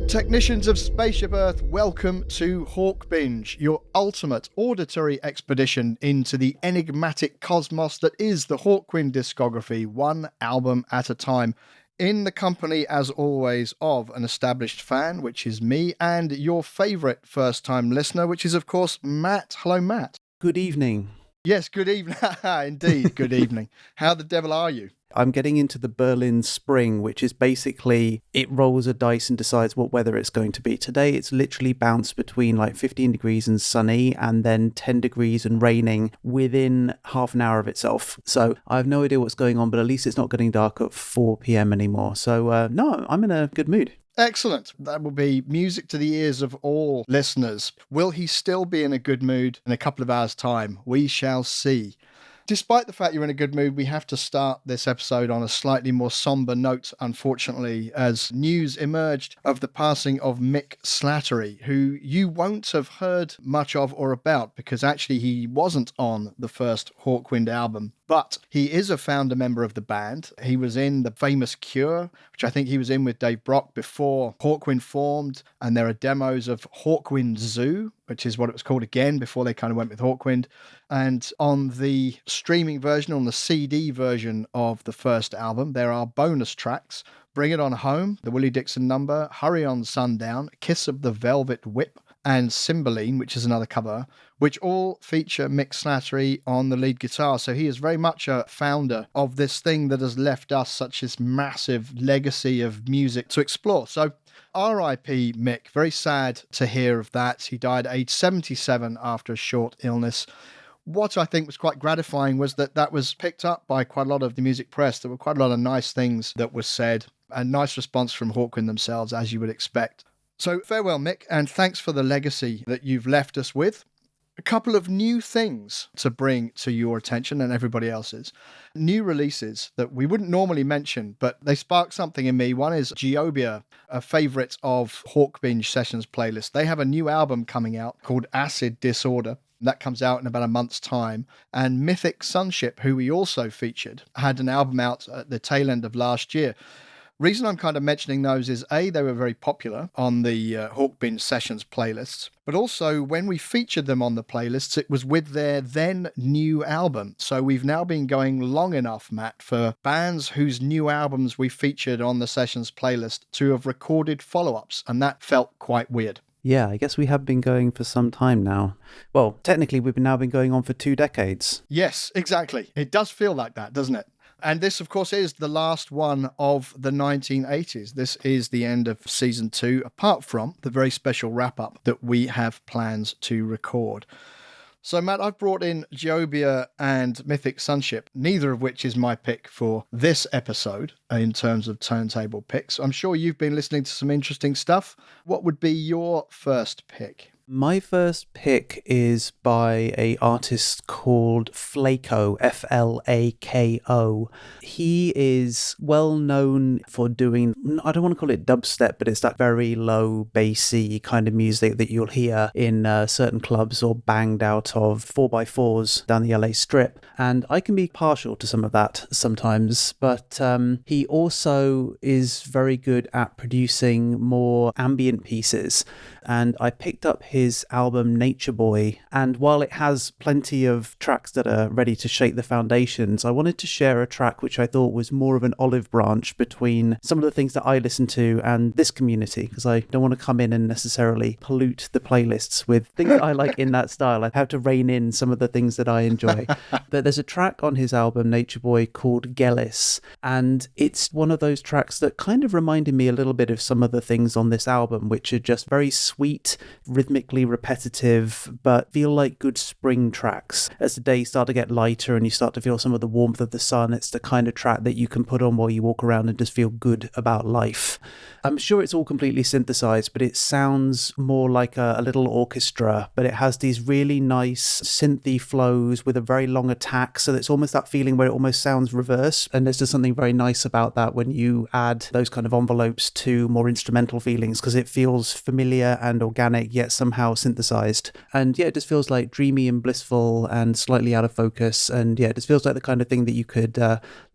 Technicians of Spaceship Earth, welcome to Hawkbinge, your ultimate auditory expedition into the enigmatic cosmos that is the Hawkwind discography, one album at a time. In the company, as always, of an established fan, which is me, and your favourite first-time listener, which is, of course, Matt. Hello, Matt. Good evening. Yes, good evening. Indeed, good evening. How the devil are you? I'm getting into the Berlin spring, which is basically it rolls a dice and decides what weather it's going to be. Today, it's literally bounced between like 15 degrees and sunny and then 10 degrees and raining within half an hour of itself. So I have no idea what's going on, but at least it's not getting dark at 4 p.m. anymore. So no, I'm in a good mood. Excellent. That will be music to the ears of all listeners. Will he still be in a good mood in a couple of hours' time? We shall see. Despite the fact you're in a good mood, we have to start this episode on a slightly more somber note, unfortunately, as news emerged of the passing of Mick Slattery, who you won't have heard much of or about because actually he wasn't on the first Hawkwind album. But he is a founder member of the band. He was in the famous Cure, which I think he was in with Dave Brock before Hawkwind formed. And there are demos of Hawkwind Zoo, which is what it was called again before they kind of went with Hawkwind. And on the streaming version, on the CD version of the first album, there are bonus tracks. Bring It On Home, The Willie Dixon Number, Hurry On Sundown, Kiss of the Velvet Whip, and Cymbeline, which is another cover, which all feature Mick Slattery on the lead guitar. So he is very much a founder of this thing that has left us such this massive legacy of music to explore. So R.I.P. Mick, very sad to hear of that. He died at age 77 after a short illness. What I think was quite gratifying was that was picked up by quite a lot of the music press. There were quite a lot of nice things that were said, a nice response from Hawkwind themselves, as you would expect. So farewell, Mick, and thanks for the legacy that you've left us with. A couple of new things to bring to your attention and everybody else's. New releases that we wouldn't normally mention, but they spark something in me. One is Geobia, a favourite of Hawkbinge Sessions playlist. They have a new album coming out called Acid Disorder. That comes out in about a month's time. And Mythic Sunship, who we also featured, had an album out at the tail end of last year. Reason I'm kind of mentioning those is A, they were very popular on the Hawkbinge Sessions playlists, but also when we featured them on the playlists, it was with their then new album. So we've now been going long enough, Matt, for bands whose new albums we featured on the Sessions playlist to have recorded follow-ups, and that felt quite weird. Yeah, I guess we have been going for some time now. Well, technically, we've now been going on for 2 decades. Yes, exactly. It does feel like that, doesn't it? And this, of course, is the last one of the 1980s. This is the end of season 2, apart from the very special wrap-up that we have plans to record. So, Matt, I've brought in Geobia and Mythic Sunship, neither of which is my pick for this episode in terms of Turntable Picks. I'm sure you've been listening to some interesting stuff. What would be your first pick? My first pick is by an artist called Flako, Flako. He is well known for doing, I don't want to call it dubstep, but it's that very low bassy kind of music that you'll hear in certain clubs or banged out of 4x4s down the LA Strip. And I can be partial to some of that sometimes, but he also is very good at producing more ambient pieces. And I picked up his album Nature Boy, and while it has plenty of tracks that are ready to shake the foundations, I wanted to share a track which I thought was more of an olive branch between some of the things that I listen to and this community, because I don't want to come in and necessarily pollute the playlists with things that I like in that style. I have to rein in some of the things that I enjoy. But there's a track on his album Nature Boy called Gelis, and it's one of those tracks that kind of reminded me a little bit of some of the things on this album, which are just very sweet, rhythmically repetitive, but feel like good spring tracks. As the days start to get lighter and you start to feel some of the warmth of the sun, it's the kind of track that you can put on while you walk around and just feel good about life. I'm sure it's all completely synthesized, but it sounds more like a little orchestra, but it has these really nice synthy flows with a very long attack, so it's almost that feeling where it almost sounds reverse, and there's just something very nice about that when you add those kind of envelopes to more instrumental feelings, because it feels familiar and organic, yet somehow synthesized. And yeah, it just feels like dreamy and blissful and slightly out of focus. And yeah, it just feels like the kind of thing that you could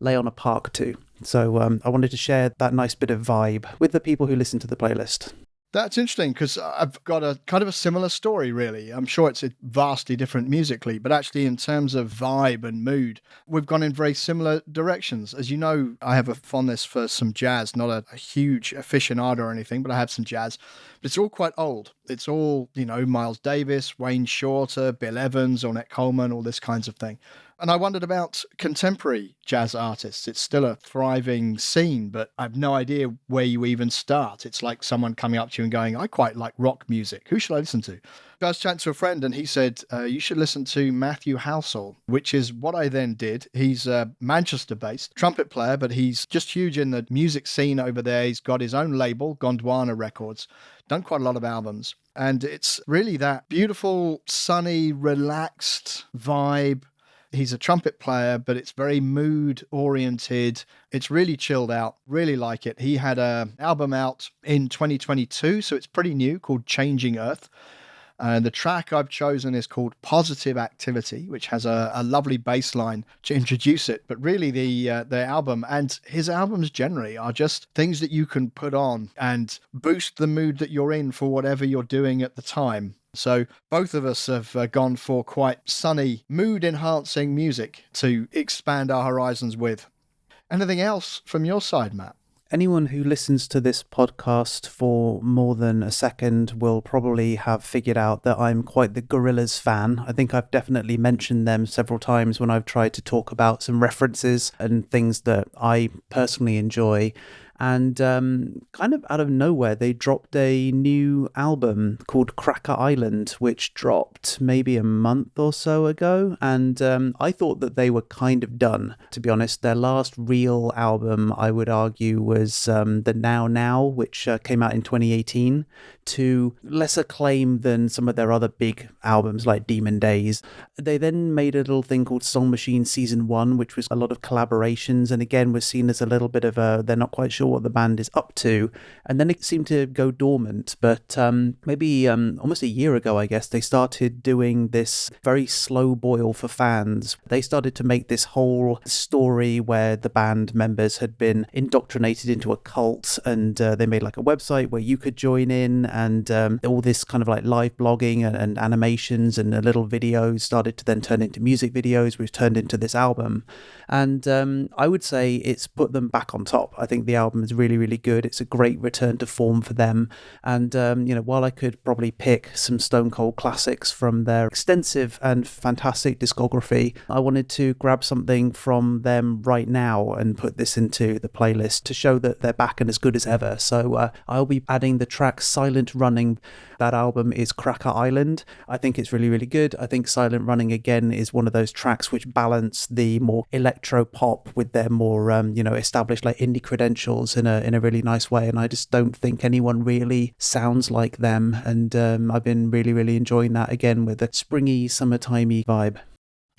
lay on a park to. So I wanted to share that nice bit of vibe with the people who listen to the playlist. That's interesting because I've got a kind of a similar story, really. I'm sure it's vastly different musically, but actually, in terms of vibe and mood, we've gone in very similar directions. As you know, I have a fondness for some jazz, not a huge aficionado or anything, but I have some jazz. But it's all quite old. It's all, Miles Davis, Wayne Shorter, Bill Evans, Ornette Coleman, all this kinds of thing. And I wondered about contemporary jazz artists. It's still a thriving scene, but I've no idea where you even start. It's like someone coming up to you and going, I quite like rock music. Who should I listen to? I was chatting to a friend and he said, you should listen to Matthew Halsall, which is what I then did. He's a Manchester-based trumpet player, but he's just huge in the music scene over there. He's got his own label, Gondwana Records, done quite a lot of albums. And it's really that beautiful, sunny, relaxed vibe. He's a trumpet player, but it's very mood oriented. It's really chilled out. Really like it. He had an album out in 2022, so it's pretty new, called Changing Earth. The track I've chosen is called Positive Activity, which has a lovely bass line to introduce it. But really the album and his albums generally are just things that you can put on and boost the mood that you're in for whatever you're doing at the time. So both of us have gone for quite sunny, mood-enhancing music to expand our horizons with. Anything else from your side, Matt? Anyone who listens to this podcast for more than a second will probably have figured out that I'm quite the Gorillaz fan. I think I've definitely mentioned them several times when I've tried to talk about some references and things that I personally enjoy. And kind of out of nowhere, they dropped a new album called Cracker Island, which dropped maybe a month or so ago. And I thought that they were kind of done, to be honest. Their last real album, I would argue, was the Now Now, which came out in 2018, to less acclaim than some of their other big albums like Demon Days. They then made a little thing called Song Machine Season 1, which was a lot of collaborations, and again was seen as a little bit of they're not quite sure what the band is up to, and then it seemed to go dormant. But maybe almost a year ago, I guess, they started doing this very slow boil for fans. They started to make this whole story where the band members had been indoctrinated into a cult, and they made like a website where you could join in, and all this kind of like live blogging and animations and little videos started to then turn into music videos, which turned into this album. And I would say it's put them back on top. I think the album is really, really good. It's a great return to form for them. And, while I could probably pick some Stone Cold classics from their extensive and fantastic discography, I wanted to grab something from them right now and put this into the playlist to show that they're back and as good as ever. So I'll be adding the track Silent Running. That album is Cracker Island. I think it's really, really good. I think Silent Running, again, is one of those tracks which balance the more electro pop with their more, established like indie credentials in a really nice way. And I just don't think anyone really sounds like them. And I've been really, really enjoying that, again, with a springy, summertimey vibe.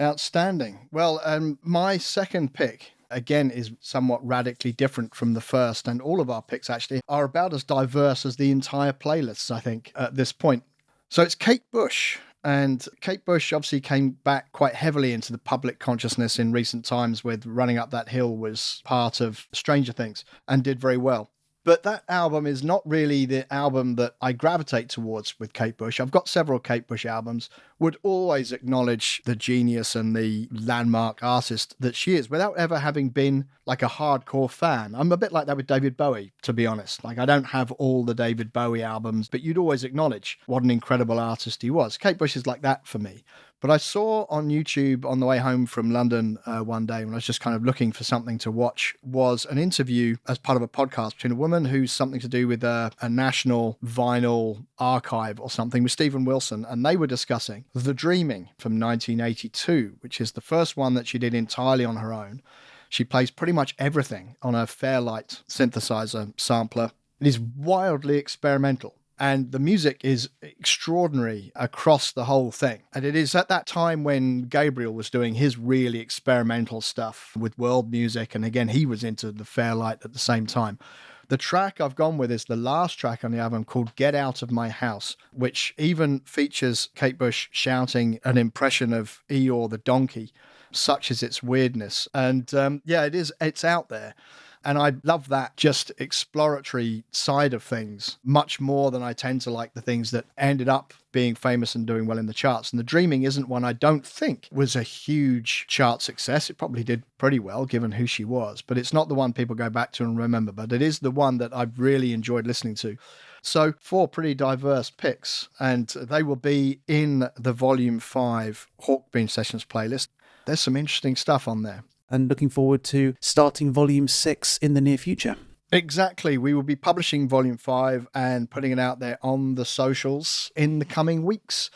Outstanding. Well, my second pick, again, is somewhat radically different from the first, and all of our picks actually are about as diverse as the entire playlists, I think, at this point. So it's Kate Bush. And Kate Bush obviously came back quite heavily into the public consciousness in recent times with Running Up That Hill was part of Stranger Things and did very well. But that album is not really the album that I gravitate towards with Kate Bush. I've got several Kate Bush albums, would always acknowledge the genius and the landmark artist that she is without ever having been like a hardcore fan. I'm a bit like that with David Bowie, to be honest. Like, I don't have all the David Bowie albums, but you'd always acknowledge what an incredible artist he was. Kate Bush is like that for me. But I saw on YouTube on the way home from London one day when I was just kind of looking for something to watch, was an interview as part of a podcast between a woman who's something to do with a national vinyl archive or something with Stephen Wilson. And they were discussing The Dreaming from 1982, which is the first one that she did entirely on her own. She plays pretty much everything on a Fairlight synthesizer sampler. It is wildly experimental. And the music is extraordinary across the whole thing. And it is at that time when Gabriel was doing his really experimental stuff with world music. And again, he was into the Fairlight at the same time. The track I've gone with is the last track on the album called Get Out of My House, which even features Kate Bush shouting an impression of Eeyore the donkey, such is its weirdness. And it's out there. And I love that just exploratory side of things much more than I tend to like the things that ended up being famous and doing well in the charts. And The Dreaming isn't one I don't think was a huge chart success. It probably did pretty well given who she was, but it's not the one people go back to and remember. But it is the one that I've really enjoyed listening to. So 4 pretty diverse picks, and they will be in the Volume 5 Hawkbinge Sessions playlist. There's some interesting stuff on there. And looking forward to starting Volume 6 in the near future. Exactly. We will be publishing Volume 5 and putting it out there on the socials in the coming weeks.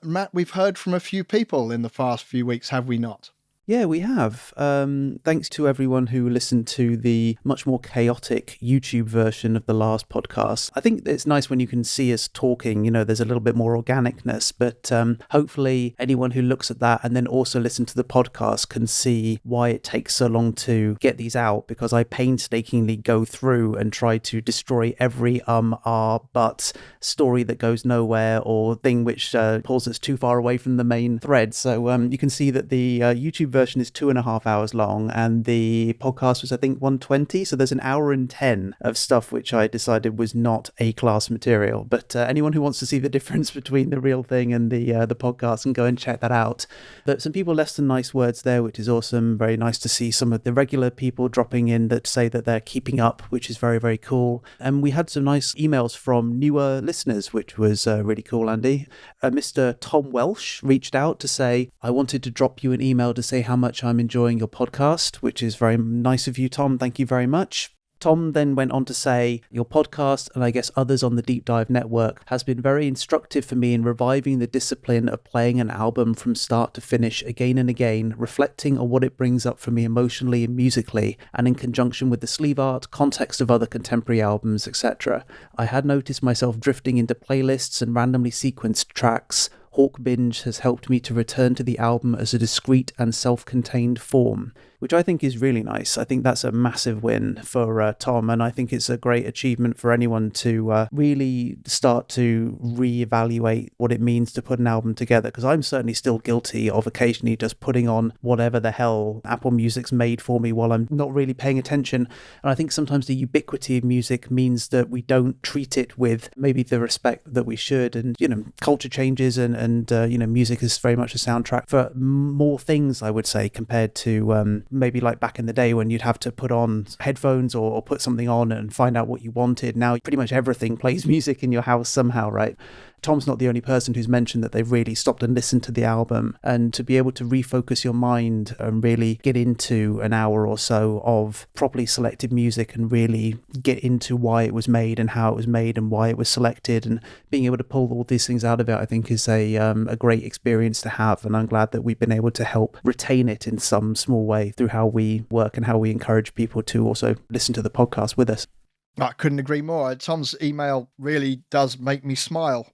Matt, we've heard from a few people in the past few weeks, have we not? Yeah, we have. Thanks to everyone who listened to the much more chaotic YouTube version of the last podcast. I think it's nice when you can see us talking, you know, there's a little bit more organicness, but hopefully anyone who looks at that and then also listen to the podcast can see why it takes so long to get these out, because I painstakingly go through and try to destroy every but story that goes nowhere or thing which pulls us too far away from the main thread. So you can see that the YouTube version is 2.5 hours long and the podcast was, I think, 120, so there's an hour and 10 of stuff which I decided was not A-class material. But anyone who wants to see the difference between the real thing and the podcast can go and check that out. But some people left some nice words there, which is awesome. Very nice to see some of the regular people dropping in that say that they're keeping up, which is very, very cool. And we had some nice emails from newer listeners, which was really cool, Andy. Mr. Tom Welsh reached out to say, I wanted to drop you an email to say how much I'm enjoying your podcast, which is very nice of you, Tom. Thank you very much. Tom then went on to say, your podcast, and I guess others on the Deep Dive Network, has been very instructive for me in reviving the discipline of playing an album from start to finish again and again, reflecting on what it brings up for me emotionally and musically, and in conjunction with the sleeve art, context of other contemporary albums, etc. I had noticed myself drifting into playlists and randomly sequenced tracks. Hawkbinge has helped me to return to the album as a discrete and self-contained form, which I think is really nice. I think that's a massive win for Tom, and I think it's a great achievement for anyone to really start to reevaluate what it means to put an album together, because I'm certainly still guilty of occasionally just putting on whatever the hell Apple Music's made for me while I'm not really paying attention. And I think sometimes the ubiquity of music means that we don't treat it with maybe the respect that we should, and, you know, culture changes and you know, music is very much a soundtrack for more things, I would say, compared to maybe like back in the day when you'd have to put on headphones or put something on and find out what you wanted. Now pretty much everything plays music in your house somehow, right? Tom's not the only person who's mentioned that they've really stopped and listened to the album, and to be able to refocus your mind and really get into an hour or so of properly selected music and really get into why it was made and how it was made and why it was selected, and being able to pull all these things out of it, I think is a great experience to have. And I'm glad that we've been able to help retain it in some small way through how we work and how we encourage people to also listen to the podcast with us. I couldn't agree more. Tom's email really does make me smile.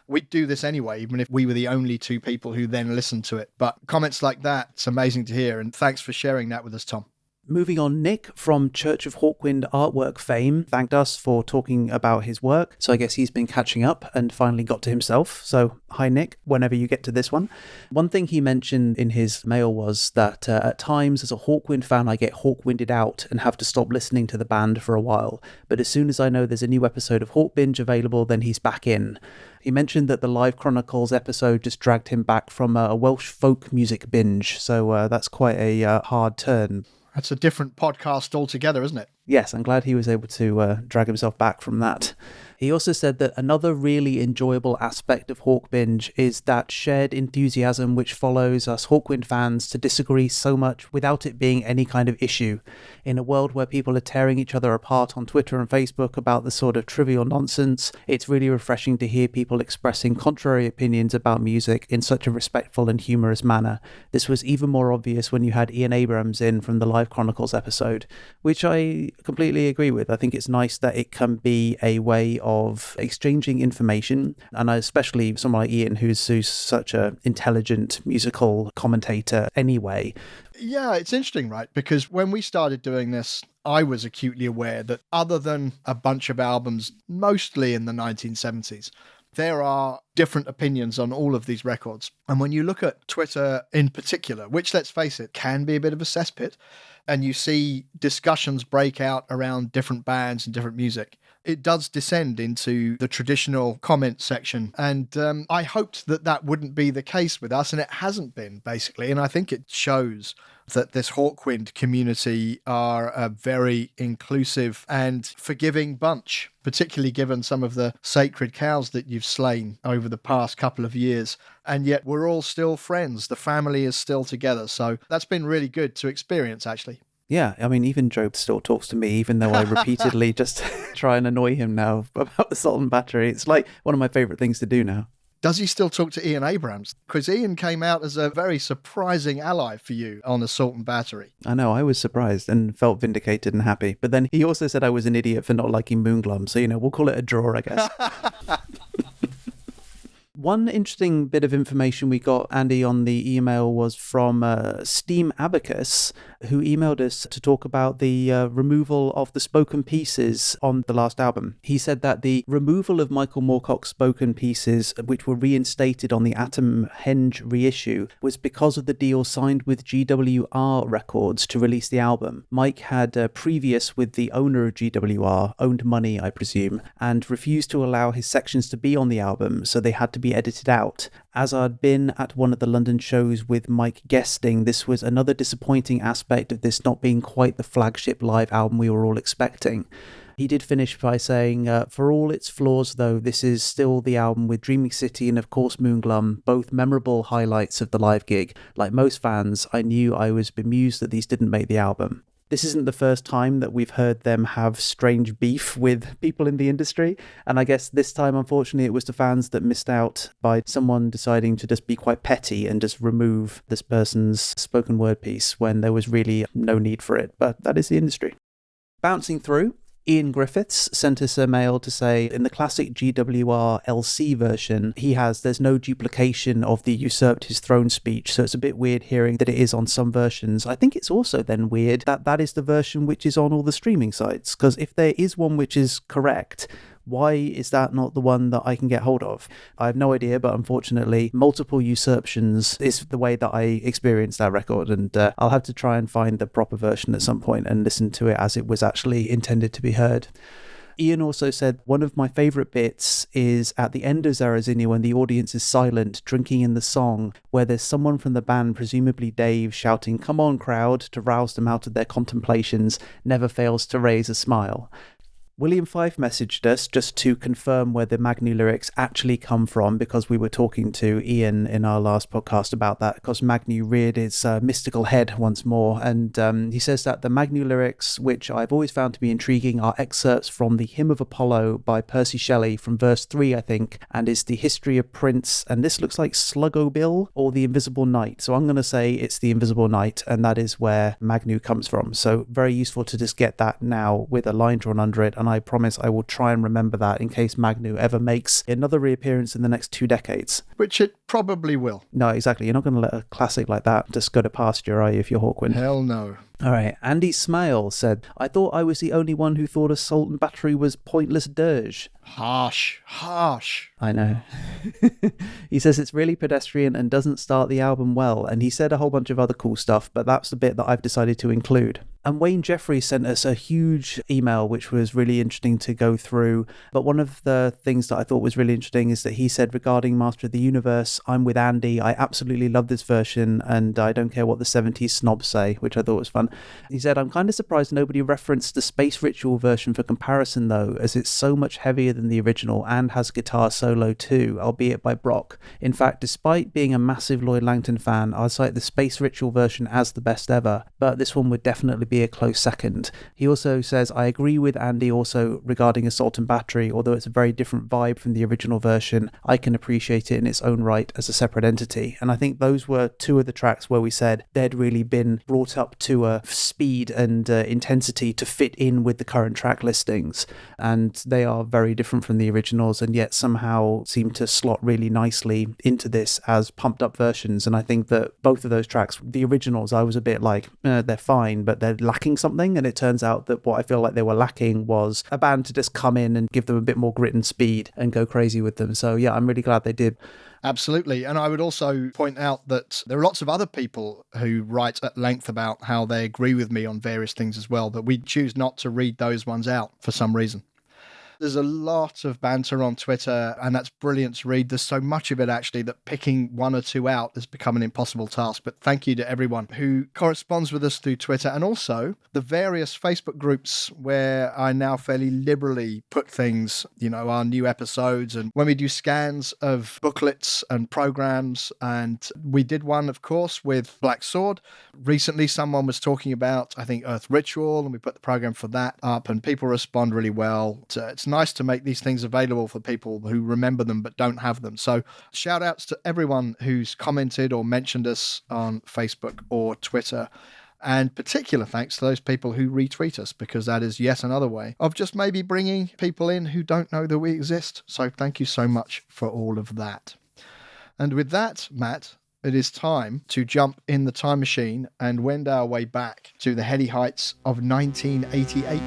We'd do this anyway, even if we were the only two people who then listened to it. But comments like that, it's amazing to hear. And thanks for sharing that with us, Tom. Moving on, Nick from Church of Hawkwind artwork fame thanked us for talking about his work. So I guess he's been catching up and finally got to himself. So hi, Nick, whenever you get to this one. One thing he mentioned in his mail was that at times as a Hawkwind fan, I get Hawkwinded out and have to stop listening to the band for a while. But as soon as I know there's a new episode of Hawkbinge available, then he's back in. He mentioned that the Live Chronicles episode just dragged him back from a Welsh folk music binge. So that's quite a hard turn. That's a different podcast altogether, isn't it? Yes, I'm glad he was able to drag himself back from that. He also said that another really enjoyable aspect of Hawkbinge is that shared enthusiasm which follows us Hawkwind fans to disagree so much without it being any kind of issue. In a world where people are tearing each other apart on Twitter and Facebook about the sort of trivial nonsense, it's really refreshing to hear people expressing contrary opinions about music in such a respectful and humorous manner. This was even more obvious when you had Ian Abrams in from the Live Chronicles episode, which I completely agree with. I think it's nice that it can be a way of exchanging information, and especially someone like Ian who's such an intelligent musical commentator anyway. Yeah, it's interesting, right? Because when we started doing this, I was acutely aware that other than a bunch of albums, mostly in the 1970s, there are different opinions on all of these records. And when you look at Twitter in particular, which, let's face it, can be a bit of a cesspit, and you see discussions break out around different bands and different music, it does descend into the traditional comment section. And I hoped that that wouldn't be the case with us, and it hasn't been, basically. And I think it shows that this Hawkwind community are a very inclusive and forgiving bunch, particularly given some of the sacred cows that you've slain over the past couple of years. And yet we're all still friends. The family is still together. So that's been really good to experience, actually. Yeah, I mean, even Job still talks to me, even though I repeatedly just try and annoy him now about the Salt and Battery. It's like one of my favourite things to do now. Does he still talk to Ian Abrams? Because Ian came out as a very surprising ally for you on Assault and Battery. I know, I was surprised and felt vindicated and happy. But then he also said I was an idiot for not liking Moonglum. So, we'll call it a draw, I guess. One interesting bit of information we got, Andy, on the email was from Steam Abacus, who emailed us to talk about the removal of the spoken pieces on the last album. He said that the removal of Michael Moorcock's spoken pieces, which were reinstated on the Atom Henge reissue, was because of the deal signed with GWR Records to release the album. Mike had previous with the owner of GWR, owned money, I presume, and refused to allow his sections to be on the album, so they had to be edited out. As I'd been at one of the London shows with Mike guesting, this was another disappointing aspect of this not being quite the flagship live album we were all expecting. He did finish by saying, for all its flaws though, this is still the album with Dreaming City and of course Moonglum, both memorable highlights of the live gig. Like most fans, I knew I was bemused that these didn't make the album. This isn't the first time that we've heard them have strange beef with people in the industry, and I guess this time, unfortunately, it was the fans that missed out by someone deciding to just be quite petty and just remove this person's spoken word piece when there was really no need for it, but that is the industry. Bouncing through, Ian Griffiths sent us a mail to say, in the classic GWR LC version, there's no duplication of the usurped his throne speech, so it's a bit weird hearing that it is on some versions. I think it's also then weird that that is the version which is on all the streaming sites, because if there is one which is correct, why is that not the one that I can get hold of? I have no idea, but unfortunately, multiple usurpations is the way that I experienced that record, and I'll have to try and find the proper version at some point and listen to it as it was actually intended to be heard. Ian also said, one of my favourite bits is at the end of Zarazini when the audience is silent, drinking in the song, where there's someone from the band, presumably Dave, shouting, "Come on, crowd," to rouse them out of their contemplations, never fails to raise a smile. William Fife messaged us just to confirm where the Magnu lyrics actually come from, because we were talking to Ian in our last podcast about that, because Magnu reared its mystical head once more, and he says that the Magnu lyrics, which I've always found to be intriguing, are excerpts from the Hymn of Apollo by Percy Shelley from verse 3, I think, and it's the history of Prince, and this looks like Sluggo Bill or the Invisible Knight, so I'm going to say it's the Invisible Knight, and that is where Magnu comes from. So very useful to just get that now with a line drawn under it, and I promise I will try and remember that in case Magnu ever makes another reappearance in the next 2 decades. Which it probably will. No, exactly. You're not going to let a classic like that just go to pasture, are you, if you're Hawkwind? Hell no. All right. Andy Smale said, I thought I was the only one who thought Assault and Battery was pointless dirge. Harsh. I know. He says it's really pedestrian and doesn't start the album well, and he said a whole bunch of other cool stuff, but that's the bit that I've decided to include. And Wayne Jeffrey sent us a huge email, which was really interesting to go through. But one of the things that I thought was really interesting is that he said, regarding Master of the Universe, I'm with Andy. I absolutely love this version, and I don't care what the 70s snobs say, which I thought was fun. He said, I'm kind of surprised nobody referenced the Space Ritual version for comparison, though, as it's so much heavier than the original and has guitar solo too, albeit by Brock. In fact, despite being a massive Lloyd Langton fan, I'd cite the Space Ritual version as the best ever, but this one would definitely be a close second. He also says, I agree with Andy also regarding Assault and Battery, although it's a very different vibe from the original version, I can appreciate it in its own right as a separate entity. And I think those were 2 of the tracks where we said they'd really been brought up to a speed and intensity to fit in with the current track listings, and they are very different from the originals and yet somehow seem to slot really nicely into this as pumped up versions. And I think that both of those tracks, the originals, I was a bit like, they're fine, but they're lacking something, and it turns out that what I feel like they were lacking was a band to just come in and give them a bit more grit and speed and go crazy with them. So yeah, I'm really glad they did. Absolutely. And I would also point out that there are lots of other people who write at length about how they agree with me on various things as well, but we choose not to read those ones out for some reason. There's a lot of banter on Twitter, and that's brilliant to read. There's so much of it, actually, that picking one or two out has become an impossible task. But thank you to everyone who corresponds with us through Twitter, and also the various Facebook groups where I now fairly liberally put things, our new episodes, and when we do scans of booklets and programs. And we did one, of course, with Black Sword. Recently, someone was talking about, I think, Earth Ritual, and we put the program for that up, and people respond really well. It's nice to make these things available for people who remember them but don't have them. So shout outs to everyone who's commented or mentioned us on Facebook or Twitter. And particular thanks to those people who retweet us, because that is yet another way of just maybe bringing people in who don't know that we exist. So thank you so much for all of that. And with that, Matt, it is time to jump in the time machine and wend our way back to the heady heights of 1988.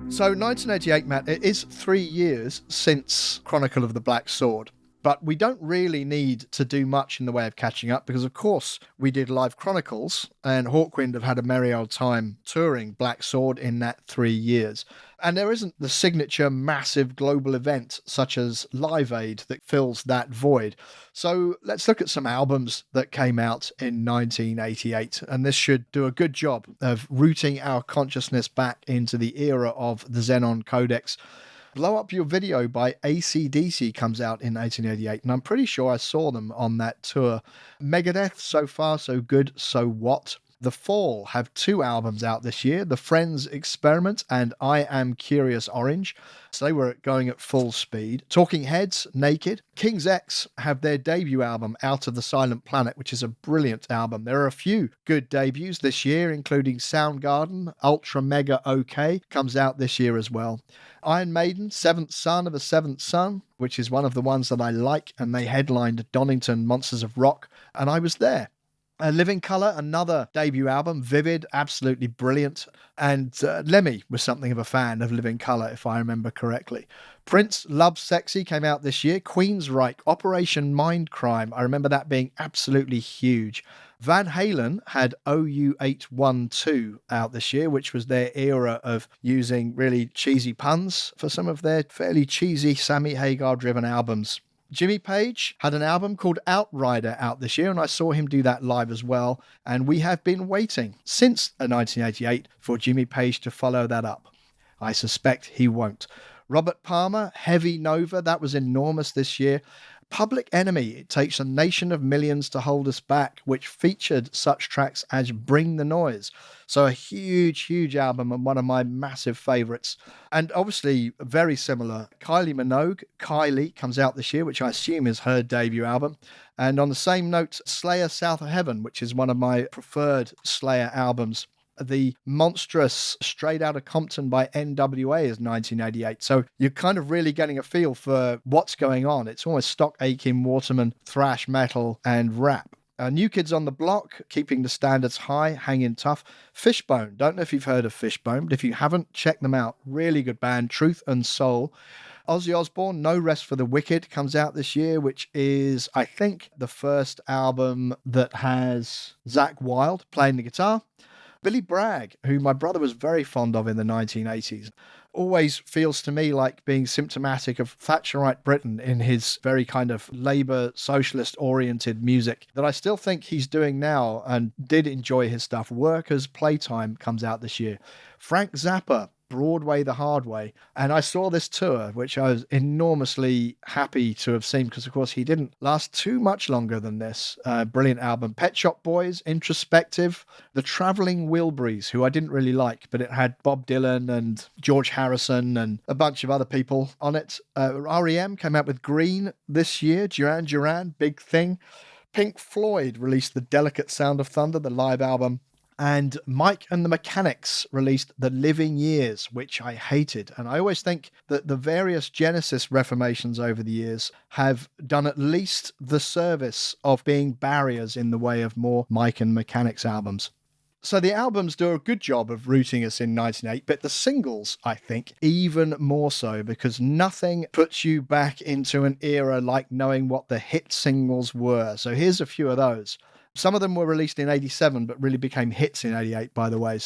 So 1988, Matt, it is 3 years since Chronicle of the Black Sword, but we don't really need to do much in the way of catching up because, of course, we did live Chronicles, and Hawkwind have had a merry old time touring Black Sword in that 3 years. And there isn't the signature massive global event such as Live Aid that fills that void. So let's look at some albums that came out in 1988. And this should do a good job of rooting our consciousness back into the era of the Xenon Codex. Blow Up Your Video by AC/DC comes out in 1988, and I'm pretty sure I saw them on that tour. Megadeth, So Far So Good, So What? The Fall have 2 albums out this year, The Friends Experiment and I Am Curious Orange. So they were going at full speed. Talking Heads, Naked. King's X have their debut album, Out of the Silent Planet, which is a brilliant album. There are a few good debuts this year, including Soundgarden, Ultra Mega OK, comes out this year as well. Iron Maiden, Seventh Son of a Seventh Son, which is one of the ones that I like, and they headlined Donington Monsters of Rock, and I was there. Living Colour, another debut album, Vivid, absolutely brilliant. And Lemmy was something of a fan of Living Colour, if I remember correctly. Prince, Love Sexy came out this year. Queensryche, Operation Mindcrime, I remember that being absolutely huge. Van Halen had OU812 out this year, which was their era of using really cheesy puns for some of their fairly cheesy Sammy Hagar-driven albums. Jimmy Page had an album called Outrider out this year, and I saw him do that live as well. And we have been waiting since 1988 for Jimmy Page to follow that up. I suspect he won't. Robert Palmer, Heavy Nova, that was enormous this year. Public Enemy, It Takes a Nation of Millions to Hold Us Back, which featured such tracks as Bring the Noise. So a huge, huge album and one of my massive favourites. And obviously very similar, Kylie Minogue, Kylie, comes out this year, which I assume is her debut album. And on the same note, Slayer South of Heaven, which is one of my preferred Slayer albums. The monstrous Straight Outta Compton by NWA is 1988. So you're kind of really getting a feel for what's going on. It's almost stock Akin Waterman, thrash metal and rap. New Kids on the Block, keeping the standards high, hanging tough. Fishbone, don't know if you've heard of Fishbone, but if you haven't, check them out. Really good band, Truth and Soul. Ozzy Osbourne, No Rest for the Wicked, comes out this year, which is, I think, the first album that has Zakk Wylde playing the guitar. Billy Bragg, who my brother was very fond of in the 1980s, always feels to me like being symptomatic of Thatcherite Britain in his very kind of Labour socialist-oriented music that I still think he's doing now and did enjoy his stuff. Workers' Playtime comes out this year. Frank Zappa, Broadway the Hard Way. And I saw this tour, which I was enormously happy to have seen because, of course, he didn't last too much longer than this. Brilliant album. Pet Shop Boys, Introspective. The Travelling Wilburys, who I didn't really like, but it had Bob Dylan and George Harrison and a bunch of other people on it. REM came out with Green this year. Duran Duran, big thing. Pink Floyd released The Delicate Sound of Thunder, the live album. And Mike and the Mechanics released The Living Years, which I hated. And I always think that the various Genesis reformations over the years have done at least the service of being barriers in the way of more Mike and Mechanics albums. So the albums do a good job of rooting us in 1988, but the singles, I think, even more so, because nothing puts you back into an era like knowing what the hit singles were. So here's a few of those. Some of them were released in 87, but really became hits in 88, by the way.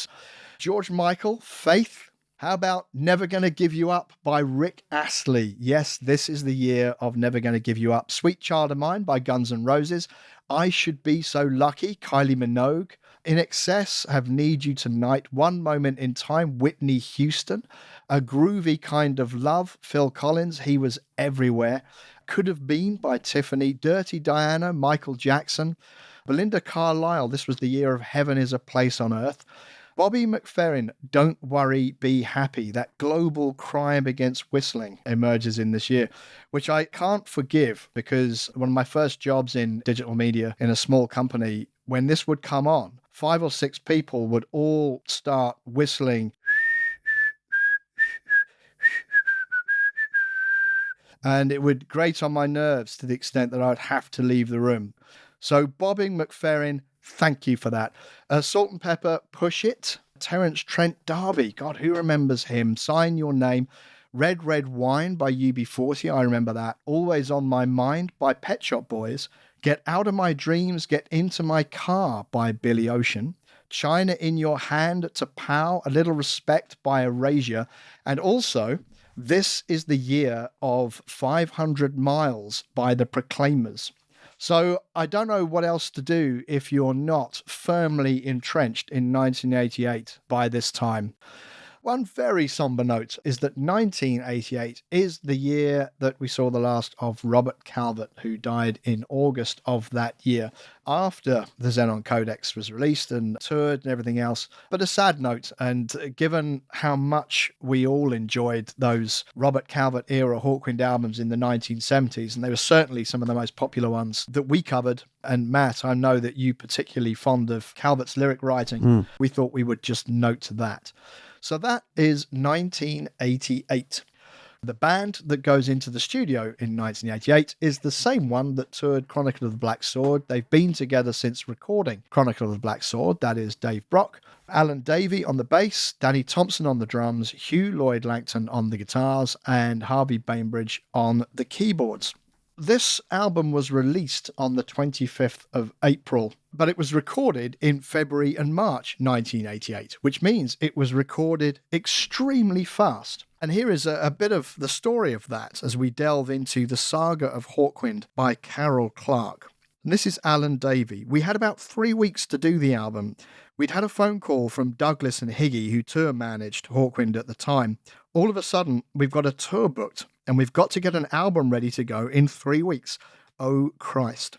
George Michael, Faith. How about Never Gonna Give You Up by Rick Astley? Yes, this is the year of Never Gonna Give You Up. Sweet Child of Mine by Guns N' Roses. I Should Be So Lucky, Kylie Minogue. In Excess, Have Need You Tonight. One Moment in Time, Whitney Houston. A Groovy Kind of Love, Phil Collins. He Was Everywhere. Could Have Been by Tiffany. Dirty Diana, Michael Jackson. Belinda Carlisle, this was the year of Heaven is a Place on Earth. Bobby McFerrin, Don't Worry, Be Happy. That global crime against whistling emerges in this year, which I can't forgive, because one of my first jobs in digital media in a small company, when this would come on, 5 or 6 people would all start whistling. And it would grate on my nerves to the extent that I'd have to leave the room. So Bobby McFerrin, thank you for that. Salt and Pepper, Push It. Terence Trent D'Arby, God, who remembers him? Sign Your Name. Red Red Wine by UB40, I remember that. Always on My Mind by Pet Shop Boys. Get Out of My Dreams, Get Into My Car by Billy Ocean. China in Your Hand to Pow, A Little Respect by Erasure. And also, this is the year of 500 Miles by the Proclaimers. So I don't know what else to do if you're not firmly entrenched in 1988 by this time. One very somber note is that 1988 is the year that we saw the last of Robert Calvert, who died in August of that year after the Xenon Codex was released and toured and everything else. But a sad note, and given how much we all enjoyed those Robert Calvert era Hawkwind albums in the 1970s, and they were certainly some of the most popular ones that we covered. And Matt, I know that you particularly fond of Calvert's lyric writing. We thought we would just note that. So that is 1988. The band that goes into the studio in 1988 is the same one that toured Chronicle of the Black Sword. They've been together since recording Chronicle of the Black Sword. That is Dave Brock, Alan Davey on the bass, Danny Thompson on the drums, Hugh Lloyd Langton on the guitars, and Harvey Bainbridge on the keyboards. This album was released on the 25th of April, but it was recorded in February and March 1988, which means it was recorded extremely fast. And here is a bit of the story of that as we delve into The Saga of Hawkwind by Carol Clark. And this is Alan Davey. We had about 3 weeks to do the album. We'd had a phone call from Douglas and Higgy, who tour managed Hawkwind at the time. All of a sudden, we've got a tour booked, and we've got to get an album ready to go in 3 weeks. Oh, Christ.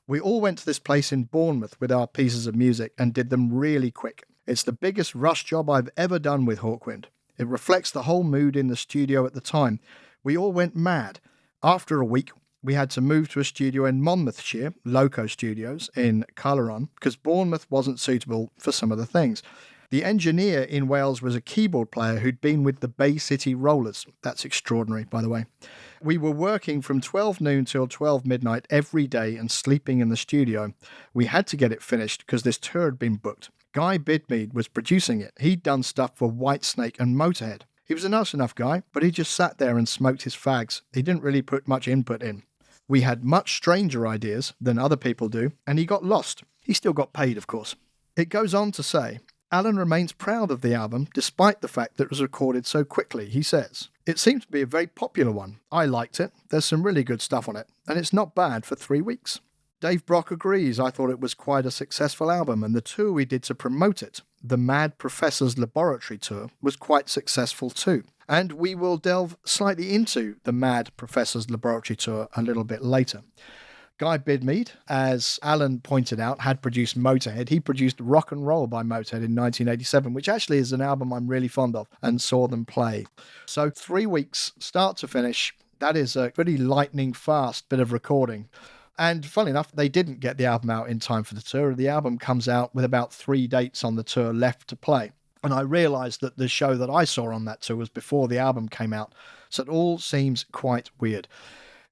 We all went to this place in Bournemouth with our pieces of music and did them really quick. It's the biggest rush job I've ever done with Hawkwind. It reflects the whole mood in the studio at the time. We all went mad. After a week, we had to move to a studio in Monmouthshire, Loco Studios, in Caleron, because Bournemouth wasn't suitable for some of the things. The engineer in Wales was a keyboard player who'd been with the Bay City Rollers. That's extraordinary, by the way. We were working from 12 noon till 12 midnight every day and sleeping in the studio. We had to get it finished because this tour had been booked. Guy Bidmead was producing it. He'd done stuff for Whitesnake and Motorhead. He was a nice enough guy, but he just sat there and smoked his fags. He didn't really put much input in. We had much stranger ideas than other people do, and he got lost. He still got paid, of course. It goes on to say, Alan remains proud of the album, despite the fact that it was recorded so quickly, he says. It seemed to be a very popular one. I liked it. There's some really good stuff on it, and it's not bad for 3 weeks. Dave Brock agrees. I thought it was quite a successful album, and the tour we did to promote it, the Mad Professor's Laboratory Tour, was quite successful too. And we will delve slightly into the Mad Professor's Laboratory Tour a little bit later. Guy Bidmead, as Alan pointed out, had produced Motorhead. He produced Rock and Roll by Motorhead in 1987, which actually is an album I'm really fond of, and saw them play. So 3 weeks, start to finish. That is a pretty lightning fast bit of recording. And funnily enough, they didn't get the album out in time for the tour. The album comes out with about 3 dates on the tour left to play. And I realised that the show that I saw on that tour was before the album came out. So it all seems quite weird.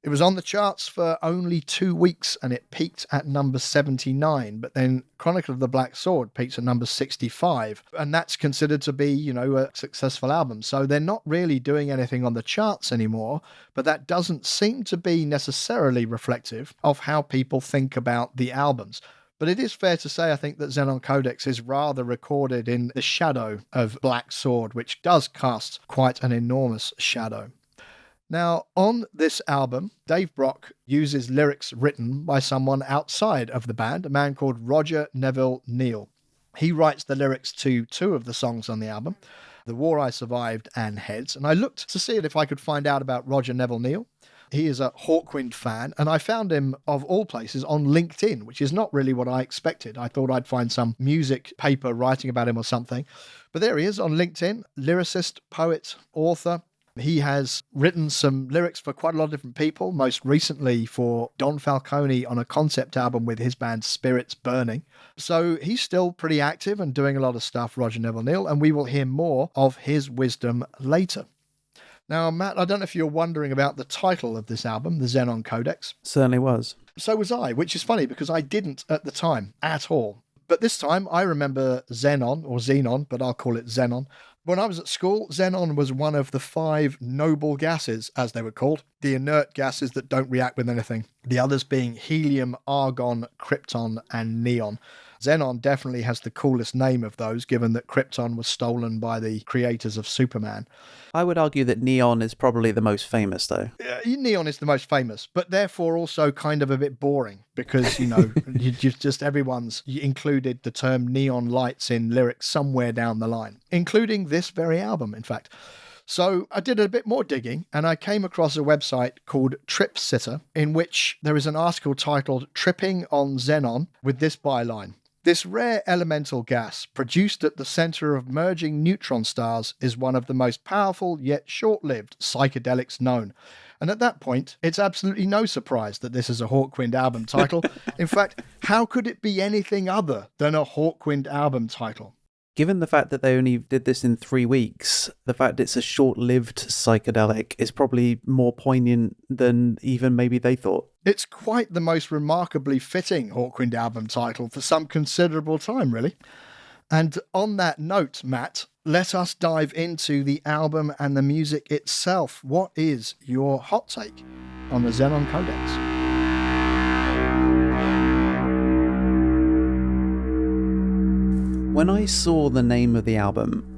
It was on the charts for only 2 weeks and it peaked at number 79. But then Chronicle of the Black Sword peaked at number 65. And that's considered to be, a successful album. So they're not really doing anything on the charts anymore. But that doesn't seem to be necessarily reflective of how people think about the albums. But it is fair to say, I think, that Xenon Codex is rather recorded in the shadow of Black Sword, which does cast quite an enormous shadow. Now, on this album, Dave Brock uses lyrics written by someone outside of the band, a man called Roger Neville Neal. He writes the lyrics to 2 of the songs on the album, The War I Survived and Heads, and I looked to see if I could find out about Roger Neville Neal. He is a Hawkwind fan, and I found him, of all places, on LinkedIn, which is not really what I expected. I thought I'd find some music paper writing about him or something. But there he is on LinkedIn, lyricist, poet, author. He has written some lyrics for quite a lot of different people, most recently for Don Falcone on a concept album with his band Spirits Burning. So he's still pretty active and doing a lot of stuff, Roger Neville Neal, and we will hear more of his wisdom later. Now, Matt, I don't know if you're wondering about the title of this album, the Xenon Codex. Certainly was. So was I, which is funny because I didn't at the time at all. But this time I remember Xenon, but I'll call it Xenon. When I was at school, xenon was one of the 5 noble gases, as they were called, the inert gases that don't react with anything. The others being helium, argon, krypton, and neon. Xenon definitely has the coolest name of those, given that Krypton was stolen by the creators of Superman. I would argue that neon is probably the most famous, though. Neon is the most famous, but therefore also kind of a bit boring because, everyone's included the term neon lights in lyrics somewhere down the line, including this very album, in fact. So I did a bit more digging and I came across a website called Trip Sitter, in which there is an article titled Tripping on Xenon with this byline. This rare elemental gas produced at the center of merging neutron stars is one of the most powerful yet short-lived psychedelics known. And at that point, it's absolutely no surprise that this is a Hawkwind album title. In fact, how could it be anything other than a Hawkwind album title? Given the fact that they only did this in 3 weeks, the fact it's a short-lived psychedelic is probably more poignant than even maybe they thought. It's quite the most remarkably fitting Hawkwind album title for some considerable time, really. And on that note, Matt, let us dive into the album and the music itself. What is your hot take on the Xenon Codex? When I saw the name of the album,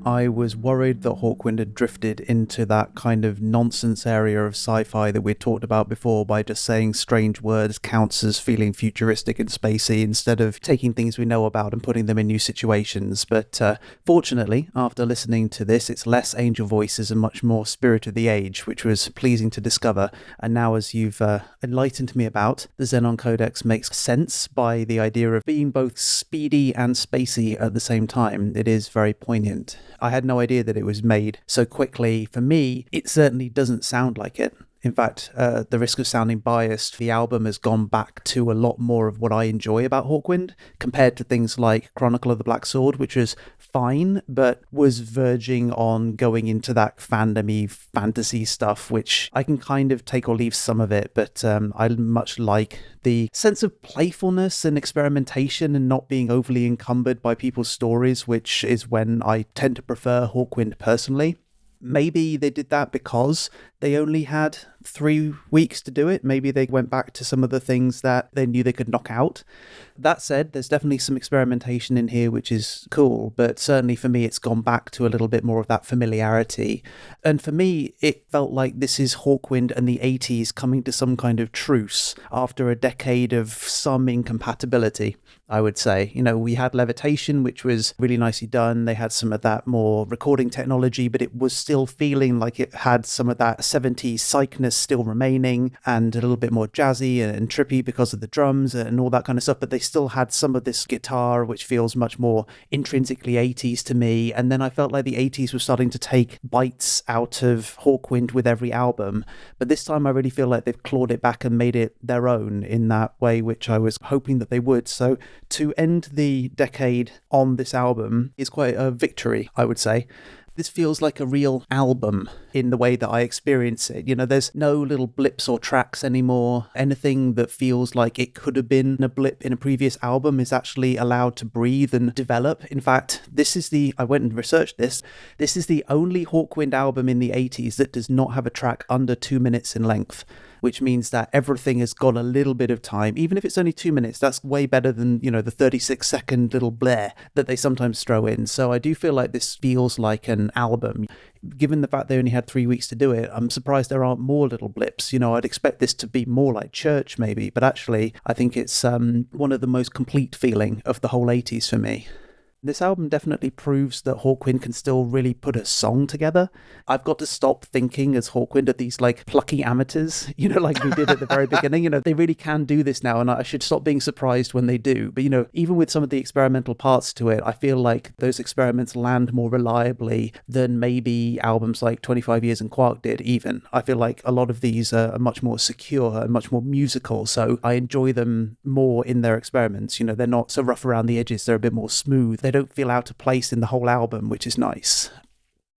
I was worried that Hawkwind had drifted into that kind of nonsense area of sci-fi that we talked about before by just saying strange words counts as feeling futuristic and spacey instead of taking things we know about and putting them in new situations. But fortunately, after listening to this, it's less angel voices and much more spirit of the age, which was pleasing to discover. And now, as you've enlightened me about, the Xenon Codex makes sense by the idea of being both speedy and spacey at the same time. It is very poignant. I had no idea that it was made so quickly. For me, it certainly doesn't sound like it. In fact, the risk of sounding biased, the album has gone back to a lot more of what I enjoy about Hawkwind, compared to things like Chronicle of the Black Sword, which was fine, but was verging on going into that fandom-y fantasy stuff, which I can kind of take or leave some of it, but I much like the sense of playfulness and experimentation and not being overly encumbered by people's stories, which is when I tend to prefer Hawkwind personally. Maybe they did that because they only had 3 weeks to do it. Maybe they went back to some of the things that they knew they could knock out. That said, there's definitely some experimentation in here, which is cool. But certainly for me, it's gone back to a little bit more of that familiarity. And for me, it felt like this is Hawkwind and the 80s coming to some kind of truce after a decade of some incompatibility, I would say. You know, we had Levitation, which was really nicely done. They had some of that more recording technology, but it was still feeling like it had some of that 70s psychness guitars still remaining and a little bit more jazzy and trippy because of the drums and all that kind of stuff, but they still had some of this guitar which feels much more intrinsically 80s to me. And then I felt like the 80s was starting to take bites out of Hawkwind with every album, but this time I really feel like they've clawed it back and made it their own in that way, which I was hoping that they would. So to end the decade on this album is quite a victory, I would say. This feels like a real album in the way that I experience it. You know, there's no little blips or tracks anymore. Anything that feels like it could have been a blip in a previous album is actually allowed to breathe and develop. In fact, I went and researched this. This is the only Hawkwind album in the 80s that does not have a track under 2 minutes in length, which means that everything has got a little bit of time. Even if it's only 2 minutes, that's way better than, the 36-second little blare that they sometimes throw in. So I do feel like this feels like an album. Given the fact they only had 3 weeks to do it, I'm surprised there aren't more little blips. I'd expect this to be more like Church maybe, but actually I think it's one of the most complete feeling of the whole 80s for me. This album definitely proves that Hawkwind can still really put a song together. I've got to stop thinking as Hawkwind of these plucky amateurs, like we did at the very beginning. They really can do this now, and I should stop being surprised when they do. But, even with some of the experimental parts to it, I feel like those experiments land more reliably than maybe albums like 25 Years and Quark did even. I feel like a lot of these are much more secure and much more musical, so I enjoy them more in their experiments. They're not so rough around the edges, they're a bit more smooth. They don't feel out of place in the whole album, which is nice.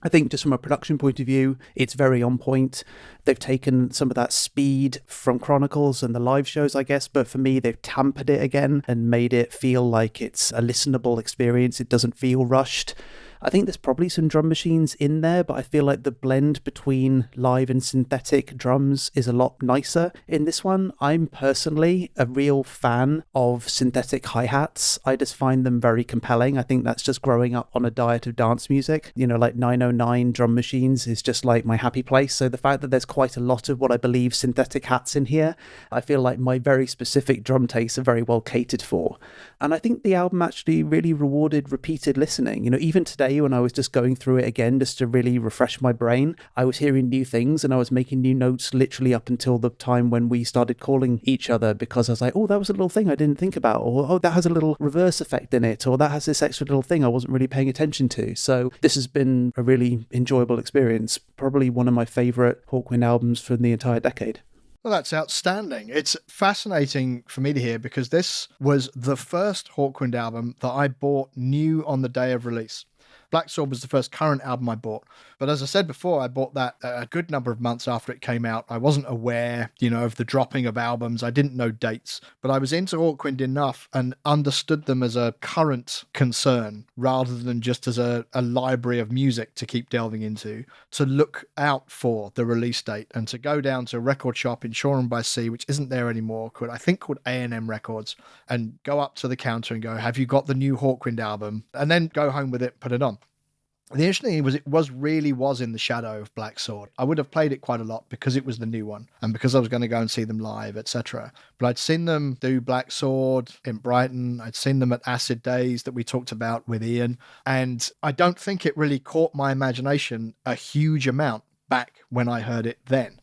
I think just from a production point of view, it's very on point. They've taken some of that speed from Chronicles and the live shows, I guess, but for me, they've tampered it again and made it feel like it's a listenable experience. It doesn't feel rushed. I think there's probably some drum machines in there, but I feel like the blend between live and synthetic drums is a lot nicer in this one. I'm personally a real fan of synthetic hi-hats. I just find them very compelling. I think that's just growing up on a diet of dance music. Like 909 drum machines is just like my happy place. So the fact that there's quite a lot of what I believe synthetic hats in here, I feel like my very specific drum tastes are very well catered for. And I think the album actually really rewarded repeated listening. Even today, when I was just going through it again just to really refresh my brain, I was hearing new things and I was making new notes literally up until the time when we started calling each other, because I was like, oh, that was a little thing I didn't think about, or oh, that has a little reverse effect in it, or that has this extra little thing I wasn't really paying attention to. So this has been a really enjoyable experience, probably one of my favourite Hawkwind albums from the entire decade. Well, that's outstanding. It's fascinating for me to hear, because this was the first Hawkwind album that I bought new on the day of release. Black Sword was the first current album I bought. But as I said before, I bought that a good number of months after it came out. I wasn't aware, of the dropping of albums. I didn't know dates. But I was into Hawkwind enough and understood them as a current concern rather than just as a library of music to keep delving into, to look out for the release date and to go down to a record shop in Shoreham by Sea, which isn't there anymore, called A&M Records, and go up to the counter and go, have you got the new Hawkwind album? And then go home with it, put it on. The interesting thing was, it was in the shadow of Black Sword. I would have played it quite a lot because it was the new one and because I was going to go and see them live, etc. But I'd seen them do Black Sword in Brighton. I'd seen them at Acid Days that we talked about with Ian. And I don't think it really caught my imagination a huge amount back when I heard it then.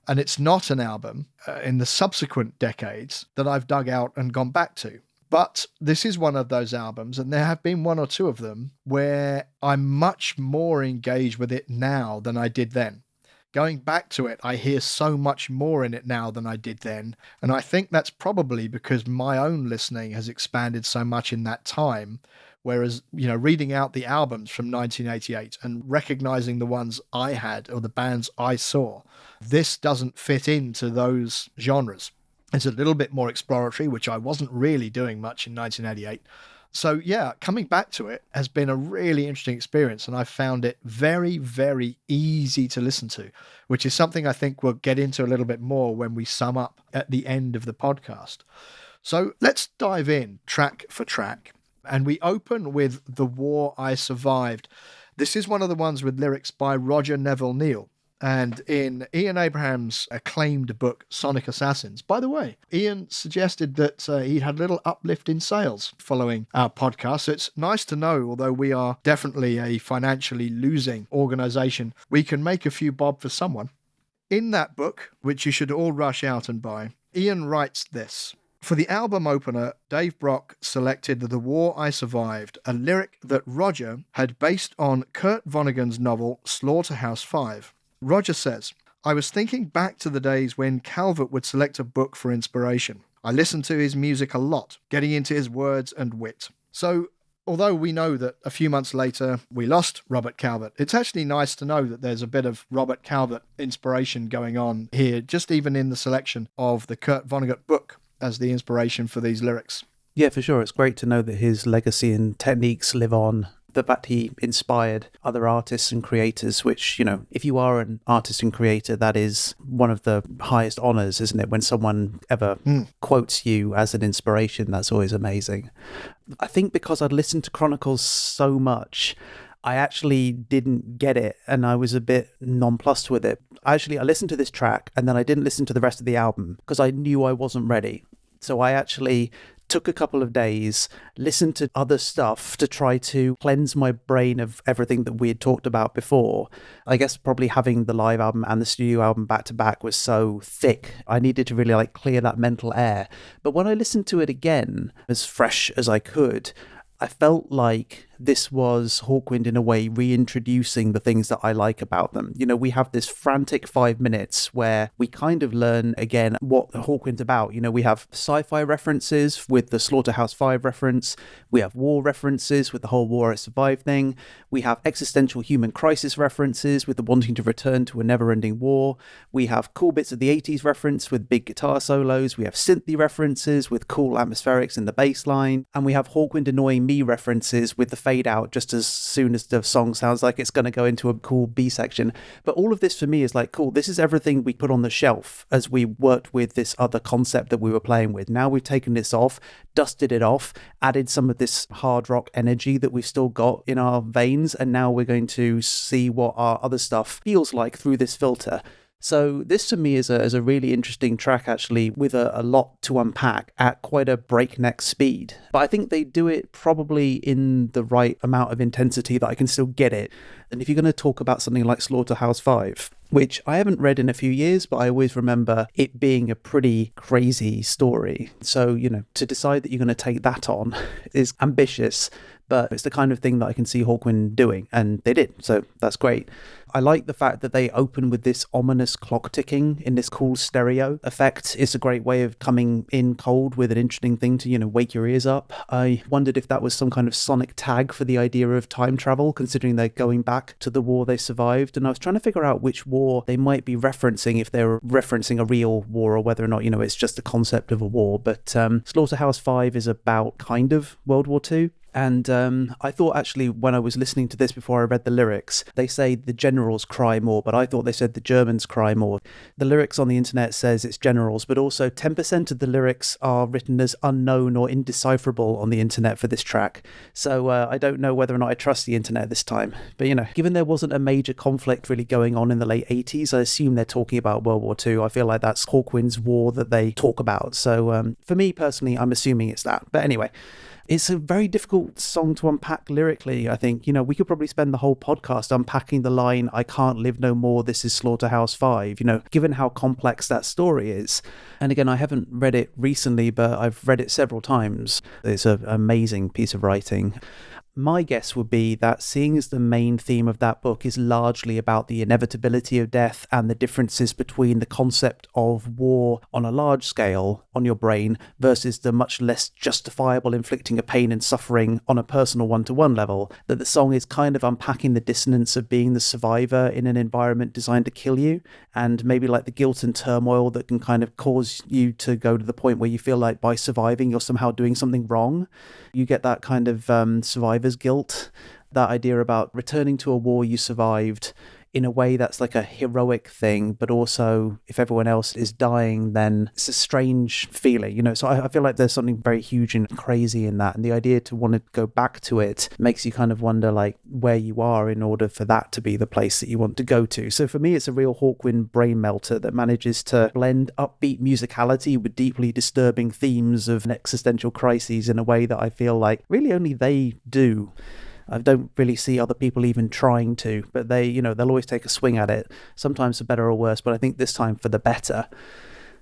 And it's not an album in the subsequent decades that I've dug out and gone back to. But this is one of those albums, and there have been one or two of them, where I'm much more engaged with it now than I did then. Going back to it, I hear so much more in it now than I did then. And I think that's probably because my own listening has expanded so much in that time. Whereas, reading out the albums from 1988 and recognizing the ones I had or the bands I saw, this doesn't fit into those genres. It's a little bit more exploratory, which I wasn't really doing much in 1988. So yeah, coming back to it has been a really interesting experience, and I found it very, very easy to listen to, which is something I think we'll get into a little bit more when we sum up at the end of the podcast. So let's dive in track for track, and we open with The War I Survived. This is one of the ones with lyrics by Roger Neville Neal. And in Ian Abraham's acclaimed book, Sonic Assassins, by the way, Ian suggested that he'd had a little uplift in sales following our podcast. So it's nice to know, although we are definitely a financially losing organization, we can make a few bob for someone. In that book, which you should all rush out and buy, Ian writes this. For the album opener, Dave Brock selected The War I Survived, a lyric that Roger had based on Kurt Vonnegut's novel Slaughterhouse-5. Roger says, I was thinking back to the days when Calvert would select a book for inspiration. I listened to his music a lot, getting into his words and wit. So, although we know that a few months later we lost Robert Calvert, it's actually nice to know that there's a bit of Robert Calvert inspiration going on here, just even in the selection of the Kurt Vonnegut book as the inspiration for these lyrics. Yeah, for sure. It's great to know that his legacy and techniques live on. The fact he inspired other artists and creators, which, you know, if you are an artist and creator, that is one of the highest honors, isn't it? When someone ever quotes you as an inspiration, that's always amazing. I think because I'd listened to Chronicles so much, I actually didn't get it, and I was a bit nonplussed with it. I listened to this track, and then I didn't listen to the rest of the album because I knew I wasn't ready. So I actually took a couple of days, listened to other stuff to try to cleanse my brain of everything that we had talked about before. I guess probably having the live album and the studio album back to back was so thick. I needed to really clear that mental air. But when I listened to it again, as fresh as I could, I felt like this was Hawkwind in a way reintroducing the things that I like about them. You know, we have this frantic 5 minutes where we kind of learn again what Hawkwind's about. You know, we have sci-fi references with the Slaughterhouse-5 reference. We have war references with the whole War I Survived thing. We have existential human crisis references with the wanting to return to a never-ending war. We have cool bits of the 80s reference with big guitar solos. We have synthy references with cool atmospherics in the bass line. And we have Hawkwind annoying me references with the fade out just as soon as the song sounds like it's going to go into a cool B section. But all of this for me is cool, this is everything we put on the shelf as we worked with this other concept that we were playing with. Now we've taken this off, dusted it off, added some of this hard rock energy that we've still got in our veins, and now we're going to see what our other stuff feels like through this filter. So this to me is a really interesting track, actually, with a lot to unpack at quite a breakneck speed. But I think they do it probably in the right amount of intensity that I can still get it. And if you're going to talk about something like Slaughterhouse-5, which I haven't read in a few years, but I always remember it being a pretty crazy story. So, you know, to decide that you're going to take that on is ambitious, but it's the kind of thing that I can see Hawkwind doing, and they did, so that's great. I like the fact that they open with this ominous clock ticking in this cool stereo effect. It's a great way of coming in cold with an interesting thing to, you know, wake your ears up. I wondered if that was some kind of sonic tag for the idea of time travel, considering they're going back to the war they survived. And I was trying to figure out which war they might be referencing, if they're referencing a real war or whether or not, you know, it's just the concept of a war. But Slaughterhouse-5 is about kind of World War II. And I thought actually when I was listening to this before I read the lyrics, they say the generals cry more, but I thought they said the Germans cry more. The lyrics on the internet says it's generals, but also 10% of the lyrics are written as unknown or indecipherable on the internet for this track. So I don't know whether or not I trust the internet this time. But, you know, given there wasn't a major conflict really going on in the late 80s, I assume they're talking about World War II. I feel like that's Hawkwind's war that they talk about. So for me personally, I'm assuming it's that. But anyway, it's a very difficult song to unpack lyrically, I think. You know, we could probably spend the whole podcast unpacking the line, I can't live no more, this is Slaughterhouse-5, you know, given how complex that story is. And again, I haven't read it recently, but I've read it several times. It's an amazing piece of writing. My guess would be that seeing as the main theme of that book is largely about the inevitability of death and the differences between the concept of war on a large scale on your brain versus the much less justifiable inflicting of pain and suffering on a personal one-to-one level, that the song is kind of unpacking the dissonance of being the survivor in an environment designed to kill you, and maybe like the guilt and turmoil that can kind of cause you to go to the point where you feel like by surviving you're somehow doing something wrong. You get that kind of survivor's guilt, that idea about returning to a war you survived in a way that's like a heroic thing, but also if everyone else is dying, then it's a strange feeling, you know. So I feel like there's something very huge and crazy in that, and the idea to want to go back to it makes you kind of wonder like where you are in order for that to be the place that you want to go to. So for me, it's a real Hawkwind brain melter that manages to blend upbeat musicality with deeply disturbing themes of existential crises in a way that I feel like really only they do. I don't really see other people even trying to, but they'll always take a swing at it, sometimes for better or worse, but I think this time for the better.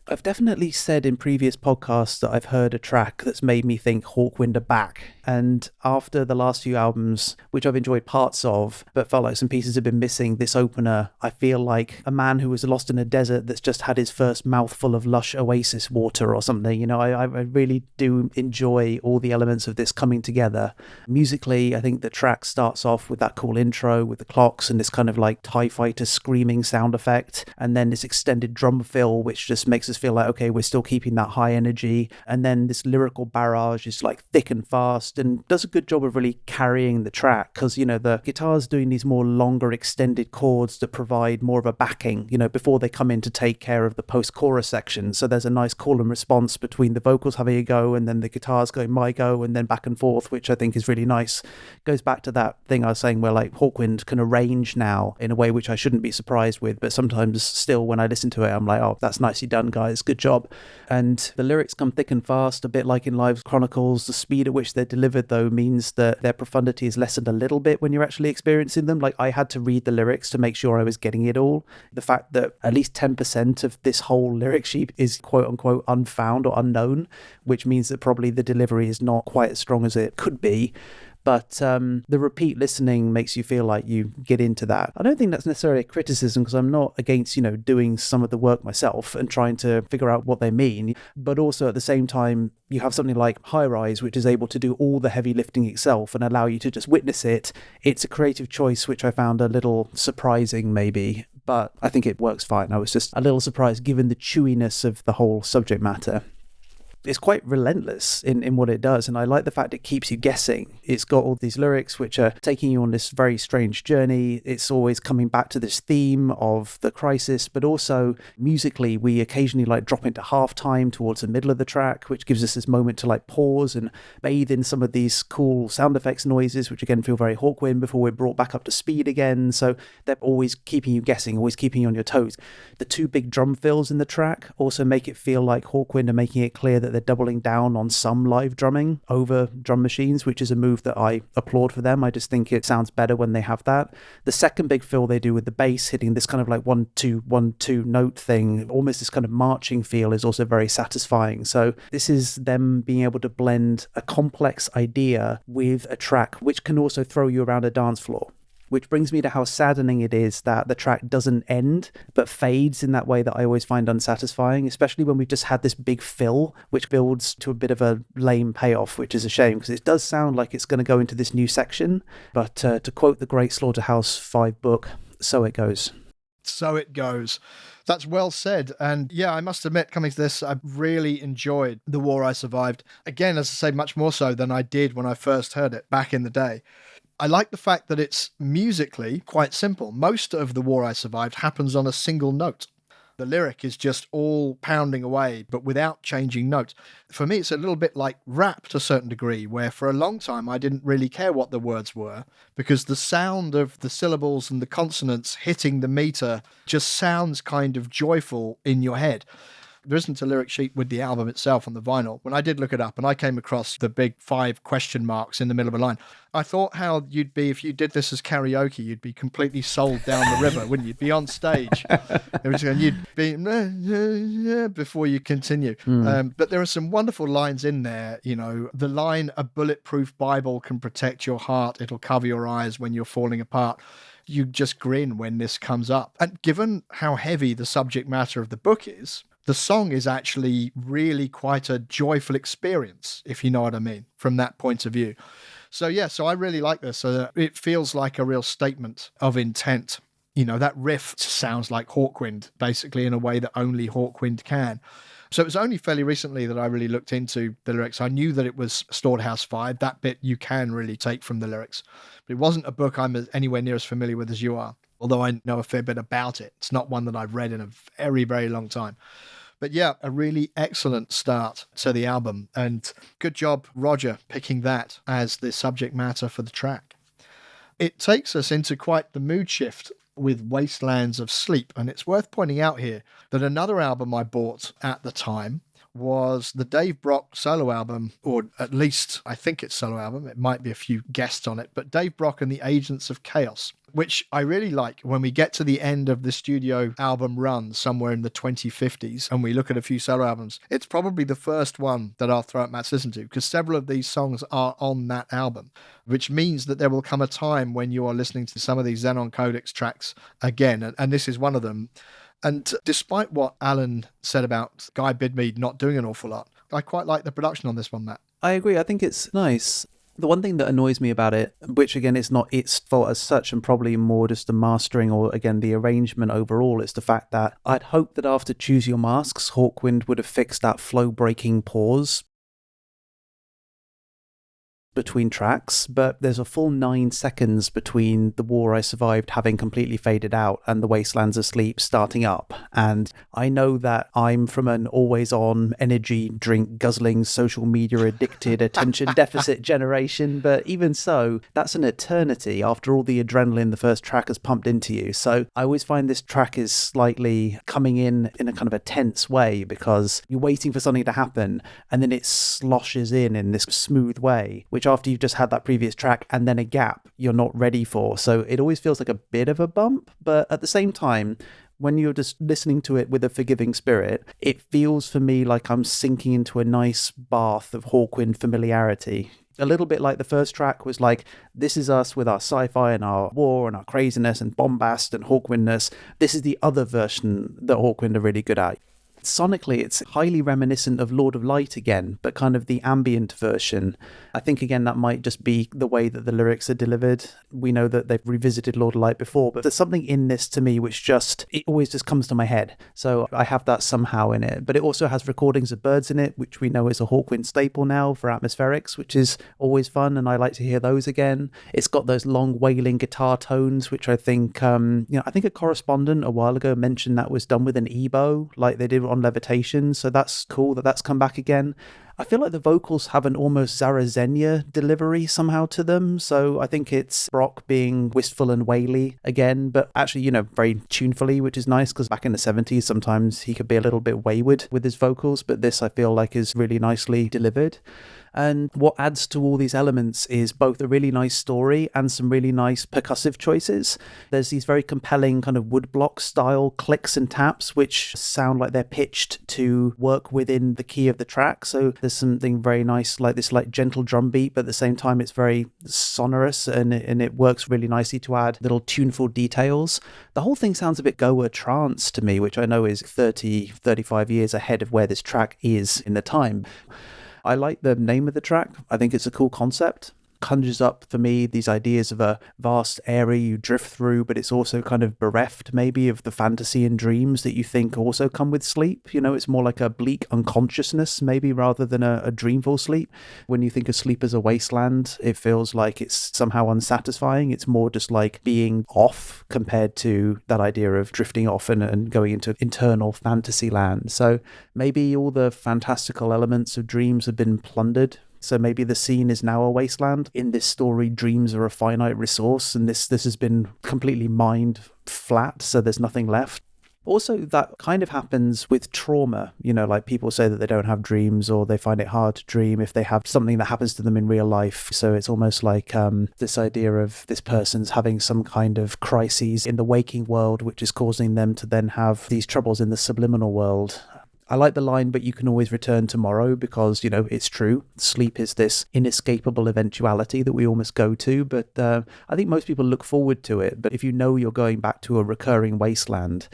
I've definitely said in previous podcasts that I've heard a track that's made me think Hawkwind are back. And after the last few albums, which I've enjoyed parts of, but felt like some pieces have been missing, this opener, I feel like a man who was lost in a desert that's just had his first mouthful of lush oasis water or something. I really do enjoy all the elements of this coming together. Musically, I think the track starts off with that cool intro with the clocks and this kind of like TIE fighter screaming sound effect, and then this extended drum fill, which just makes us feel like, okay, we're still keeping that high energy. And then this lyrical barrage is like thick and fast and does a good job of really carrying the track, because the guitar's doing these more longer extended chords that provide more of a backing before they come in to take care of the post-chorus section. So there's a nice call and response between the vocals having a go and then the guitars going my go and then back and forth, which I think is really nice. Goes back to that thing I was saying where like Hawkwind can arrange now in a way which I shouldn't be surprised with, but sometimes still when I listen to it I'm like, oh, that's nicely done, guys, good job. And the lyrics come thick and fast, a bit like in Live Chronicles. The speed at which they're delivered though means that their profundity is lessened a little bit when you're actually experiencing them. Like I had to read the lyrics to make sure I was getting it all. The fact that at least 10% of this whole lyric sheet is quote unquote unfound or unknown, which means that probably the delivery is not quite as strong as it could be. But the repeat listening makes you feel like you get into that. I don't think that's necessarily a criticism, because I'm not against, doing some of the work myself and trying to figure out what they mean. But also at the same time, you have something like High Rise, which is able to do all the heavy lifting itself and allow you to just witness it. It's a creative choice, which I found a little surprising maybe, but I think it works fine. I was just a little surprised given the chewiness of the whole subject matter. It's quite relentless in what it does, and I like the fact it keeps you guessing. It's got all these lyrics which are taking you on this very strange journey. It's always coming back to this theme of the crisis, but also musically we occasionally like drop into halftime towards the middle of the track, which gives us this moment to like pause and bathe in some of these cool sound effects noises, which again feel very Hawkwind, before we're brought back up to speed again. So they're always keeping you guessing, always keeping you on your toes. The two big drum fills in the track also make it feel like Hawkwind are making it clear that they're doubling down on some live drumming over drum machines, which is a move that I applaud for them. I just think it sounds better when they have that. The second big fill they do with the bass hitting this kind of like 1-2-1-2 note thing, almost this kind of marching feel, is also very satisfying. So this is them being able to blend a complex idea with a track which can also throw you around a dance floor. Which brings me to how saddening it is that the track doesn't end, but fades in that way that I always find unsatisfying, especially when we've just had this big fill, which builds to a bit of a lame payoff, which is a shame, because it does sound like it's going to go into this new section. But to quote the great Slaughterhouse 5 book, so it goes. So it goes. That's well said. And yeah, I must admit, coming to this, I really enjoyed The War I Survived. Again, as I say, much more so than I did when I first heard it back in the day. I like the fact that it's musically quite simple. Most of The War I Survived happens on a single note. The lyric is just all pounding away, but without changing notes. For me, it's a little bit like rap to a certain degree, where for a long time I didn't really care what the words were, because the sound of the syllables and the consonants hitting the meter just sounds kind of joyful in your head. There isn't a lyric sheet with the album itself on the vinyl. When I did look it up and I came across the big 5 question marks in the middle of a line, I thought how you'd be, if you did this as karaoke, you'd be completely sold down the river, wouldn't you? You'd be on stage. You'd be before you continue. But there are some wonderful lines in there. The line, "A bulletproof Bible can protect your heart. It'll cover your eyes when you're falling apart." You just grin when this comes up. And given how heavy the subject matter of the book is, the song is actually really quite a joyful experience, if you know what I mean, from that point of view. So I really like this. It feels like a real statement of intent. That riff sounds like Hawkwind, basically, in a way that only Hawkwind can. So it was only fairly recently that I really looked into the lyrics. I knew that it was Slaughterhouse 5. That bit you can really take from the lyrics. But it wasn't a book I'm anywhere near as familiar with as you are, although I know a fair bit about it. It's not one that I've read in a very, very long time. But yeah, a really excellent start to the album. And good job, Roger, picking that as the subject matter for the track. It takes us into quite the mood shift with Wastelands of Sleep. And it's worth pointing out here that another album I bought at the time was the Dave Brock solo album, or at least I think it's solo album. It might be a few guests on it, but Dave Brock and the Agents of Chaos, which I really like. When we get to the end of the studio album run somewhere in the 2050s and we look at a few solo albums, it's probably the first one that I'll throw at Matt's listen to, because several of these songs are on that album, which means that there will come a time when you are listening to some of these Xenon Codex tracks again, and this is one of them. And despite what Alan said about Guy Bidmead not doing an awful lot, I quite like the production on this one, Matt. I agree. I think it's nice. The one thing that annoys me about it, which again is not its fault as such and probably more just the mastering or again the arrangement overall, is the fact that I'd hoped that after Choose Your Masks, Hawkwind would have fixed that flow-breaking pause between tracks, but there's a full 9 seconds between The War I Survived having completely faded out and The Wastelands Asleep starting up. And I know that I'm from an always-on energy drink guzzling, social media addicted, attention deficit generation, but even so, that's an eternity after all the adrenaline the first track has pumped into you. So I always find this track is slightly coming in a kind of a tense way, because you're waiting for something to happen and then it sloshes in this smooth way, which after you've just had that previous track and then a gap you're not ready for. So it always feels like a bit of a bump, but at the same time, when you're just listening to it with a forgiving spirit, it feels for me like I'm sinking into a nice bath of Hawkwind familiarity. A little bit like the first track was like, this is us with our sci-fi and our war and our craziness and bombast and Hawkwindness. This is the other version that Hawkwind are really good at. Sonically, it's highly reminiscent of Lord of Light again, but kind of the ambient version. I think, again, that might just be the way that the lyrics are delivered. We know that they've revisited Lord of Light before, but there's something in this to me which it always just comes to my head. So I have that somehow in it. But it also has recordings of birds in it, which we know is a Hawkwind staple now for atmospherics, which is always fun, and I like to hear those again. It's got those long wailing guitar tones, which I think, I think a correspondent a while ago mentioned that was done with an EBow, like they did on Levitation, so that's cool that that's come back again. I feel like the vocals have an almost Zarazenia delivery somehow to them, so I think it's Brock being wistful and waily again, but actually, very tunefully, which is nice, because back in the 70s, sometimes he could be a little bit wayward with his vocals, but this I feel like is really nicely delivered. And what adds to all these elements is both a really nice story and some really nice percussive choices. There's these very compelling kind of woodblock style clicks and taps, which sound like they're pitched to work within the key of the track. So there's something very nice, like this like gentle drum beat, but at the same time it's very sonorous, and it works really nicely to add little tuneful details. The whole thing sounds a bit Goa trance to me, which I know is 35 years ahead of where this track is in the time. I like the name of the track. I think it's a cool concept. Conjures up for me these ideas of a vast area you drift through, but it's also kind of bereft maybe of the fantasy and dreams that you think also come with sleep. It's more like a bleak unconsciousness maybe rather than a dreamful sleep. When you think of sleep as a wasteland, it feels like it's somehow unsatisfying. It's more just like being off compared to that idea of drifting off and going into internal fantasy land. So maybe all the fantastical elements of dreams have been plundered. So maybe the scene is now a wasteland. In this story, dreams are a finite resource, and this has been completely mined flat, so there's nothing left. Also, that kind of happens with trauma. Like people say that they don't have dreams, or they find it hard to dream if they have something that happens to them in real life. So it's almost like this idea of this person's having some kind of crises in the waking world, which is causing them to then have these troubles in the subliminal world. I like the line, but you can always return tomorrow, because, it's true. Sleep is this inescapable eventuality that we almost go to, but I think most people look forward to it. But if you're going back to a recurring wasteland,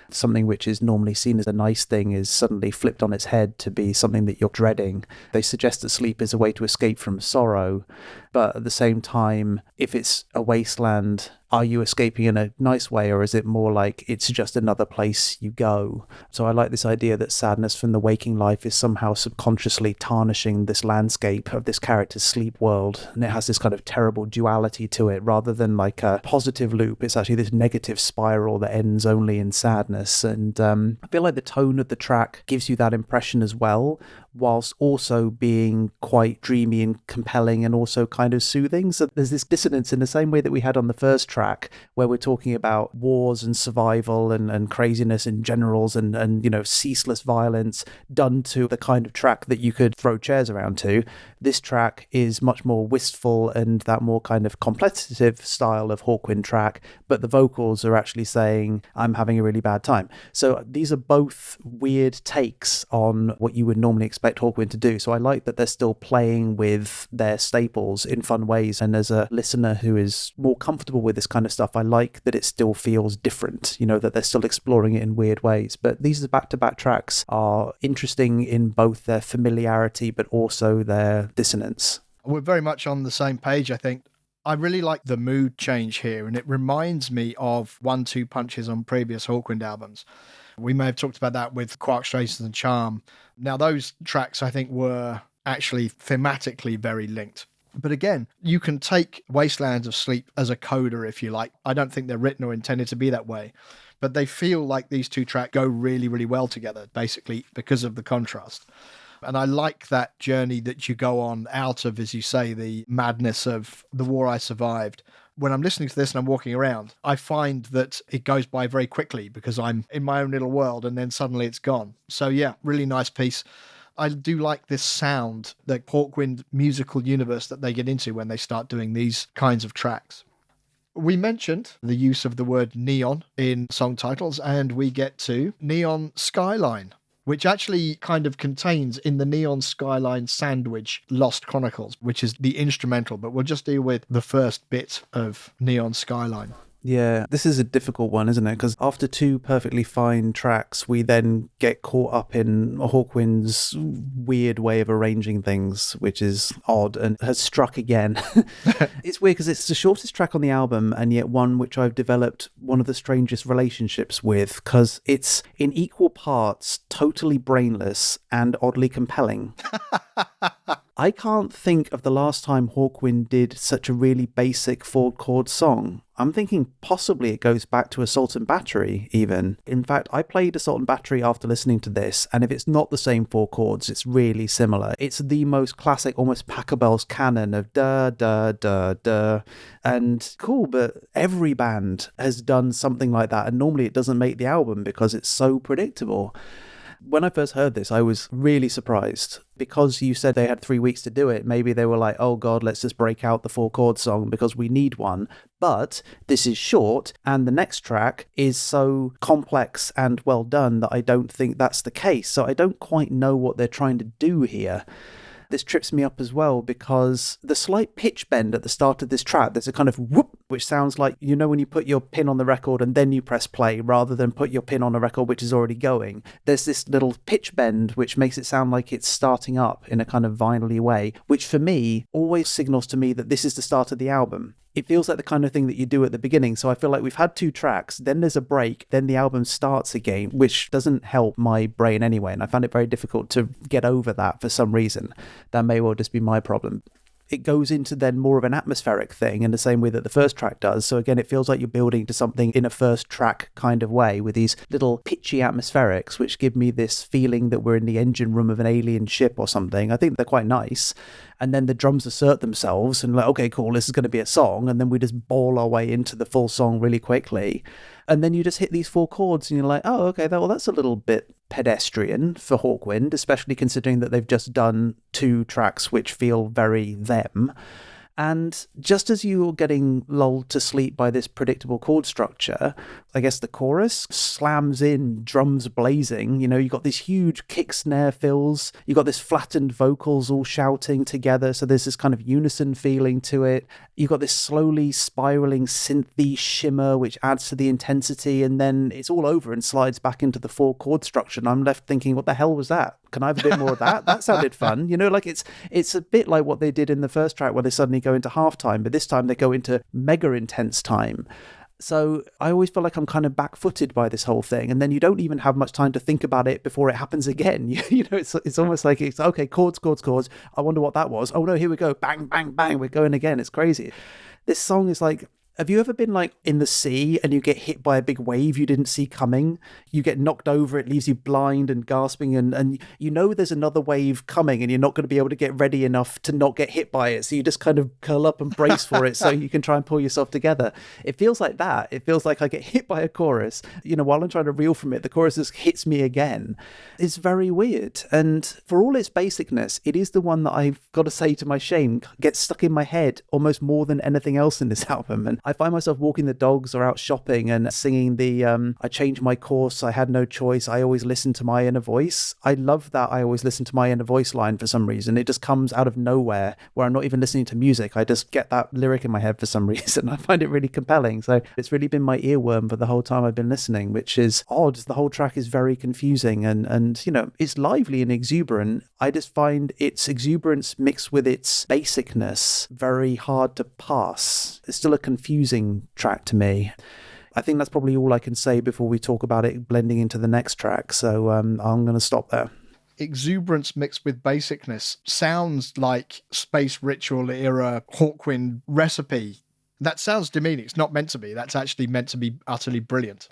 something which is normally seen as a nice thing is suddenly flipped on its head to be something that you're dreading. They suggest that sleep is a way to escape from sorrow, but at the same time, if it's a wasteland, are you escaping in a nice way, or is it more like it's just another place you go? So I like this idea that sadness from the waking life is somehow subconsciously tarnishing this landscape of this character's sleep world, and it has this kind of terrible duality to it. Rather than like a positive loop, it's actually this negative spiral that ends only in sadness. And I feel like the tone of the track gives you that impression as well, whilst also being quite dreamy and compelling and also kind of soothing. So there's this dissonance in the same way that we had on the first track, track where we're talking about wars and survival and craziness and generals and ceaseless violence done to the kind of track that you could throw chairs around to. This track is much more wistful and that more kind of contemplative style of Hawkwind track, but the vocals are actually saying, I'm having a really bad time. So these are both weird takes on what you would normally expect Hawkwind to do. So I like that they're still playing with their staples in fun ways. And as a listener who is more comfortable with this kind of stuff, I like that it still feels different, that they're still exploring it in weird ways. But these back-to-back tracks are interesting in both their familiarity, but also their dissonance. We're very much on the same page, I think. I really like the mood change here, and it reminds me of 1-2 punches on previous Hawkwind albums. We may have talked about that with Quark, Strains and Charm. Now, those tracks, I think, were actually thematically very linked. But again, you can take Wastelands of Sleep as a coda, if you like. I don't think they're written or intended to be that way. But they feel like these two tracks go really, really well together, basically because of the contrast. And I like that journey that you go on out of, as you say, the madness of the war I survived. When I'm listening to this and I'm walking around, I find that it goes by very quickly because I'm in my own little world and then suddenly it's gone. So yeah, really nice piece. I do like this sound, the Hawkwind musical universe that they get into when they start doing these kinds of tracks. We mentioned the use of the word neon in song titles, and we get to Neon Skyline, which actually kind of contains in the Neon Skyline sandwich Lost Chronicles, which is the instrumental, but we'll just deal with the first bit of Neon Skyline. Yeah, this is a difficult one, isn't it? Because after two perfectly fine tracks, we then get caught up in Hawkwind's weird way of arranging things, which is odd and has struck again. It's weird because it's the shortest track on the album and yet one which I've developed one of the strangest relationships with because it's in equal parts totally brainless and oddly compelling. I can't think of the last time Hawkwind did such a really basic 4-chord song. I'm thinking possibly it goes back to Assault and Battery, even. In fact, I played Assault and Battery after listening to this, and if it's not the same 4 chords, it's really similar. It's the most classic, almost Pachelbel's canon of da, da, da, da. And cool, but every band has done something like that, and normally it doesn't make the album because it's so predictable. When I first heard this, I was really surprised. Because you said they had 3 weeks to do it, maybe they were like, oh God, let's just break out the 4-chord song because we need one. But this is short, and the next track is so complex and well done that I don't think that's the case. So I don't quite know what they're trying to do here. This trips me up as well because the slight pitch bend at the start of this track, there's a kind of whoop, which sounds like, when you put your pin on the record and then you press play rather than put your pin on a record which is already going. There's this little pitch bend which makes it sound like it's starting up in a kind of vinyl-y way, which for me always signals to me that this is the start of the album. It feels like the kind of thing that you do at the beginning. So I feel like we've had 2 tracks, then there's a break, then the album starts again, which doesn't help my brain anyway. And I found it very difficult to get over that for some reason. That may well just be my problem. It goes into then more of an atmospheric thing in the same way that the first track does. So again, it feels like you're building to something in a first track kind of way with these little pitchy atmospherics, which give me this feeling that we're in the engine room of an alien ship or something. I think they're quite nice. And then the drums assert themselves and like, okay, cool, this is going to be a song. And then we just ball our way into the full song really quickly. And then you just hit these 4 chords and you're like, oh, okay, well, that's a little bit pedestrian for Hawkwind, especially considering that they've just done 2 tracks which feel very them. And just as you're getting lulled to sleep by this predictable chord structure, I guess the chorus slams in, drums blazing. You got these huge kick snare fills. You got this flattened vocals all shouting together. So there's this kind of unison feeling to it. You got this slowly spiraling synthy shimmer, which adds to the intensity. And then it's all over and slides back into the 4 chord structure. And I'm left thinking, what the hell was that? Can I have a bit more of that? That sounded fun. Like it's a bit like what they did in the first track where they suddenly go into halftime, but this time they go into mega intense time. So I always feel like I'm kind of back-footed by this whole thing. And then you don't even have much time to think about it before it happens again. It's almost like it's okay, chords. I wonder what that was. Oh no, here we go. Bang, bang, bang. We're going again. It's crazy. This song is like Have you ever been like in the sea and you get hit by a big wave you didn't see coming? You get knocked over, it leaves you blind and gasping, and you know there's another wave coming and you're not going to be able to get ready enough to not get hit by it. So you just kind of curl up and brace for it so you can try and pull yourself together. It feels like that. It feels like I get hit by a chorus, while I'm trying to reel from it, the chorus just hits me again. It's very weird. And for all its basicness, it is the one that I've got to say to my shame, gets stuck in my head almost more than anything else in this album. And I find myself walking the dogs or out shopping and singing the I changed my course, I had no choice, I always listen to my inner voice. I love that I always listen to my inner voice line for some reason. It just comes out of nowhere where I'm not even listening to music. I just get that lyric in my head for some reason. I find it really compelling. So it's really been my earworm for the whole time I've been listening, which is odd. The whole track is very confusing and it's lively and exuberant. I just find its exuberance mixed with its basicness very hard to pass. It's still a confusing track to me. I think that's probably all I can say before we talk about it blending into the next track. So I'm going to stop there. Exuberance mixed with basicness sounds like Space Ritual era Hawkwind recipe. That sounds demeaning. It's not meant to be. That's actually meant to be utterly brilliant.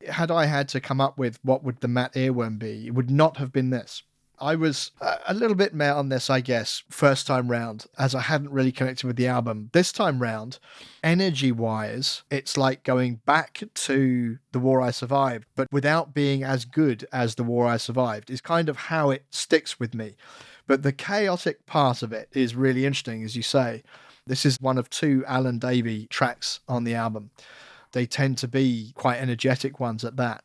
Had I had to come up with what would the Matt earworm be, it would not have been this. I was a little bit meh on this, I guess, first time round, as I hadn't really connected with the album. This time round, energy-wise, it's like going back to The War I Survived, but without being as good as The War I Survived, is kind of how it sticks with me. But the chaotic part of it is really interesting, as you say. This is one of 2 Alan Davey tracks on the album. They tend to be quite energetic ones at that.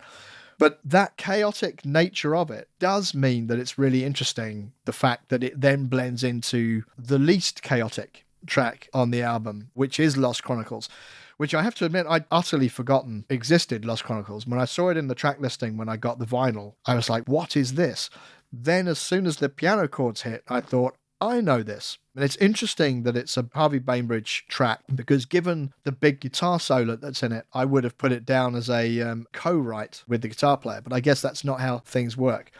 But that chaotic nature of it does mean that it's really interesting, the fact that it then blends into the least chaotic track on the album, which is Lost Chronicles, which I have to admit I'd utterly forgotten existed, Lost Chronicles. When I saw it in the track listing when I got the vinyl, I was like, what is this? Then as soon as the piano chords hit, I thought, I know this. And it's interesting that it's a Harvey Bainbridge track, because given the big guitar solo that's in it, I would have put it down as a co-write with the guitar player, but I guess that's not how things work.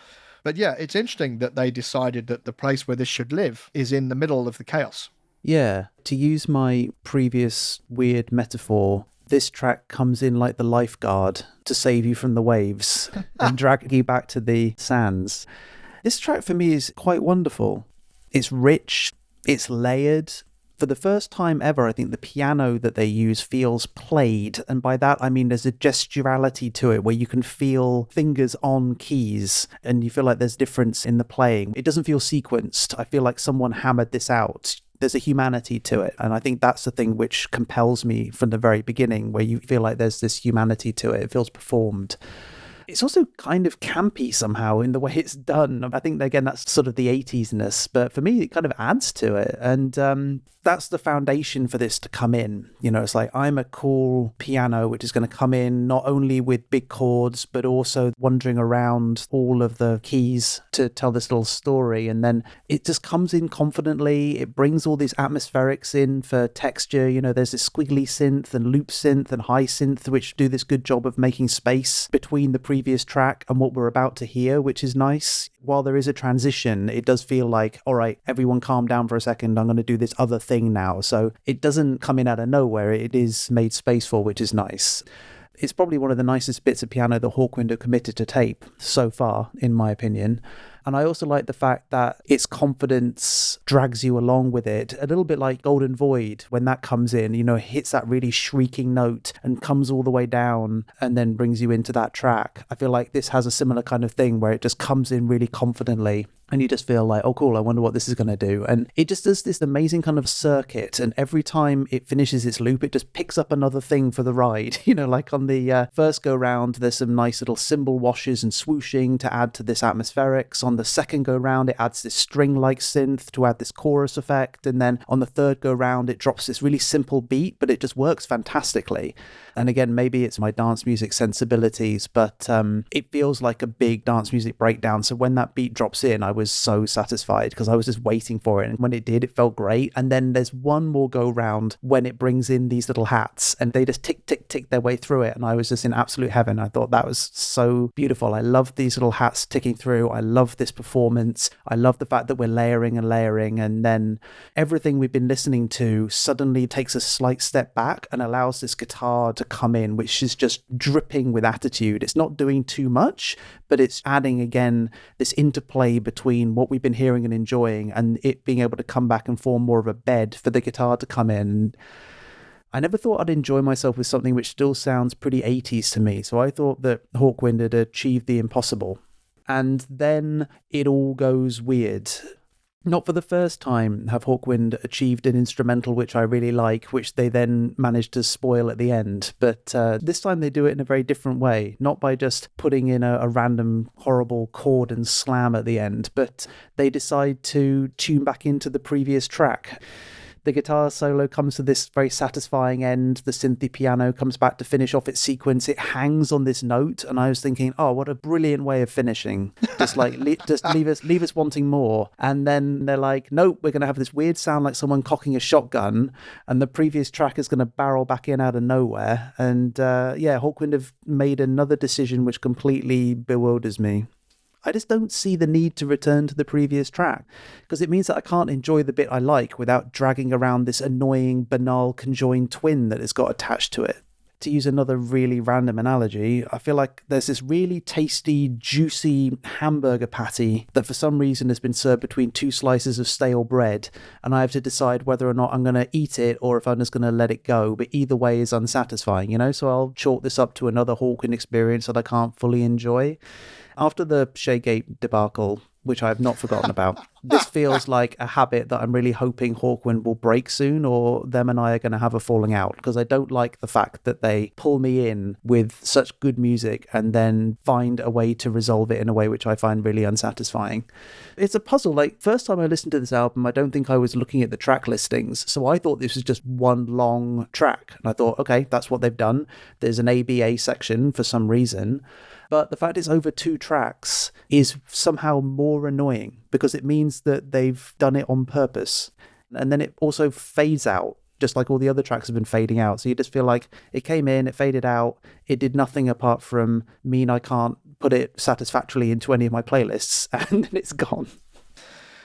But yeah, it's interesting that they decided that the place where this should live is in the middle of the chaos. Yeah, to use my previous weird metaphor, this track comes in like the lifeguard to save you from the waves and drag you back to the sands. This track for me is quite wonderful. It's rich, it's layered. For the first time ever, I think the piano that they use feels played. And by that, I mean there's a gesturality to it where you can feel fingers on keys and you feel like there's difference in the playing. It doesn't feel sequenced. I feel like someone hammered this out. There's a humanity to it. And I think that's the thing which compels me from the very beginning, where you feel like there's this humanity to it. It feels performed. It's also kind of campy somehow in the way it's done. I think, again, that's sort of the 80s-ness, but for me, it kind of adds to it. And that's the foundation for this to come in. It's like, I'm a cool piano, which is going to come in not only with big chords, but also wandering around all of the keys to tell this little story. And then it just comes in confidently. It brings all these atmospherics in for texture. There's this squiggly synth and loop synth and high synth, which do this good job of making space between the previous track and what we're about to hear, which is nice. While there is a transition, it does feel like, all right, everyone calm down for a second. I'm going to do this other thing now. So it doesn't come in out of nowhere. It is made space for, which is nice. It's probably one of the nicest bits of piano that Hawkwind have committed to tape so far, in my opinion. And I also like the fact that its confidence drags you along with it. A little bit like Golden Void, when that comes in, it hits that really shrieking note and comes all the way down and then brings you into that track. I feel like this has a similar kind of thing where it just comes in really confidently. And you just feel like, oh, cool, I wonder what this is going to do. And it just does this amazing kind of circuit. And every time it finishes its loop, it just picks up another thing for the ride. Like on the first go round, there's some nice little cymbal washes and swooshing to add to this atmospherics. On the second go round, it adds this string-like synth to add this chorus effect. And then on the third go round, it drops this really simple beat, but it just works fantastically. And again, maybe it's my dance music sensibilities, but it feels like a big dance music breakdown. So when that beat drops in, I was so satisfied because I was just waiting for it. And when it did, it felt great. And then there's one more go round when it brings in these little hats and they just tick, tick, tick their way through it. And I was just in absolute heaven. I thought that was so beautiful. I love these little hats ticking through. I love this performance. I love the fact that we're layering and layering, and then everything we've been listening to suddenly takes a slight step back and allows this guitar to come in, which is just dripping with attitude. It's not doing too much, but it's adding again this interplay between what we've been hearing and enjoying and it being able to come back and form more of a bed for the guitar to come in. I never thought I'd enjoy myself with something which still sounds pretty 80s to me, so I thought that Hawkwind had achieved the impossible. And then it all goes weird. Not for the first time have Hawkwind achieved an instrumental which I really like, which they then managed to spoil at the end. But this time they do it in a very different way, not by just putting in a random horrible chord and slam at the end, but they decide to tune back into the previous track. The guitar solo comes to this very satisfying end. The synthy piano comes back to finish off its sequence. It hangs on this note, and I was thinking, oh, what a brilliant way of finishing. Just like, just leave us wanting more. And then they're like, nope, we're going to have this weird sound like someone cocking a shotgun, and the previous track is going to barrel back in out of nowhere. And Hawkwind have made another decision which completely bewilders me. I just don't see the need to return to the previous track, because it means that I can't enjoy the bit I like without dragging around this annoying, banal conjoined twin that it's got attached to it. To use another really random analogy, I feel like there's this really tasty, juicy hamburger patty that for some reason has been served between two slices of stale bread, and I have to decide whether or not I'm going to eat it or if I'm just going to let it go, but either way is unsatisfying, so I'll chalk this up to another Hawkwind experience that I can't fully enjoy. After the Shaygate debacle, which I have not forgotten about, this feels like a habit that I'm really hoping Hawkwind will break soon, or them and I are going to have a falling out, because I don't like the fact that they pull me in with such good music and then find a way to resolve it in a way which I find really unsatisfying. It's a puzzle. Like, first time I listened to this album, I don't think I was looking at the track listings, so I thought this was just one long track. And I thought, okay, that's what they've done. There's an ABA section for some reason. But the fact it's over 2 tracks is somehow more annoying, because it means that they've done it on purpose. And then it also fades out, just like all the other tracks have been fading out. So you just feel like it came in, it faded out, it did nothing apart from mean I can't put it satisfactorily into any of my playlists, and then it's gone.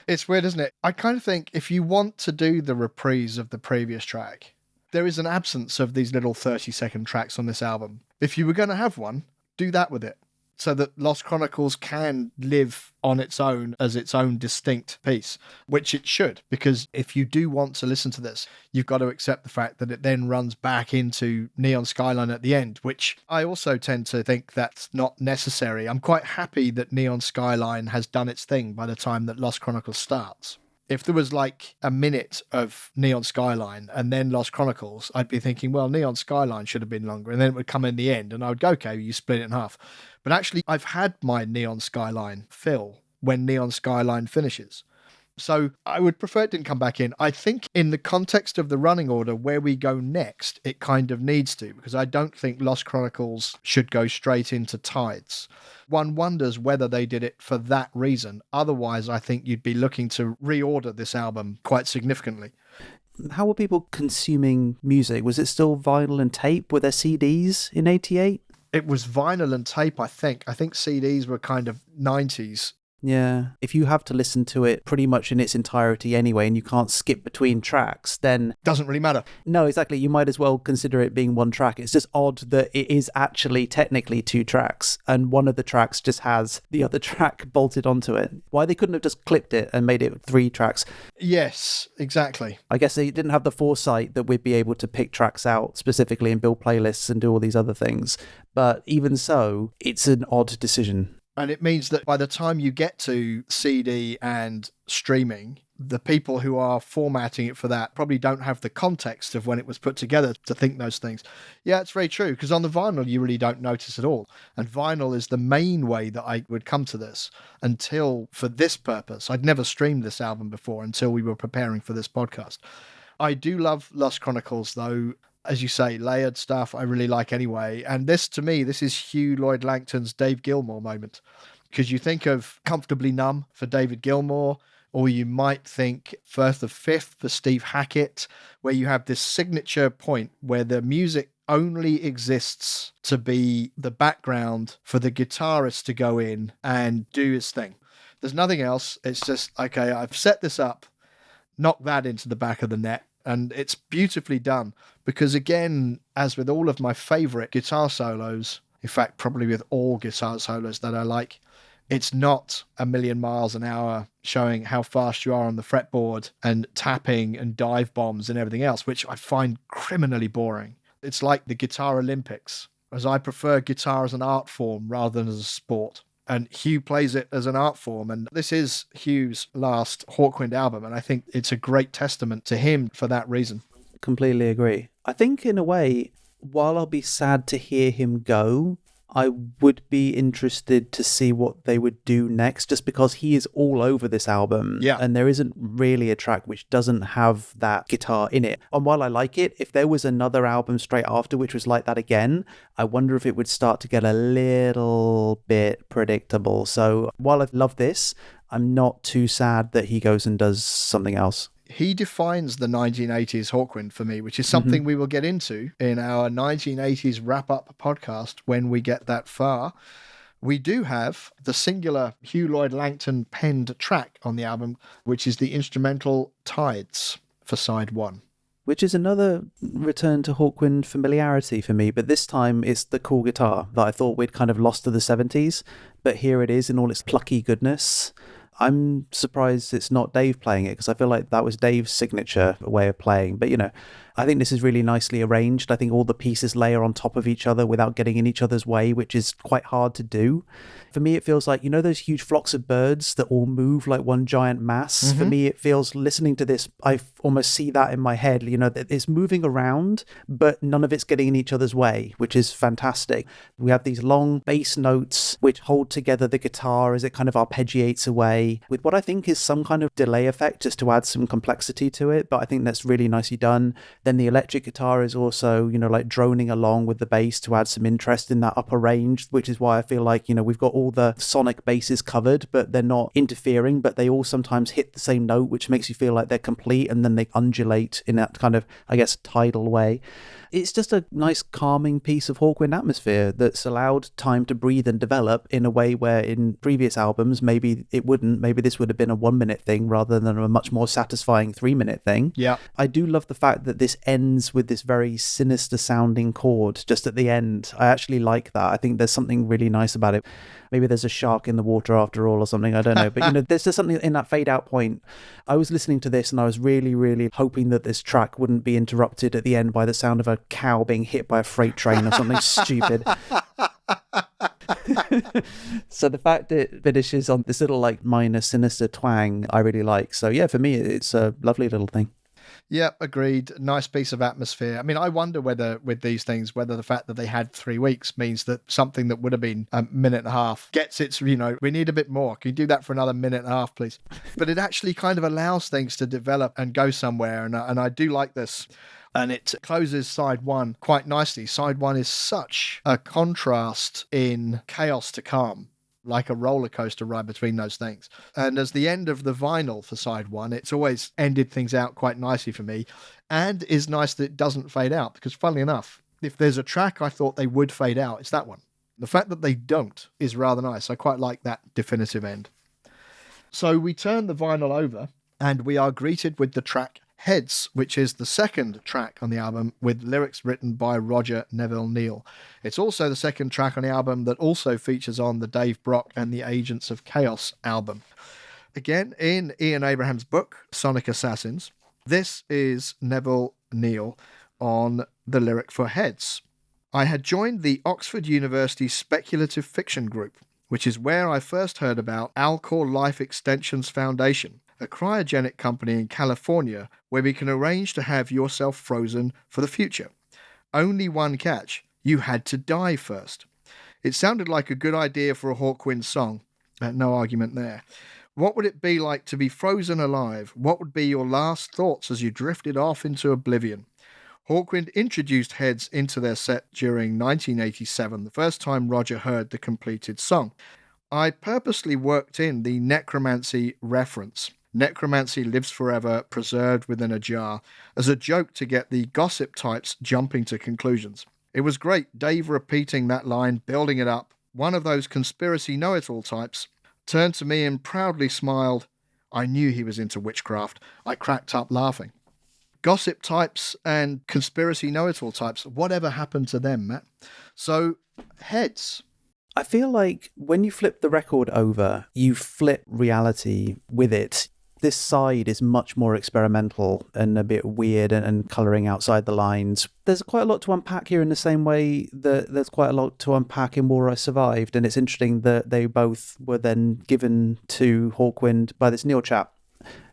It's weird, isn't it? I kind of think if you want to do the reprise of the previous track, there is an absence of these little 30-second tracks on this album. If you were going to have one, do that with it, so that Lost Chronicles can live on its own as its own distinct piece, which it should, because if you do want to listen to this, you've got to accept the fact that it then runs back into Neon Skyline at the end, which I also tend to think that's not necessary. I'm quite happy that Neon Skyline has done its thing by the time that Lost Chronicles starts. If there was like a minute of Neon Skyline and then Lost Chronicles, I'd be thinking, well, Neon Skyline should have been longer, and then it would come in the end, and I would go, okay, you split it in half. But actually, I've had my Neon Skyline fill when Neon Skyline finishes. So I would prefer it didn't come back in. I think in the context of the running order, where we go next, it kind of needs to, because I don't think Lost Chronicles should go straight into Tides. One wonders whether they did it for that reason. Otherwise, I think you'd be looking to reorder this album quite significantly. How were people consuming music? Was it still vinyl and tape? Were there CDs in 88? It was vinyl and tape, I think. I think CDs were kind of 90s. Yeah. If you have to listen to it pretty much in its entirety anyway, and you can't skip between tracks, then... Doesn't really matter. No, exactly. You might as well consider it being one track. It's just odd that it is actually technically 2 tracks, and one of the tracks just has the other track bolted onto it. Why they couldn't have just clipped it and made it 3 tracks? Yes, exactly. I guess they didn't have the foresight that we'd be able to pick tracks out specifically and build playlists and do all these other things. But even so, it's an odd decision. And it means that by the time you get to CD and streaming, the people who are formatting it for that probably don't have the context of when it was put together to think those things. Yeah, it's very true, because on the vinyl, you really don't notice at all. And vinyl is the main way that I would come to this until, for this purpose, I'd never streamed this album before until we were preparing for this podcast. I do love Lost Chronicles, though. As you say, layered stuff I really like anyway. And this, to me, this is Hugh Lloyd Langton's Dave Gilmour moment. Because you think of Comfortably Numb for David Gilmour, or you might think Firth of Fifth for Steve Hackett, where you have this signature point where the music only exists to be the background for the guitarist to go in and do his thing. There's nothing else. It's just, okay, I've set this up, knock that into the back of the net, and it's beautifully done. Because again, as with all of my favorite guitar solos, in fact, probably with all guitar solos that I like, it's not a million miles an hour showing how fast you are on the fretboard and tapping and dive bombs and everything else, which I find criminally boring. It's like the Guitar Olympics, as I prefer guitar as an art form rather than as a sport. And Hugh plays it as an art form. And this is Hugh's last Hawkwind album. And I think it's a great testament to him for that reason. Completely agree. I think in a way, while I'll be sad to hear him go, I would be interested to see what they would do next, just because he is all over this album. Yeah. And there isn't really a track which doesn't have that guitar in it. And while I like it, if there was another album straight after which was like that again, I wonder if it would start to get a little bit predictable. So while I love this, I'm not too sad that he goes and does something else. He defines the 1980s Hawkwind for me, which is something we will get into in our 1980s wrap-up podcast when we get that far. We do have the singular Hugh Lloyd Langton penned track on the album, which is the instrumental Tides for side 1. Which is another return to Hawkwind familiarity for me, but this time it's the cool guitar that I thought we'd kind of lost to the 70s, but here it is in all its plucky goodness. I'm surprised it's not Dave playing it, because I feel like that was Dave's signature way of playing. But, I think this is really nicely arranged. I think all the pieces layer on top of each other without getting in each other's way, which is quite hard to do. For me, it feels like, those huge flocks of birds that all move like one giant mass? For me, it feels, listening to this, I almost see that in my head, that it's moving around, but none of it's getting in each other's way, which is fantastic. We have these long bass notes which hold together the guitar as it kind of arpeggiates away with what I think is some kind of delay effect just to add some complexity to it, but I think that's really nicely done. Then the electric guitar is also, like droning along with the bass to add some interest in that upper range, which is why I feel like, we've got all the sonic bases covered, but they're not interfering, but they all sometimes hit the same note, which makes you feel like they're complete, and then they undulate in that kind of, I guess, tidal way. It's just a nice calming piece of Hawkwind atmosphere that's allowed time to breathe and develop in a way where in previous albums maybe it wouldn't. Maybe this would have been a 1-minute thing rather than a much more satisfying 3-minute thing. Yeah. I do love the fact that this ends with this very sinister sounding chord just at the end. I actually like that. I think there's something really nice about it. Maybe there's a shark in the water after all or something. I don't know. But, there's just something in that fade out point. I was listening to this and I was really, really hoping that this track wouldn't be interrupted at the end by the sound of a cow being hit by a freight train or something stupid. So the fact it finishes on this little minor sinister twang, I really like. So yeah, for me, it's a lovely little thing. Yep, agreed. Nice piece of atmosphere. I mean, I wonder whether with these things, whether the fact that they had 3 weeks means that something that would have been a minute and a half gets its, we need a bit more. Can you do that for another minute and a half, please? But it actually kind of allows things to develop and go somewhere. And I do like this. And it closes side 1 quite nicely. Side 1 is such a contrast in chaos to calm, like a roller coaster ride between those things. And as the end of the vinyl for side 1, it's always ended things out quite nicely for me, and is nice that it doesn't fade out, because funnily enough, if there's a track I thought they would fade out, it's that one. The fact that they don't is rather nice. I quite like that definitive end. So we turn the vinyl over and we are greeted with the track Heads, which is the second track on the album with lyrics written by Roger Neville Neal. It's also the second track on the album that also features on the Dave Brock and the Agents of Chaos album. Again, in Ian Abraham's book, Sonic Assassins, this is Neville Neal on the lyric for Heads. I had joined the Oxford University Speculative Fiction Group, which is where I first heard about Alcor Life Extensions Foundation, a cryogenic company in California where we can arrange to have yourself frozen for the future. Only one catch: you had to die first. It sounded like a good idea for a Hawkwind song. No argument there. What would it be like to be frozen alive? What would be your last thoughts as you drifted off into oblivion? Hawkwind introduced Heads into their set during 1987, the first time Roger heard the completed song. I purposely worked in the necromancy reference. Necromancy lives forever, preserved within a jar, as a joke to get the gossip types jumping to conclusions. It was great, Dave repeating that line, building it up. One of those conspiracy know-it-all types. turned to me and proudly smiled. I knew he was into witchcraft. I cracked up laughing. Gossip types and conspiracy know-it-all types, whatever happened to them, Matt? So, heads. I feel like when you flip the record over, you flip reality with it. This side is much more experimental and a bit weird and colouring outside the lines. There's quite a lot to unpack here in the same way that there's quite a lot to unpack in War I Survived, and it's interesting that they both were then given to Hawkwind by this Neil chap.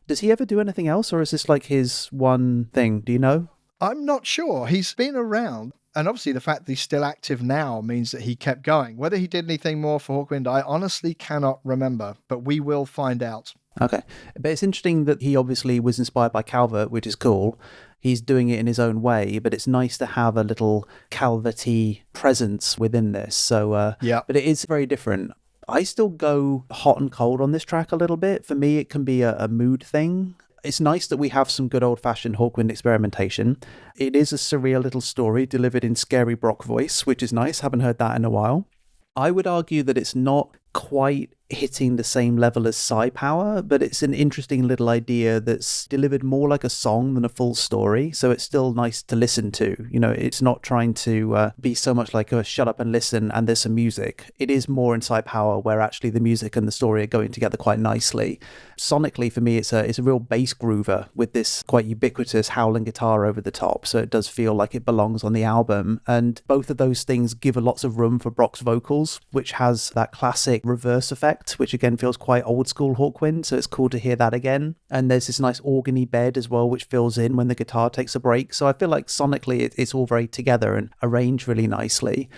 Does he ever do anything else, or is this like his one thing? Do you know? I'm not sure. He's been around, and obviously the fact that he's still active now means that he kept going. Whether he did anything more for Hawkwind, I honestly cannot remember, but we will find out. Okay. But it's interesting that he obviously was inspired by Calvert, which is cool. He's doing it in his own way, but it's nice to have a little Calvert-y presence within this. So, yeah. But it is very different. I still go hot and cold on this track a little bit. For me, it can be a mood thing. It's nice that we have some good old-fashioned Hawkwind experimentation. It is a surreal little story delivered in scary Brock voice, which is nice. Haven't heard that in a while. I would argue that it's not quite hitting the same level as Psi Power, but it's an interesting little idea that's delivered more like a song than a full story, so it's still nice to listen to. You know, it's not trying to be so much like a shut up and listen and there's some music. It is more in Psi Power where actually the music and the story are going together quite nicely. Sonically, for me, it's a real bass groover with this quite ubiquitous howling guitar over the top, so it does feel like it belongs on the album, and both of those things give lots of room for Brock's vocals, which has that classic reverse effect, which again feels quite old school Hawkwind, so it's cool to hear that again. And there's this nice organy bed as well, which fills in when the guitar takes a break. So I feel like sonically it's all very together and arranged really nicely.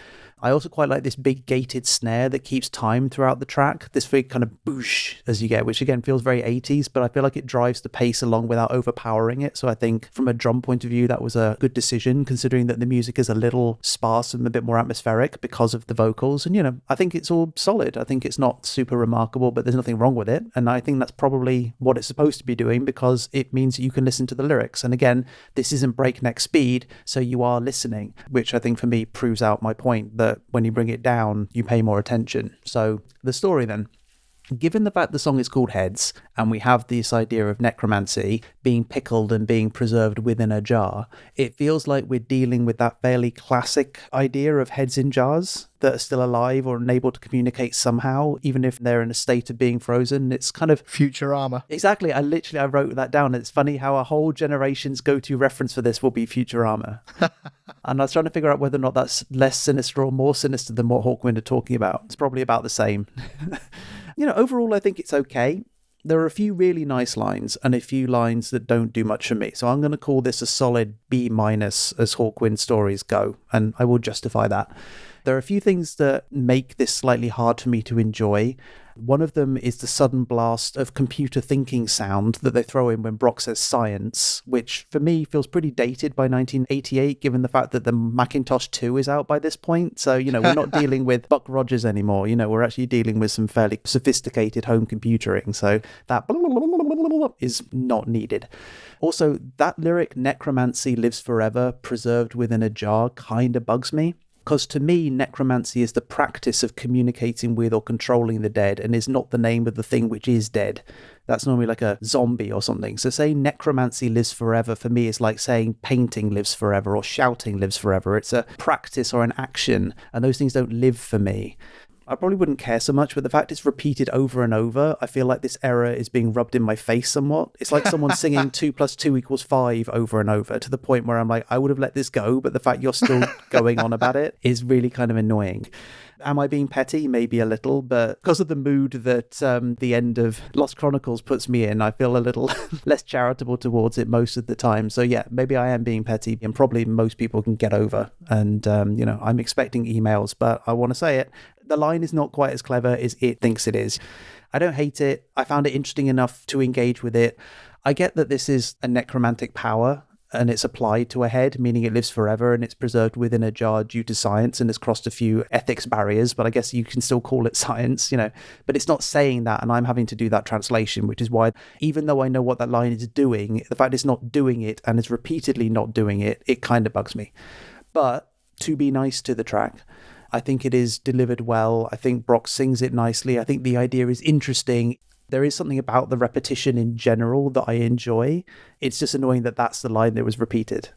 I also quite like this big gated snare that keeps time throughout the track. This big kind of boosh as you get, which again feels very 80s, but I feel like it drives the pace along without overpowering it. So I think from a drum point of view, that was a good decision, considering that the music is a little sparse and a bit more atmospheric because of the vocals. And, you know, I think it's all solid. I think it's not super remarkable, but there's nothing wrong with it. And I think that's probably what it's supposed to be doing, because it means that you can listen to the lyrics. And again, this isn't breakneck speed, so you are listening, which I think for me proves out my point that when you bring it down, you pay more attention. So the story then. Given the fact the song is called Heads, and we have this idea of necromancy being pickled and being preserved within a jar, it feels like we're dealing with that fairly classic idea of heads in jars that are still alive or unable to communicate somehow, even if they're in a state of being frozen. It's kind of Futurama. Exactly. I wrote that down. It's funny how a whole generation's go-to reference for this will be Futurama. And I was trying to figure out whether or not that's less sinister or more sinister than what Hawkwind are talking about. It's probably about the same. You know, overall, I think it's okay. There are a few really nice lines and a few lines that don't do much for me. So I'm going to call this a solid B- as Hawkwind stories go, and I will justify that. There are a few things that make this slightly hard for me to enjoy. One of them is the sudden blast of computer thinking sound that they throw in when Brock says science, which for me feels pretty dated by 1988, given the fact that the Macintosh 2 is out by this point. So, you know, we're not dealing with Buck Rogers anymore. You know, we're actually dealing with some fairly sophisticated home computing. So that is not needed. Also, that lyric, necromancy lives forever, preserved within a jar, kind of bugs me. Because to me, necromancy is the practice of communicating with or controlling the dead, and is not the name of the thing which is dead. That's normally like a zombie or something. So saying necromancy lives forever for me is like saying painting lives forever or shouting lives forever. It's a practice or an action, and those things don't live for me. I probably wouldn't care so much, but the fact it's repeated over and over, I feel like this error is being rubbed in my face somewhat. It's like someone singing 2 + 2 = 5 over and over, to the point where I'm like, I would have let this go, but the fact you're still going on about it is really kind of annoying. Am I being petty? Maybe a little, but because of the mood that the end of Lost Chronicles puts me in, I feel a little less charitable towards it most of the time. So yeah, maybe I am being petty, and probably most people can get over. And, you know, I'm expecting emails, but I want to say it. The line is not quite as clever as it thinks it is. I don't hate it. I found it interesting enough to engage with it. I get that this is a necromantic power, and it's applied to a head, meaning it lives forever and it's preserved within a jar due to science and has crossed a few ethics barriers, but I guess you can still call it science, you know, but it's not saying that, and I'm having to do that translation, which is why, even though I know what that line is doing, the fact it's not doing it and is repeatedly not doing it, it kind of bugs me. But to be nice to the track, I think it is delivered well. I think Brock sings it nicely. I think the idea is interesting. There is something about the repetition in general that I enjoy. It's just annoying that that's the line that was repeated.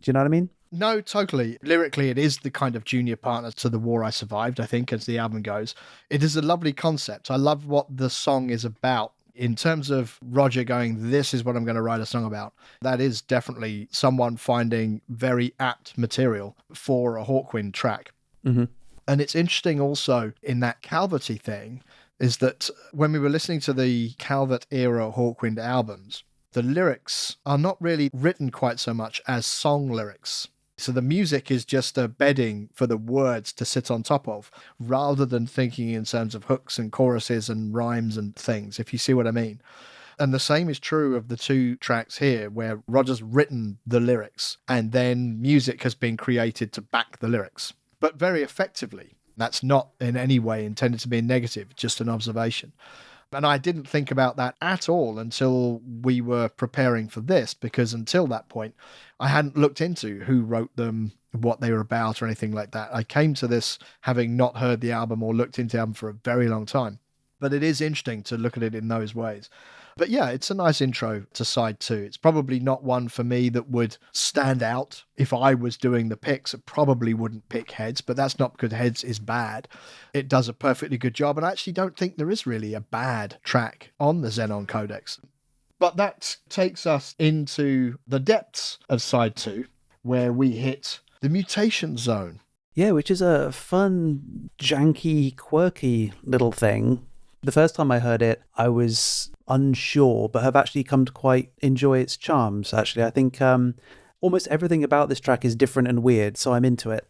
Do you know what I mean? No, totally. Lyrically, it is the kind of junior partner to The War I Survived, I think, as the album goes. It is a lovely concept. I love what the song is about. In terms of Roger going, this is what I'm going to write a song about, that is definitely someone finding very apt material for a Hawkwind track. Mm-hmm. And it's interesting also in that Calverty thing, is that when we were listening to the Calvert era Hawkwind albums, the lyrics are not really written quite so much as song lyrics. So the music is just a bedding for the words to sit on top of, rather than thinking in terms of hooks and choruses and rhymes and things, if you see what I mean. And the same is true of the two tracks here, where Roger's written the lyrics and then music has been created to back the lyrics, but very effectively. That's not in any way intended to be negative, just an observation. And I didn't think about that at all until we were preparing for this, because until that point, I hadn't looked into who wrote them, what they were about, or anything like that. I came to this having not heard the album or looked into the album for a very long time. But it is interesting to look at it in those ways. But yeah, it's a nice intro to side 2. It's probably not one for me that would stand out. If I was doing the picks, it probably wouldn't pick Heads, but that's not because Heads is bad. It does a perfectly good job, and I actually don't think there is really a bad track on the Xenon Codex. But that takes us into the depths of side 2, where we hit the mutation zone. Yeah, which is a fun, janky, quirky little thing. The first time I heard it, I was unsure, but have actually come to quite enjoy its charms, actually. I think almost everything about this track is different and weird, so I'm into it.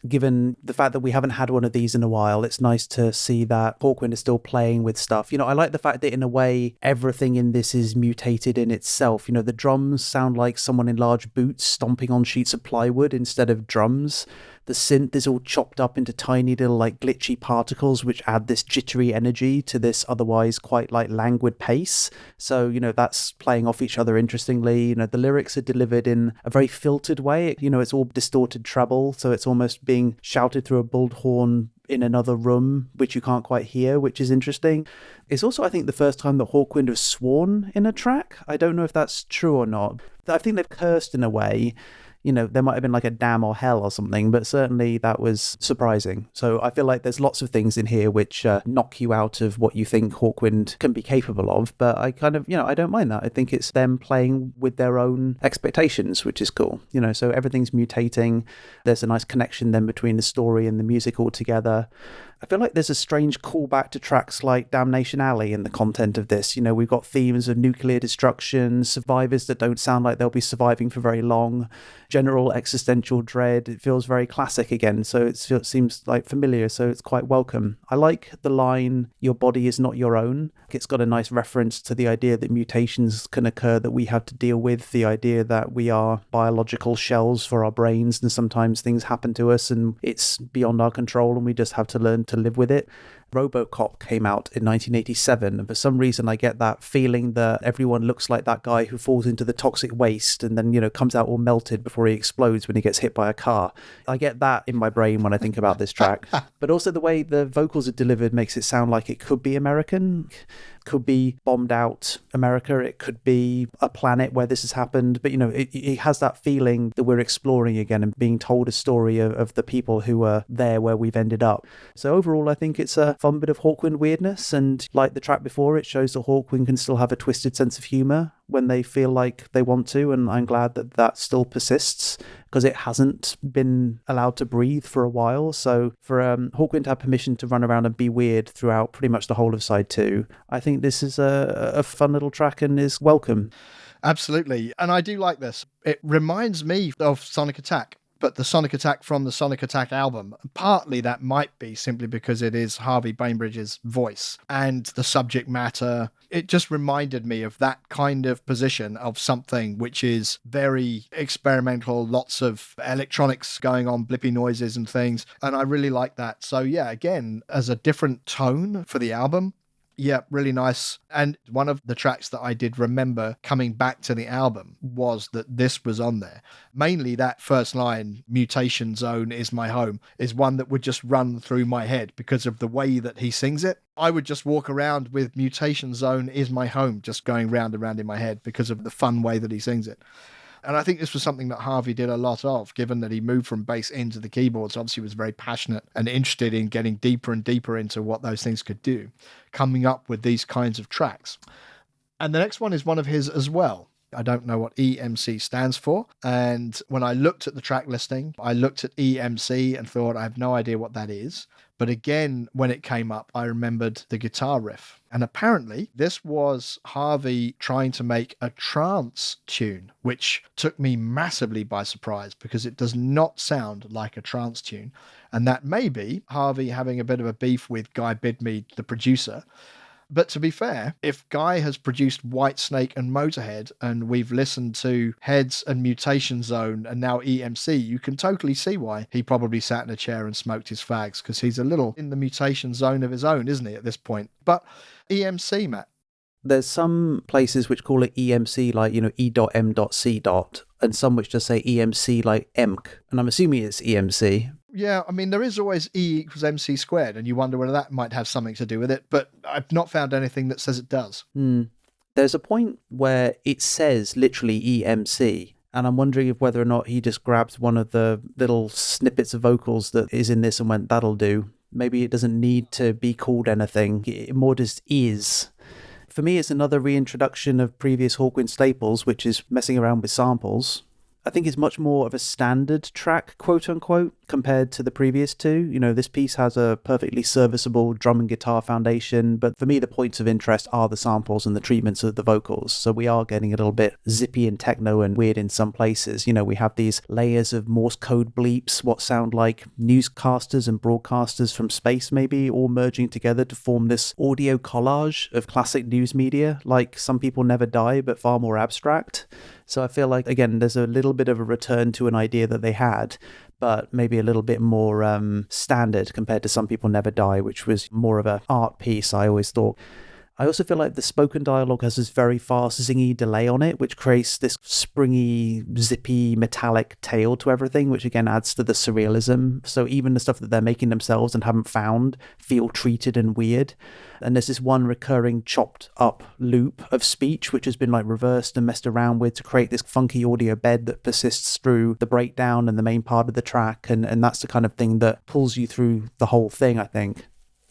Given the fact that we haven't had one of these in a while, it's nice to see that Hawkwind is still playing with stuff. I like the fact that in a way, everything in this is mutated in itself. The drums sound like someone in large boots stomping on sheets of plywood instead of drums. The synth is all chopped up into tiny little glitchy particles which add this jittery energy to this otherwise quite languid pace. So, that's playing off each other interestingly. The lyrics are delivered in a very filtered way. It's all distorted treble, so it's almost being shouted through a bullhorn in another room, which you can't quite hear, which is interesting. It's also, I think, the first time that Hawkwind has sworn in a track. I don't know if that's true or not. I think they've cursed in a way. There might have been a damn or hell or something, but certainly that was surprising. So I feel like there's lots of things in here which knock you out of what you think Hawkwind can be capable of, but I kind of, I don't mind that. I think it's them playing with their own expectations, which is cool. So everything's mutating. There's a nice connection then between the story and the music altogether. I feel like there's a strange callback to tracks like Damnation Alley in the content of this. We've got themes of nuclear destruction, survivors that don't sound like they'll be surviving for very long, general existential dread. It feels very classic again, so it seems familiar, so it's quite welcome. I like the line, "Your body is not your own." It's got a nice reference to the idea that mutations can occur that we have to deal with, the idea that we are biological shells for our brains, and sometimes things happen to us and it's beyond our control and we just have to learn to live with it. RoboCop came out in 1987, and for some reason I get that feeling that everyone looks like that guy who falls into the toxic waste and then, comes out all melted before he explodes when he gets hit by a car. I get that in my brain when I think about this track. But also the way the vocals are delivered makes it sound like it could be American. Could be bombed out America, it could be a planet where this has happened, but it has that feeling that we're exploring again and being told a story of the people who are there where we've ended up. So overall I think it's a fun bit of Hawkwind weirdness, and like the track before, it shows that Hawkwind can still have a twisted sense of humour when they feel like they want to, and I'm glad that still persists, because it hasn't been allowed to breathe for a while. So for Hawkwind to have permission to run around and be weird throughout pretty much the whole of side 2, I think this is a fun little track and is welcome. Absolutely. And I do like this. It reminds me of Sonic Attack, but the Sonic Attack from the Sonic Attack album. Partly that might be simply because it is Harvey Bainbridge's voice and the subject matter. It just reminded me of that kind of position of something which is very experimental, lots of electronics going on, blippy noises and things. And I really like that. So yeah, again, as a different tone for the album, Yeah, really nice. And one of the tracks that I did remember coming back to the album was that this was on there. Mainly that first line, Mutation Zone is my home, is one that would just run through my head because of the way that he sings it. I would just walk around with Mutation Zone is my home, just going round and round in my head because of the fun way that he sings it. And I think this was something that Harvey did a lot of, given that he moved from bass into the keyboards. Obviously, was very passionate and interested in getting deeper and deeper into what those things could do, coming up with these kinds of tracks. And the next one is one of his as well. I don't know what EMC stands for. And when I looked at the track listing, I looked at EMC and thought, I have no idea what that is. But again, when it came up, I remembered the guitar riff. And apparently this was Harvey trying to make a trance tune, which took me massively by surprise because it does not sound like a trance tune. And that may be Harvey having a bit of a beef with Guy Bidmead, the producer. But to be fair, if Guy has produced Whitesnake and Motorhead, and we've listened to Heads and Mutation Zone and now EMC, you can totally see why he probably sat in a chair and smoked his fags, because he's a little in the mutation zone of his own, isn't he, at this point? But EMC, Matt. There's some places which call it EMC, like, E.M.C. and some which just say EMC like EMC. And I'm assuming it's EMC. Yeah, I mean, there is always E equals MC squared, and you wonder whether that might have something to do with it, but I've not found anything that says it does. There's a point where it says literally EMC, and I'm wondering if whether or not he just grabbed one of the little snippets of vocals that is in this and went, that'll do. Maybe it doesn't need to be called anything, it more just is. For me, it's another reintroduction of previous Hawkwind staples, which is messing around with samples. I think it's much more of a standard track, quote unquote, compared to the previous two. This piece has a perfectly serviceable drum and guitar foundation, but for me, the points of interest are the samples and the treatments of the vocals. So we are getting a little bit zippy and techno and weird in some places. We have these layers of Morse code bleeps, what sound like newscasters and broadcasters from space, maybe, all merging together to form this audio collage of classic news media, like Some People Never Die, but far more abstract. So I feel like, again, there's a little bit of a return to an idea that they had, but maybe a little bit more standard compared to Some People Never Die, which was more of an art piece, I always thought. I also feel like the spoken dialogue has this very fast, zingy delay on it, which creates this springy, zippy, metallic tail to everything, which again adds to the surrealism. So even the stuff that they're making themselves and haven't found feel treated and weird. And there's this one recurring chopped up loop of speech, which has been like reversed and messed around with to create this funky audio bed that persists through the breakdown and the main part of the track. And that's the kind of thing that pulls you through the whole thing, I think.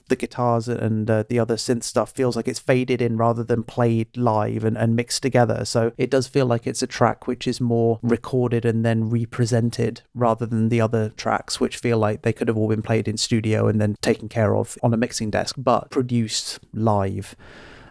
The guitars and the other synth stuff feels like it's faded in rather than played live and mixed together. So it does feel like it's a track which is more recorded and then represented rather than the other tracks, which feel like they could have all been played in studio and then taken care of on a mixing desk, but produced live.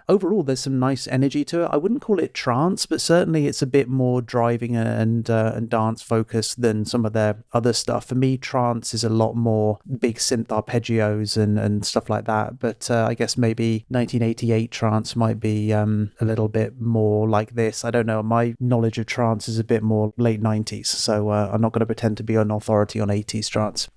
Overall, there's some nice energy to it. I wouldn't call it trance, but certainly it's a bit more driving and dance focused than some of their other stuff. For me, trance is a lot more big synth arpeggios and stuff like that. But I guess maybe 1988 trance might be a little bit more like this. I don't know. My knowledge of trance is a bit more late 90s, so I'm not going to pretend to be an authority on 80s trance.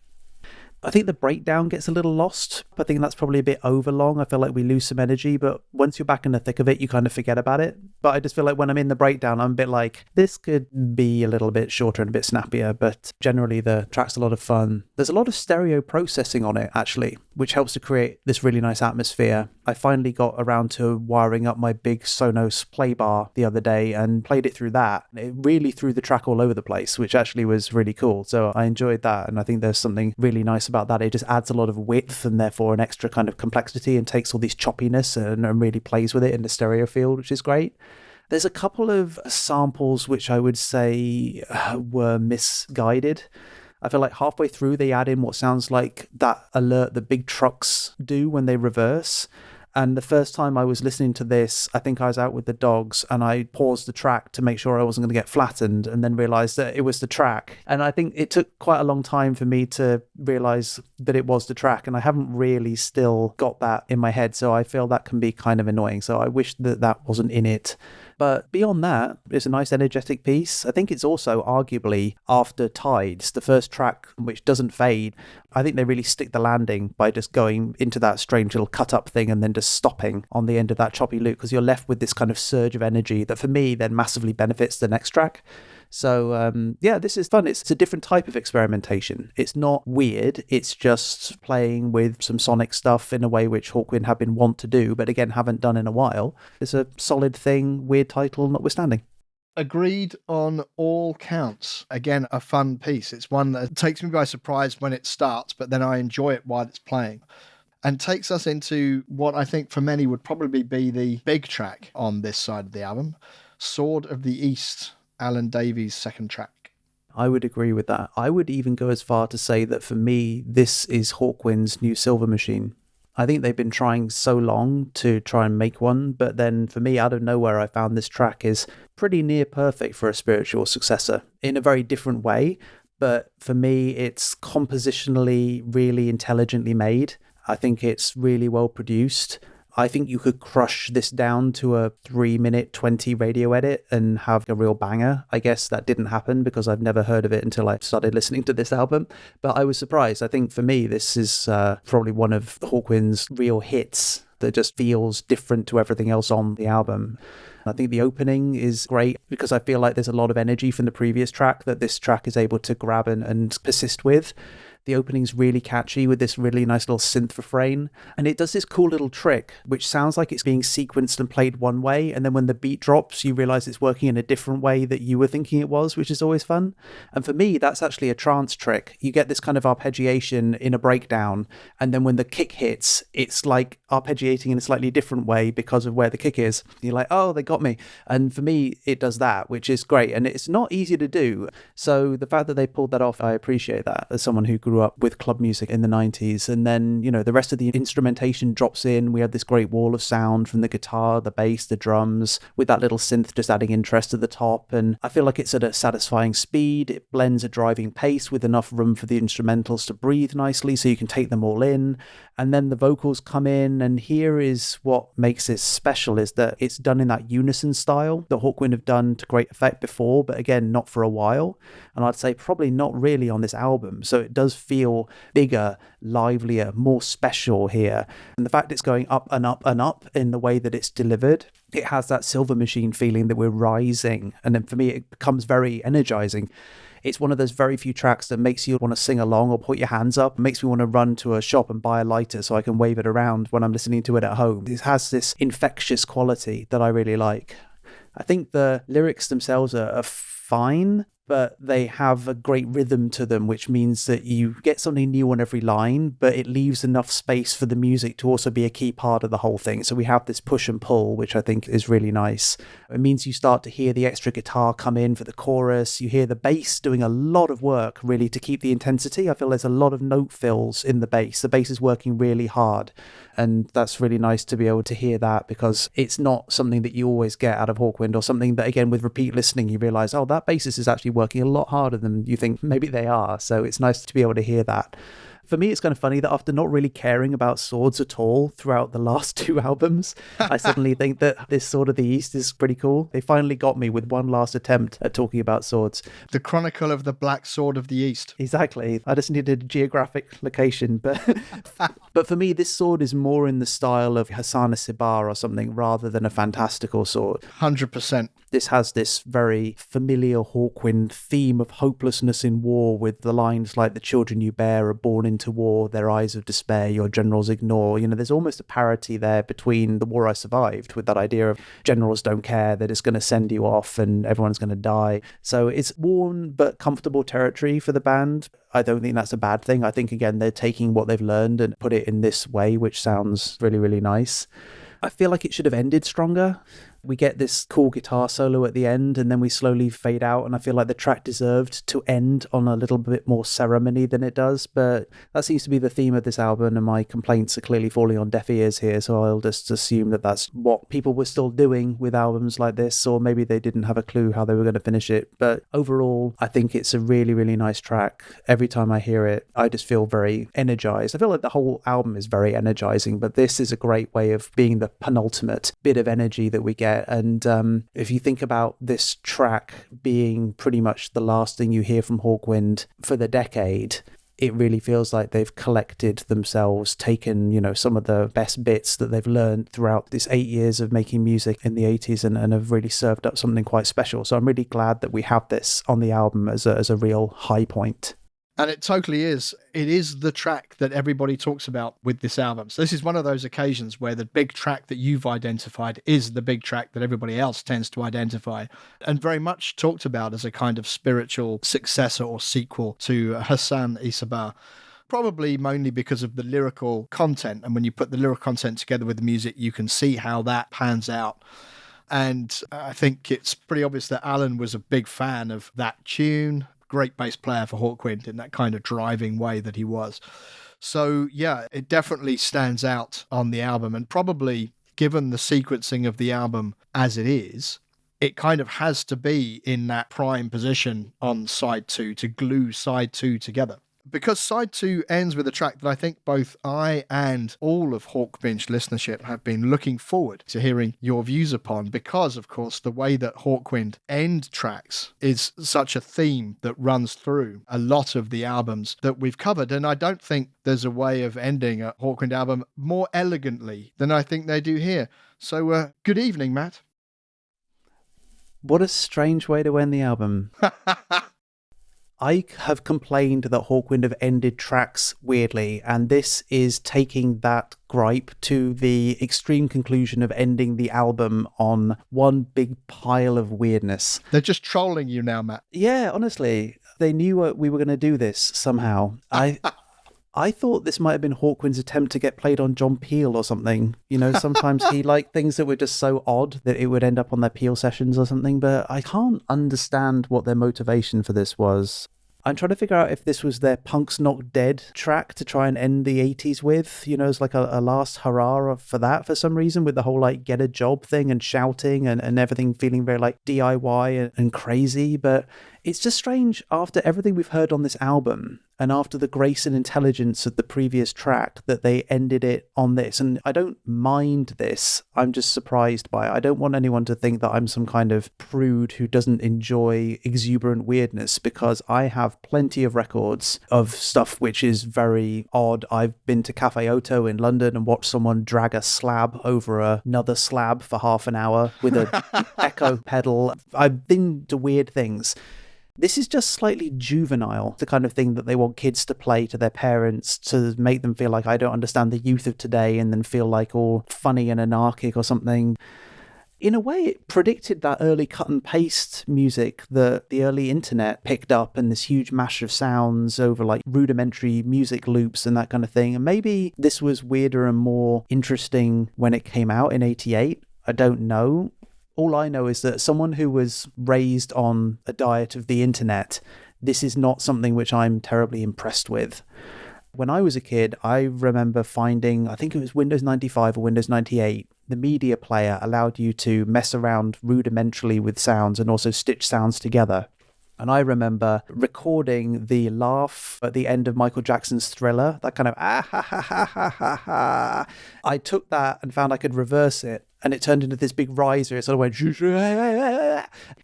I think the breakdown gets a little lost. I think that's probably a bit overlong. I feel like we lose some energy, but once you're back in the thick of it, you kind of forget about it. But I just feel like when I'm in the breakdown, I'm a bit like, this could be a little bit shorter and a bit snappier, but generally the track's a lot of fun. There's a lot of stereo processing on it, actually, which helps to create this really nice atmosphere. I finally got around to wiring up my big Sonos playbar the other day and played it through that. It really threw the track all over the place, which actually was really cool. So I enjoyed that, and I think there's something really nice about that. It just adds a lot of width and therefore an extra kind of complexity and takes all these choppiness and really plays with it in the stereo field, which is great. There's a couple of samples which I would say were misguided. I feel like halfway through they add in what sounds like that alert that big trucks do when they reverse. And the first time I was listening to this, I think I was out with the dogs and I paused the track to make sure I wasn't going to get flattened and then realized that it was the track. And I think it took quite a long time for me to realize that it was the track. And I haven't really still got that in my head. So I feel that can be kind of annoying. So I wish that that wasn't in it. But beyond that, it's a nice energetic piece. I think it's also arguably after Tides, the first track which doesn't fade. I think they really stick the landing by just going into that strange little cut up thing and then just stopping on the end of that choppy loop, because you're left with this kind of surge of energy that for me then massively benefits the next track. So this is fun. It's a different type of experimentation. It's not weird. It's just playing with some sonic stuff in a way which Hawkwind have been wont to do, but again, haven't done in a while. It's a solid thing, weird title notwithstanding. Agreed on all counts. Again, a fun piece. It's one that takes me by surprise when it starts, but then I enjoy it while it's playing. And takes us into what I think for many would probably be the big track on this side of the album, Sword of the East, Alan Davies' second track. I would agree with that. I would even go as far to say that for me, this is Hawkwind's new Silver Machine. I think they've been trying so long to try and make one, but then for me, out of nowhere, I found this track is pretty near perfect for a spiritual successor in a very different way. But for me, it's compositionally really intelligently made. I think it's really well produced. I think you could crush this down to a 3-minute 20 radio edit and have a real banger. I guess that didn't happen because I've never heard of it until I started listening to this album. But I was surprised. I think for me, this is probably one of Hawkwind's real hits that just feels different to everything else on the album. I think the opening is great because I feel like there's a lot of energy from the previous track that this track is able to grab and persist with. The opening's really catchy with this really nice little synth refrain. And it does this cool little trick, which sounds like it's being sequenced and played one way. And then when the beat drops, you realize it's working in a different way that you were thinking it was, which is always fun. And for me, that's actually a trance trick. You get this kind of arpeggiation in a breakdown. And then when the kick hits, it's like arpeggiating in a slightly different way because of where the kick is. You're like, oh, they got me. And for me, it does that, which is great. And it's not easy to do. So the fact that they pulled that off, I appreciate that as someone who grew up with club music in the 90s. And then, the rest of the instrumentation drops in. We have this great wall of sound from the guitar, the bass, the drums, with that little synth just adding interest at the top. And I feel like it's at a satisfying speed. It blends a driving pace with enough room for the instrumentals to breathe nicely so you can take them all in. And then the vocals come in, and here is what makes this special, is that it's done in that unison style that Hawkwind have done to great effect before, but again, not for a while. And I'd say probably not really on this album. So it does feel bigger, livelier, more special here. And the fact it's going up and up and up in the way that it's delivered, it has that Silver Machine feeling that we're rising. And then for me, it becomes very energizing. It's one of those very few tracks that makes you want to sing along or put your hands up. It makes me want to run to a shop and buy a lighter so I can wave it around when I'm listening to it at home. It has this infectious quality that I really like. I think the lyrics themselves are fine, but they have a great rhythm to them, which means that you get something new on every line, but it leaves enough space for the music to also be a key part of the whole thing. So we have this push and pull, which I think is really nice. It means you start to hear the extra guitar come in for the chorus. You hear the bass doing a lot of work, really, to keep the intensity. I feel there's a lot of note fills in the bass. The bass is working really hard. And that's really nice to be able to hear that, because it's not something that you always get out of Hawkwind, or something that, again, with repeat listening, you realize, oh, that bassist is actually working a lot harder than you think maybe they are. So it's nice to be able to hear that. For me, it's kind of funny that after not really caring about swords at all throughout the last two albums, I suddenly think that this Sword of the East is pretty cool. They finally got me with one last attempt at talking about swords. The Chronicle of the Black Sword of the East. Exactly. I just needed a geographic location. But but for me, this sword is more in the style of Hassan Sibar or something, rather than a fantastical sword. 100%. This has this very familiar Hawkwind theme of hopelessness in war, with the lines like, the children you bear are born into war, their eyes of despair your generals ignore. There's almost a parity there between The War I Survived, with that idea of generals don't care, they're just going to send you off and everyone's going to die. So it's worn but comfortable territory for the band. I don't think that's a bad thing. I think, again, they're taking what they've learned and put it in this way, which sounds really, really nice. I feel like it should have ended stronger. We get this cool guitar solo at the end, and then we slowly fade out, and I feel like the track deserved to end on a little bit more ceremony than it does, but that seems to be the theme of this album, and my complaints are clearly falling on deaf ears here, so I'll just assume that that's what people were still doing with albums like this, or maybe they didn't have a clue how they were going to finish it. But overall, I think it's a really, really nice track. Every time I hear it, I just feel very energized. I feel like the whole album is very energizing, but this is a great way of being the penultimate bit of energy that we get get. And if you think about this track being pretty much the last thing you hear from Hawkwind for the decade, it really feels like they've collected themselves, taken, some of the best bits that they've learned throughout this 8 years of making music in the 80s and have really served up something quite special. So I'm really glad that we have this on the album as a real high point. And it totally is. It is the track that everybody talks about with this album. So this is one of those occasions where the big track that you've identified is the big track that everybody else tends to identify, and very much talked about as a kind of spiritual successor or sequel to Hassan Isabah. Probably mainly because of the lyrical content. And when you put the lyrical content together with the music, you can see how that pans out. And I think it's pretty obvious that Alan was a big fan of that tune. Great bass player for Hawkwind in that kind of driving way that he was. So yeah, it definitely stands out on the album, and probably given the sequencing of the album as it is, it kind of has to be in that prime position on side 2 to glue side 2 together. Because side 2 ends with a track that I think both I and all of Hawkbinge listenership have been looking forward to hearing your views upon, because, of course, the way that Hawkwind end tracks is such a theme that runs through a lot of the albums that we've covered. And I don't think there's a way of ending a Hawkwind album more elegantly than I think they do here. So good evening, Matt. What a strange way to end the album. I have complained that Hawkwind have ended tracks weirdly, and this is taking that gripe to the extreme conclusion of ending the album on one big pile of weirdness. They're just trolling you now, Matt. Yeah, honestly, they knew we were going to do this somehow. I thought this might have been Hawkwind's attempt to get played on John Peel or something. Sometimes he liked things that were just so odd that it would end up on their Peel sessions or something, but I can't understand what their motivation for this was. I'm trying to figure out if this was their Punk's Not Dead track to try and end the 80s with, as like a last hurrah for that for some reason, with the whole like get a job thing and shouting and everything feeling very like DIY and crazy. But it's just strange after everything we've heard on this album and after the grace and intelligence of the previous track that they ended it on this. And I don't mind this. I'm just surprised by it. I don't want anyone to think that I'm some kind of prude who doesn't enjoy exuberant weirdness, because I have plenty of records of stuff which is very odd. I've been to Cafe Oto in London and watched someone drag a slab over another slab for half an hour with a echo pedal. I've been to weird things. This is just slightly juvenile, the kind of thing that they want kids to play to their parents to make them feel like I don't understand the youth of today and then feel like all funny and anarchic or something. In a way, it predicted that early cut and paste music that the early internet picked up, and this huge mash of sounds over like rudimentary music loops and that kind of thing. And maybe this was weirder and more interesting when it came out in 88. I don't know. All I know is that someone who was raised on a diet of the internet, this is not something which I'm terribly impressed with. When I was a kid, I remember finding, I think it was Windows 95 or Windows 98, the media player allowed you to mess around rudimentarily with sounds and also stitch sounds together. And I remember recording the laugh at the end of Michael Jackson's Thriller, that kind of ah ha ha ha ha ha ha. I took that and found I could reverse it, and it turned into this big riser. It sort of went...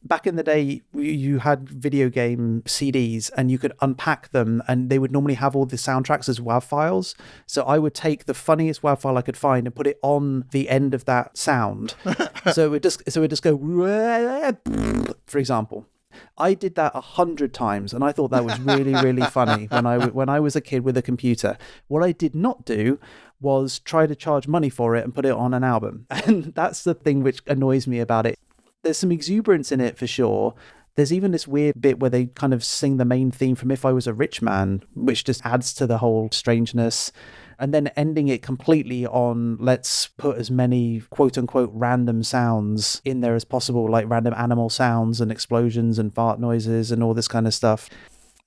Back in the day, you had video game CDs, and you could unpack them, and they would normally have all the soundtracks as WAV files. So I would take the funniest WAV file I could find and put it on the end of that sound. so it just go... For example. I did that 100 times, and I thought that was really, really funny when I was a kid with a computer. What I did not do was try to charge money for it and put it on an album. And that's the thing which annoys me about it. There's some exuberance in it for sure. There's even this weird bit where they kind of sing the main theme from If I Was a Rich Man, which just adds to the whole strangeness. And then ending it completely on let's put as many quote-unquote random sounds in there as possible, like random animal sounds and explosions and fart noises and all this kind of stuff.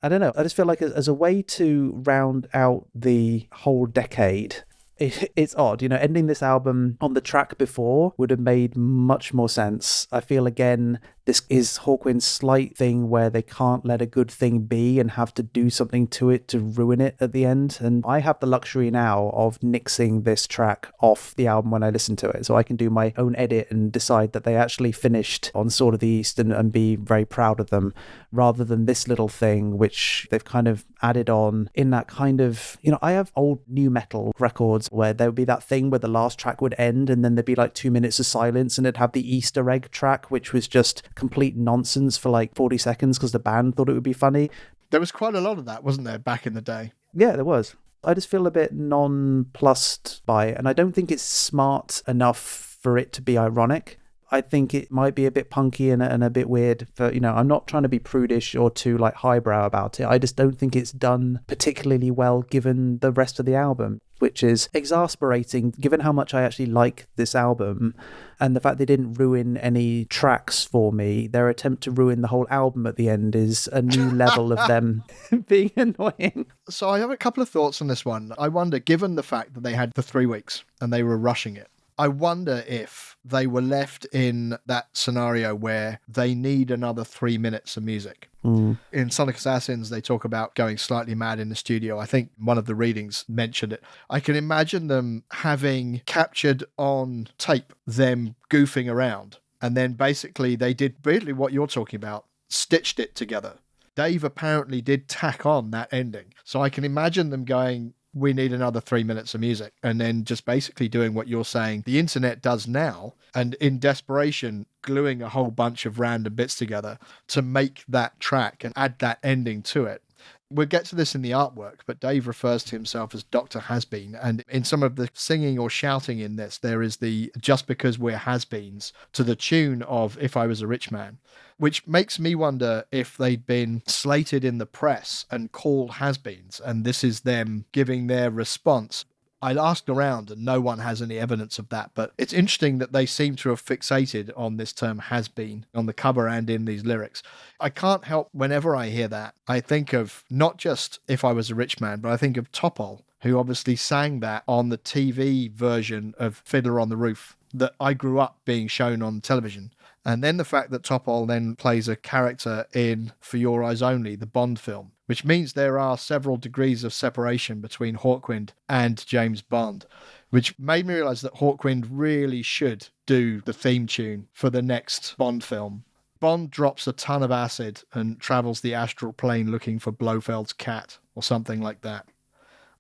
I don't know. I just feel like as a way to round out the whole decade, it's odd. Ending this album on the track before would have made much more sense. I feel, again, this is Hawkwind's slight thing where they can't let a good thing be and have to do something to it to ruin it at the end. And I have the luxury now of nixing this track off the album when I listen to it, so I can do my own edit and decide that they actually finished on Sword of the East and be very proud of them, rather than this little thing which they've kind of added on in that kind of, I have old new metal records where there would be that thing where the last track would end and then there'd be like 2 minutes of silence, and it'd have the Easter egg track, which was just complete nonsense for like 40 seconds because the band thought it would be funny. There was quite a lot of that, wasn't there, back in the day? Yeah, there was. I just feel a bit nonplussed by it, and I don't think it's smart enough for it to be ironic. I think it might be a bit punky and a bit weird. For, I'm not trying to be prudish or too like highbrow about it. I just don't think it's done particularly well given the rest of the album, which is exasperating given how much I actually like this album and the fact they didn't ruin any tracks for me. Their attempt to ruin the whole album at the end is a new level of them being annoying. So I have a couple of thoughts on this one. I wonder, given the fact that they had the 3 weeks and they were rushing it, I wonder if they were left in that scenario where they need another 3 minutes of music. In Sonic Assassins, they talk about going slightly mad in the studio. I think one of the readings mentioned it. I can imagine them having captured on tape them goofing around. And then basically they did basically what you're talking about, stitched it together. Dave apparently did tack on that ending. So I can imagine them going, we need another 3 minutes of music, and then just basically doing what you're saying the internet does now, and in desperation gluing a whole bunch of random bits together to make that track and add that ending to it. We'll get to this in the artwork, but Dave refers to himself as Dr. Has-Been, and in some of the singing or shouting in this, there is the just because we're has-beens to the tune of If I Was a Rich Man, which makes me wonder if they'd been slated in the press and called has-beens, and this is them giving their response. I asked around and no one has any evidence of that, but it's interesting that they seem to have fixated on this term has-been on the cover and in these lyrics. I can't help, whenever I hear that, I think of not just If I Was a Rich Man, but I think of Topol, who obviously sang that on the TV version of Fiddler on the Roof that I grew up being shown on television. And then the fact that Topol then plays a character in For Your Eyes Only, the Bond film, which means there are several degrees of separation between Hawkwind and James Bond, which made me realise that Hawkwind really should do the theme tune for the next Bond film. Bond drops a ton of acid and travels the astral plane looking for Blofeld's cat, or something like that.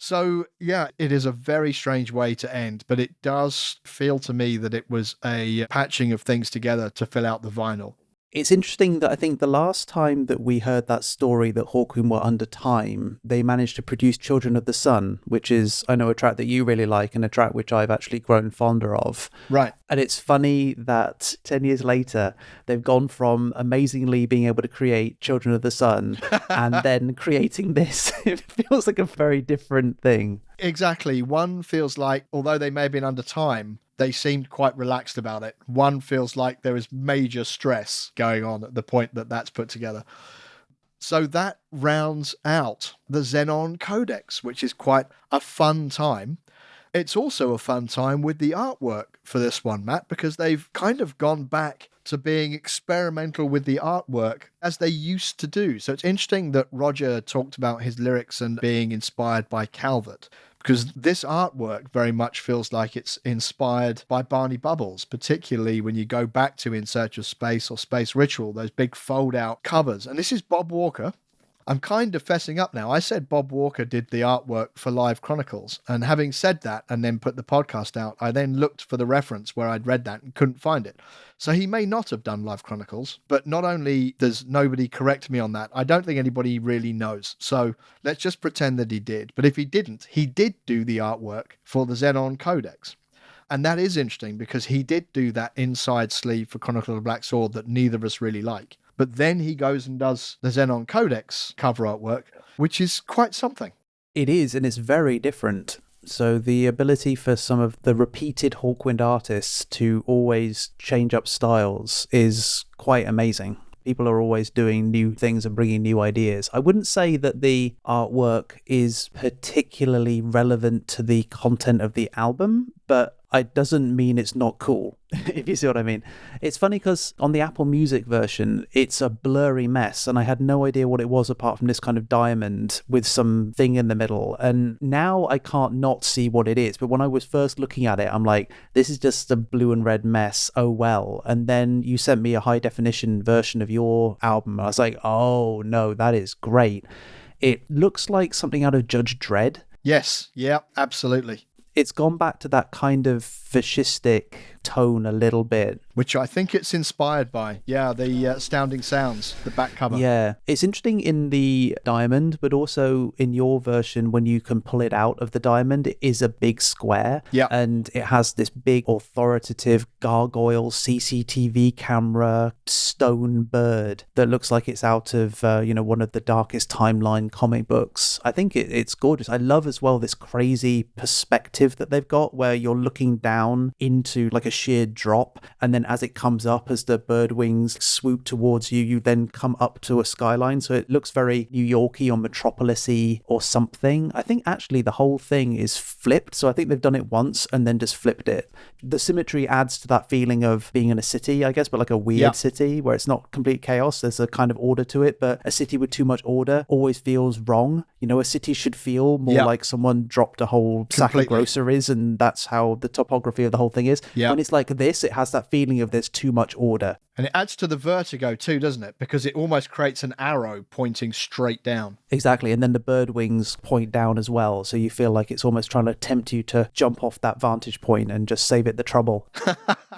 So, yeah, it is a very strange way to end, but it does feel to me that it was a patching of things together to fill out the vinyl. It's interesting that I think the last time that we heard that story that Hawkwind were under time, they managed to produce Children of the Sun, which is, I know, a track that you really like and a track which I've actually grown fonder of. Right. And it's funny that 10 years later, they've gone from amazingly being able to create Children of the Sun and then creating this. It feels like a very different thing. Exactly. One feels like, although they may have been under time, they seemed quite relaxed about it. One feels like there is major stress going on at the point that that's put together. So that rounds out the Xenon Codex, which is quite a fun time. It's also a fun time with the artwork for this one, Matt, because they've kind of gone back to being experimental with the artwork as they used to do. So it's interesting that Roger talked about his lyrics and being inspired by Calvert, because this artwork very much feels like it's inspired by Barney Bubbles, particularly when you go back to In Search of Space or Space Ritual, those big fold-out covers. And this is Bob Walker. I'm kind of fessing up now. I said Bob Walker did the artwork for Live Chronicles. And having said that and then put the podcast out, I then looked for the reference where I'd read that and couldn't find it. So he may not have done Live Chronicles, but not only does nobody correct me on that, I don't think anybody really knows. So let's just pretend that he did. But if he didn't, he did do the artwork for the Xenon Codex. And that is interesting because he did do that inside sleeve for Chronicle of the Black Sword that neither of us really like. But then he goes and does the Xenon Codex cover artwork, which is quite something. It is, and it's very different. So the ability for some of the repeated Hawkwind artists to always change up styles is quite amazing. People are always doing new things and bringing new ideas. I wouldn't say that the artwork is particularly relevant to the content of the album, but It doesn't mean it's not cool, if you see what I mean. It's funny because on the Apple Music version, it's a blurry mess, and I had no idea what it was apart from this kind of diamond with some thing in the middle. And now I can't not see what it is. But when I was first looking at it, I'm like, this is just a blue and red mess. Oh, well. And then you sent me a high definition version of your album. I was like, oh, no, that is great. It looks like something out of Judge Dredd. Yes. Yeah, absolutely. It's gone back to that kind of fascistic tone a little bit. Which I think it's inspired by. Yeah, the Astounding Sounds, the back cover. Yeah. It's interesting in the diamond, but also in your version, when you can pull it out of the diamond, it is a big square. Yeah. And it has this big authoritative gargoyle CCTV camera stone bird that looks like it's out of, one of the Darkest Timeline comic books. I think it's gorgeous. I love as well this crazy perspective that they've got where you're looking down into like a sheer drop, and then as it comes up, as the bird wings swoop towards you, you then come up to a skyline. So it looks very New Yorky or metropolis-y or something. I think actually the whole thing is flipped. So I think they've done it once and then just flipped it. The symmetry adds to that feeling of being in a city, I guess, but like a weird city where it's not complete chaos. There's a kind of order to it, but a city with too much order always feels wrong. A city should feel more like someone dropped a whole sack of groceries, and that's how the topography of the whole thing is. When it's like this, it has that feeling of there's too much order. And it adds to the vertigo too, doesn't it? Because it almost creates an arrow pointing straight down. Exactly. And then the bird wings point down as well. So you feel like it's almost trying to tempt you to jump off that vantage point and just save it the trouble.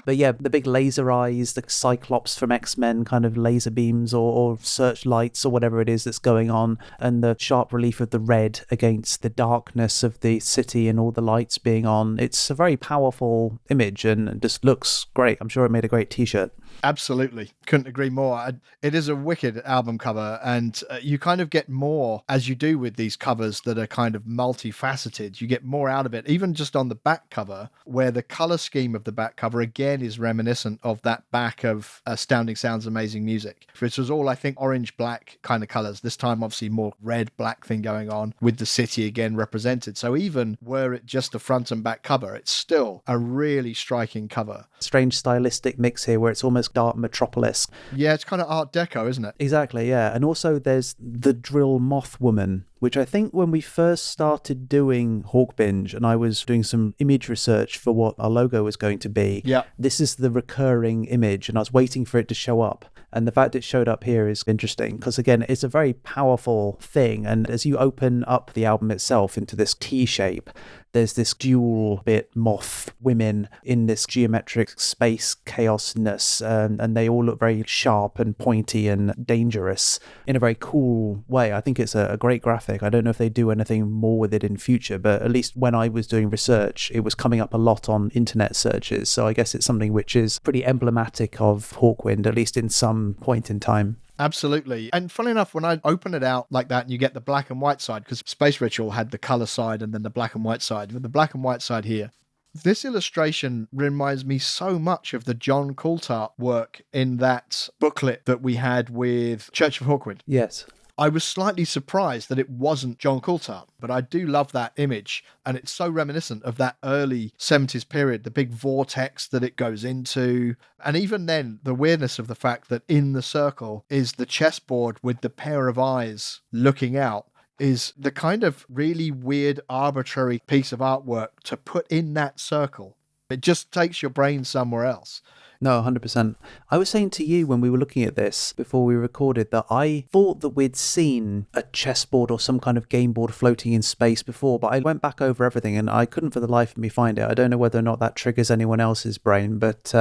But yeah, the big laser eyes, the Cyclops from X-Men kind of laser beams or searchlights or whatever it is that's going on, and the sharp relief of the red against the darkness of the city and all the lights being on. It's a very powerful image and just looks great. I'm sure it made a great t-shirt. Absolutely. Couldn't agree more. It is a wicked album cover, and you kind of get more, as you do with these covers that are kind of multifaceted. You get more out of it, even just on the back cover, where the color scheme of the back cover again is reminiscent of that back of Astounding Sounds, Amazing Music, which was all, I think, orange-black kind of colors. This time, obviously, more red-black thing going on with the city again represented. So even were it just a front and back cover, it's still a really striking cover. Strange stylistic mix here where it's almost dark metropolis. Yeah, it's kind of Art Deco, isn't it? Exactly, yeah. And also there's the drill moth woman, which I think when we first started doing Hawkbinge and I was doing some image research for what our logo was going to be, this is the recurring image, and I was waiting for it to show up. And the fact it showed up here is interesting because, again, it's a very powerful thing. And as you open up the album itself into this T shape, there's this dual bit moth women in this geometric space chaosness, and they all look very sharp and pointy and dangerous in a very cool way. I think it's a great graphic. I don't know if they do anything more with it in future, but at least when I was doing research, it was coming up a lot on internet searches. So I guess it's something which is pretty emblematic of Hawkwind, at least in some point in time. Absolutely. And funny enough, when I open it out like that and you get the black and white side, because Space Ritual had the color side and then the black and white side, with the black and white side here, this illustration reminds me so much of the John Coulthard work in that booklet that we had with Church of Hawkwind. Yes. I was slightly surprised that it wasn't John Coulthard, but I do love that image, and it's so reminiscent of that early 70s period, the big vortex that it goes into, and even then, the weirdness of the fact that in the circle is the chessboard with the pair of eyes looking out is the kind of really weird, arbitrary piece of artwork to put in that circle. It just takes your brain somewhere else. No, 100%. I was saying to you when we were looking at this before we recorded that I thought that we'd seen a chessboard or some kind of game board floating in space before, but I went back over everything and I couldn't for the life of me find it. I don't know whether or not that triggers anyone else's brain, but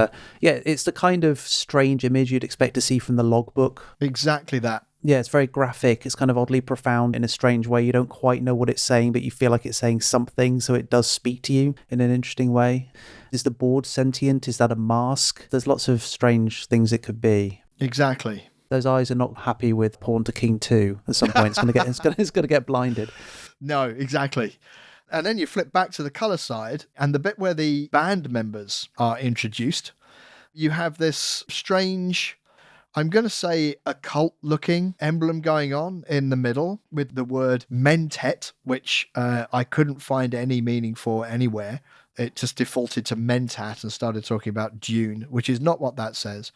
yeah, it's the kind of strange image you'd expect to see from the logbook. Exactly that. Yeah, it's very graphic. It's kind of oddly profound in a strange way. You don't quite know what it's saying, but you feel like it's saying something, so it does speak to you in an interesting way. Is the board sentient? Is that a mask? There's lots of strange things it could be. Exactly. Those eyes are not happy with Pawn to King 2 at some point. It's going to get blinded. No, exactly. And then you flip back to the colour side, and the bit where the band members are introduced, you have this strange, I'm going to say, occult-looking emblem going on in the middle with the word Mentet, which I couldn't find any meaning for anywhere. it just defaulted to Mentat and started talking about Dune, which is not what that says.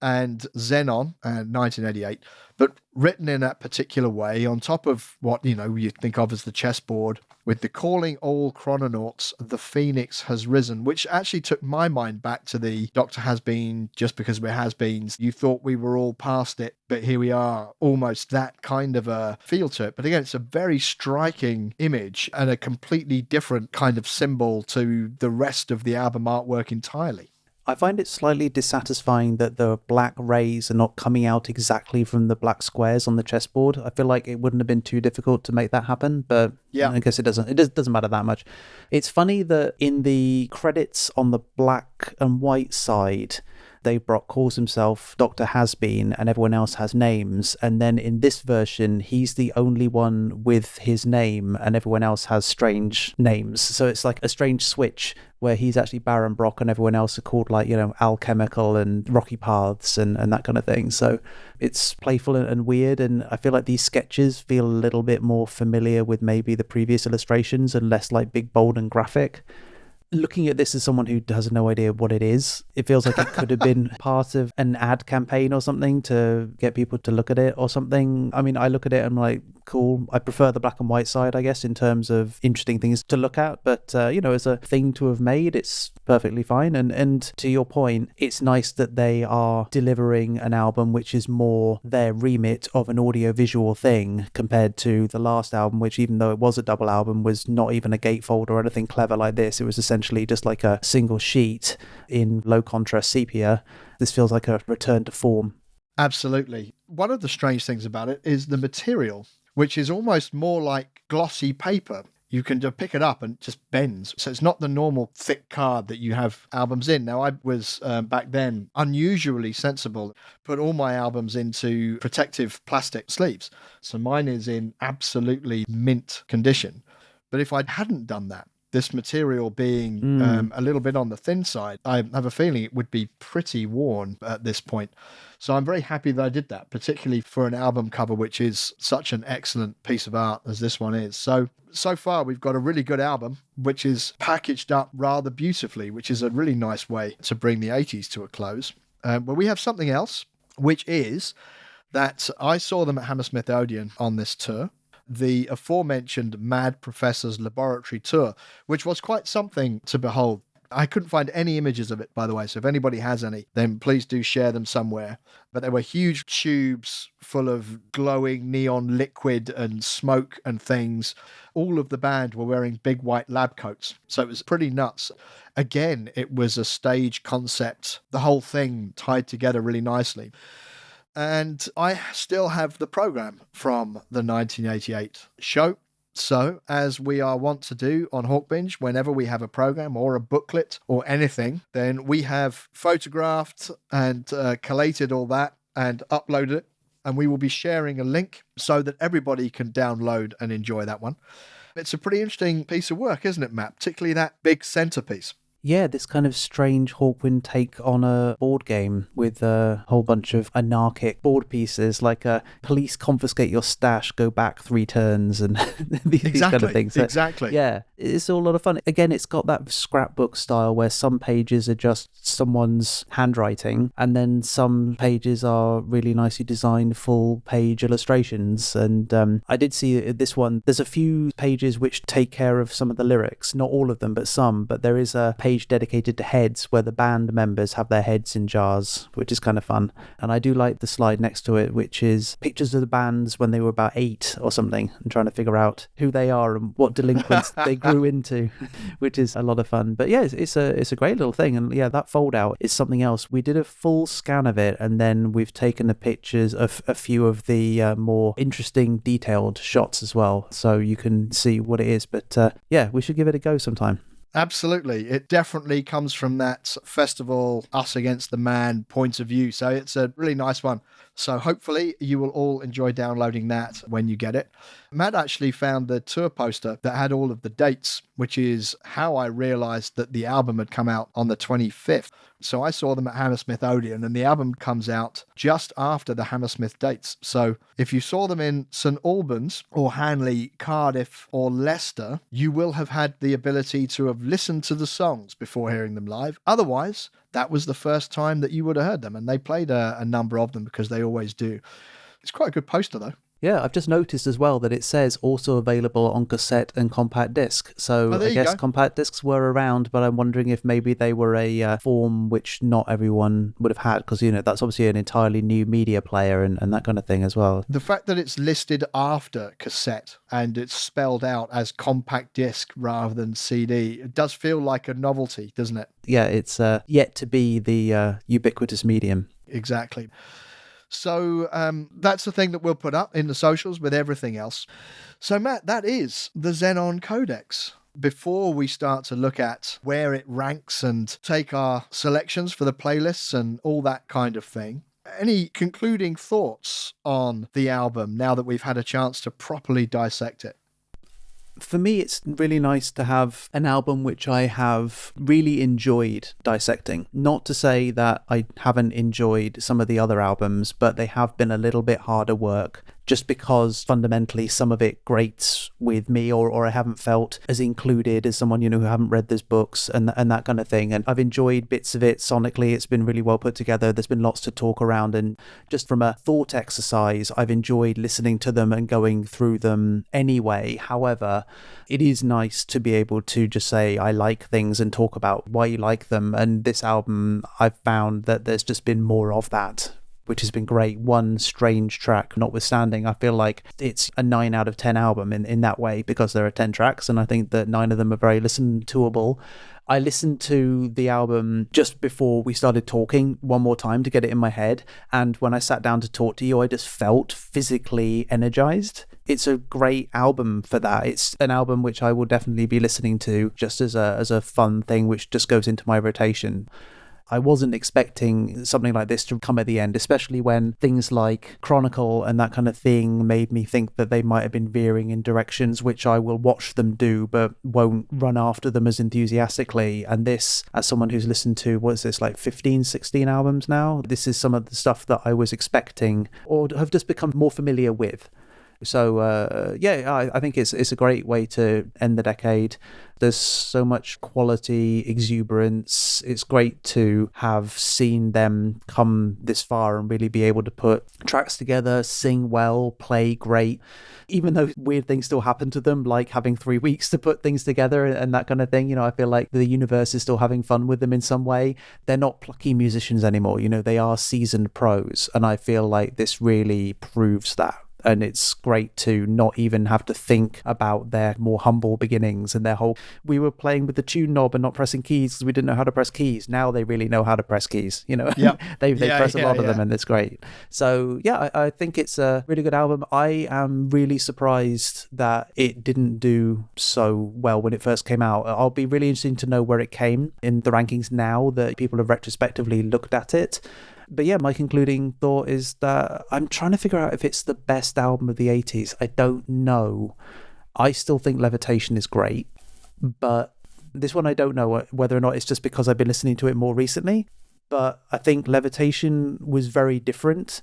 And Xenon, 1988, but written in that particular way, on top of what, you think of as the chessboard, with the calling all chrononauts, the phoenix has risen, which actually took my mind back to the Doctor Has Been, just because we're has-beens. You thought we were all past it, but here we are, almost that kind of a feel to it. But again, it's a very striking image and a completely different kind of symbol to the rest of the album artwork entirely. I find it slightly dissatisfying that the black rays are not coming out exactly from the black squares on the chessboard. I feel like it wouldn't have been too difficult to make that happen, but yeah, I guess it doesn't matter that much. It's funny that in the credits on the black and white side, Dave Brock calls himself Dr. Has-Been and everyone else has names, and then in this version he's the only one with his name and everyone else has strange names. So it's like a strange switch where he's actually Baron Brock and everyone else are called like, Alchemical and Rocky Paths and that kind of thing. So it's playful and weird, and I feel like these sketches feel a little bit more familiar with maybe the previous illustrations and less like big, bold and graphic. Looking at this as someone who has no idea what it is, it feels like it could have been part of an ad campaign or something to get people to look at it or something. I mean, I look at it and I'm like, cool. I prefer the black and white side, I guess, in terms of interesting things to look at. But, as a thing to have made, it's perfectly fine. And to your point, it's nice that they are delivering an album which is more their remit of an audio-visual thing compared to the last album, which, even though it was a double album, was not even a gatefold or anything clever like this. It was essentially just like a single sheet in low contrast sepia. This feels like a return to form. Absolutely. One of the strange things about it is the material, which is almost more like glossy paper. You can just pick it up and it just bends. So it's not the normal thick card that you have albums in. Now, I was back then unusually sensible, put all my albums into protective plastic sleeves. So mine is in absolutely mint condition. But if I hadn't done that, this material being a little bit on the thin side, I have a feeling it would be pretty worn at this point. So I'm very happy that I did that, particularly for an album cover, which is such an excellent piece of art as this one is. So far, we've got a really good album, which is packaged up rather beautifully, which is a really nice way to bring the 80s to a close. But we have something else, which is that I saw them at Hammersmith Odeon on this tour, the aforementioned Mad Professor's Laboratory Tour, which was quite something to behold. I couldn't find any images of it, by the way, so if anybody has any, then please do share them somewhere. But there were huge tubes full of glowing neon liquid and smoke and things. All of the band were wearing big white lab coats, so it was pretty nuts. Again, it was a stage concept, the whole thing tied together really nicely. And I still have the program from the 1988 show. So, as we are wont to do on Hawkbinge, whenever we have a program or a booklet or anything, then we have photographed and collated all that and uploaded it. And we will be sharing a link so that everybody can download and enjoy that one. It's a pretty interesting piece of work, isn't it, Matt? Particularly that big centerpiece. Yeah, this kind of strange Hawkwind take on a board game with a whole bunch of anarchic board pieces, like police confiscate your stash, go back 3 turns, and these kind of things. So, exactly. Yeah, it's all a lot of fun. Again, it's got that scrapbook style where some pages are just someone's handwriting, and then some pages are really nicely designed full page illustrations. And I did see this one. There's a few pages which take care of some of the lyrics, not all of them, but some. But there is a page dedicated to heads where the band members have their heads in jars, which is kind of fun. And I do like the slide next to it, which is pictures of the bands when they were about 8 or something, and trying to figure out who they are and what delinquents they grew into, which is a lot of fun. But yeah, it's a great little thing. And yeah, that fold out is something else. We did a full scan of it, and then we've taken the pictures of a few of the more interesting detailed shots as well, so you can see what it is. But yeah, we should give it a go sometime. Absolutely. It definitely comes from that festival, us against the man point of view. So it's a really nice one. So hopefully you will all enjoy downloading that when you get it. Matt actually found the tour poster that had all of the dates, which is how I realized that the album had come out on the 25th, So I saw them at Hammersmith Odeon, and the album comes out just after the Hammersmith dates. So if you saw them in St Albans or Hanley, Cardiff or Leicester, you will have had the ability to have listened to the songs before hearing them live. Otherwise, that was the first time that you would have heard them, and they played a number of them because they always do. It's quite a good poster, though. Yeah, I've just noticed as well that it says also available on cassette and compact disc. So I guess compact discs were around, but I'm wondering if maybe they were a form which not everyone would have had, because, that's obviously an entirely new media player and that kind of thing as well. The fact that it's listed after cassette and it's spelled out as compact disc rather than CD, it does feel like a novelty, doesn't it? Yeah, it's yet to be the ubiquitous medium. Exactly. So that's the thing that we'll put up in the socials with everything else. So Matt, that is the Xenon Codex. Before we start to look at where it ranks and take our selections for the playlists and all that kind of thing, any concluding thoughts on the album now that we've had a chance to properly dissect it? For me, it's really nice to have an album which I have really enjoyed dissecting. Not to say that I haven't enjoyed some of the other albums, but they have been a little bit harder work, just because fundamentally some of it grates with me, or I haven't felt as included as someone, who haven't read those books and that kind of thing. And I've enjoyed bits of it sonically. It's been really well put together. There's been lots to talk around. And just from a thought exercise, I've enjoyed listening to them and going through them anyway. However, it is nice to be able to just say, I like things and talk about why you like them. And this album, I've found that there's just been more of that, which has been great. One strange track notwithstanding, I feel like it's a 9 out of 10 album in that way, because there are 10 tracks and I think that 9 of them are very listen-toable. I listened to the album just before we started talking one more time to get it in my head, and when I sat down to talk to you, I just felt physically energized. It's a great album for that. It's an album which I will definitely be listening to just as a fun thing, which just goes into my rotation. I wasn't expecting something like this to come at the end, especially when things like Chronicle and that kind of thing made me think that they might have been veering in directions which I will watch them do, but won't run after them as enthusiastically. And this, as someone who's listened to, what is this, like 15, 16 albums now? This is some of the stuff that I was expecting or have just become more familiar with. So, I think it's a great way to end the decade. There's so much quality, exuberance. It's great to have seen them come this far and really be able to put tracks together, sing well, play great. Even though weird things still happen to them, like having 3 weeks to put things together and that kind of thing, I feel like the universe is still having fun with them in some way. They're not plucky musicians anymore, they are seasoned pros. And I feel like this really proves that. And it's great to not even have to think about their more humble beginnings and their whole, we were playing with the tune knob and not pressing keys because we didn't know how to press keys. Now they really know how to press keys, Yep. they press a lot of them, and it's great. So I think it's a really good album. I am really surprised that it didn't do so well when it first came out. I'll be really interested to know where it came in the rankings now that people have retrospectively looked at it. But yeah, my concluding thought is that I'm trying to figure out if it's the best album of the 80s. I don't know. I still think Levitation is great, but this one I don't know whether or not it's just because I've been listening to it more recently. But I think Levitation was very different.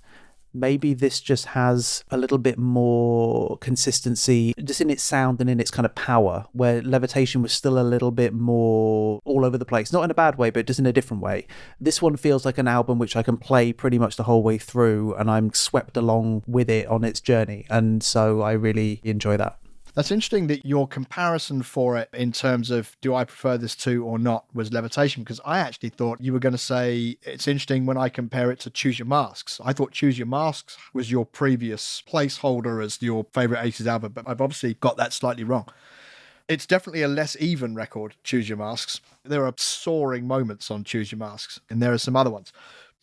Maybe this just has a little bit more consistency just in its sound and in its kind of power, where Levitation was still a little bit more all over the place. Not in a bad way, but just in a different way. This one feels like an album which I can play pretty much the whole way through, and I'm swept along with it on its journey. And so I really enjoy that. That's interesting that your comparison for it in terms of do I prefer this to or not was Levitation, because I actually thought you were going to say it's interesting when I compare it to Choose Your Masks. I thought Choose Your Masks was your previous placeholder as your favourite 80s album, but I've obviously got that slightly wrong. It's definitely a less even record, Choose Your Masks. There are soaring moments on Choose Your Masks, and there are some other ones.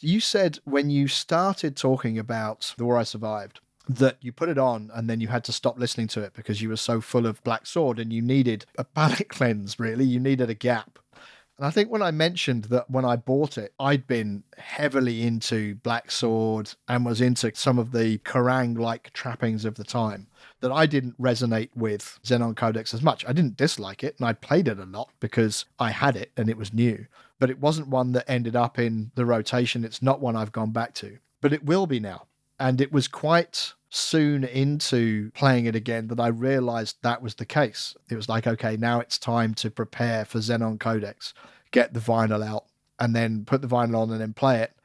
You said when you started talking about The War I Survived, that you put it on and then you had to stop listening to it because you were so full of Black Sword and you needed a palate cleanse, really. You needed a gap. And I think when I mentioned that when I bought it, I'd been heavily into Black Sword and was into some of the Kerrang-like trappings of the time, that I didn't resonate with Xenon Codex as much. I didn't dislike it, and I played it a lot because I had it and it was new. But it wasn't one that ended up in the rotation. It's not one I've gone back to. But it will be now. And it was quite soon into playing it again that I realized that was the case. It was like, okay, now it's time to prepare for Xenon Codex, get the vinyl out, and then put the vinyl on and then play it.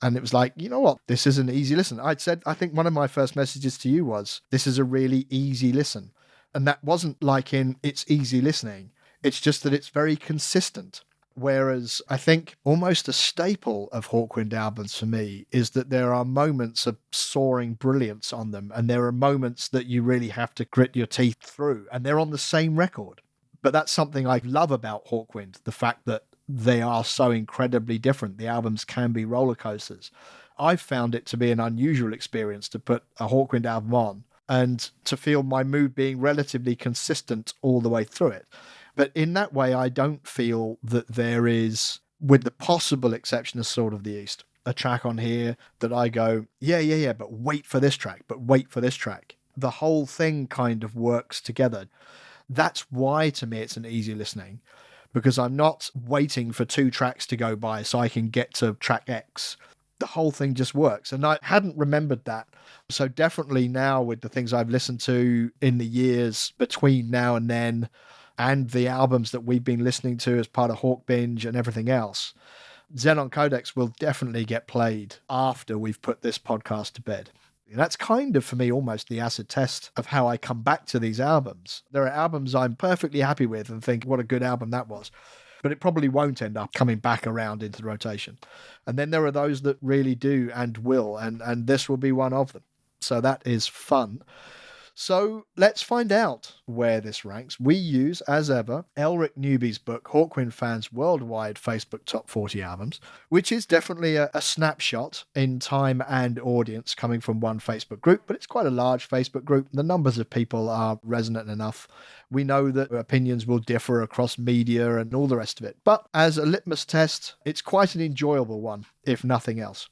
And it was like, you know what? This is an easy listen. I think one of my first messages to you was, this is a really easy listen. And that wasn't like in it's easy listening. It's just that it's very consistent. Whereas I think almost a staple of Hawkwind albums for me is that there are moments of soaring brilliance on them, and there are moments that you really have to grit your teeth through, and they're on the same record. But that's something I love about Hawkwind, the fact that they are so incredibly different. The albums can be roller coasters. I've found it to be an unusual experience to put a Hawkwind album on and to feel my mood being relatively consistent all the way through it. But in that way, I don't feel that there is, with the possible exception of Sword of the East, a track on here that I go, yeah, but wait for this track, The whole thing kind of works together. That's why, to me, it's an easy listening, because I'm not waiting for 2 tracks to go by so I can get to track X. The whole thing just works. And I hadn't remembered that. So definitely now, with the things I've listened to in the years between now and then, and the albums that we've been listening to as part of Hawkbinge and everything else, Xenon Codex will definitely get played after we've put this podcast to bed. And that's kind of, for me, almost the acid test of how I come back to these albums. There are albums I'm perfectly happy with and think, what a good album that was. But it probably won't end up coming back around into the rotation. And then there are those that really do and will, and this will be one of them. So that is fun. So let's find out where this ranks. We use, as ever, Elric Newby's book, Hawkwind Fans Worldwide Facebook Top 40 Albums, which is definitely a snapshot in time and audience coming from one Facebook group, but it's quite a large Facebook group. The numbers of people are resonant enough. We know that opinions will differ across media and all the rest of it. But as a litmus test, it's quite an enjoyable one, if nothing else.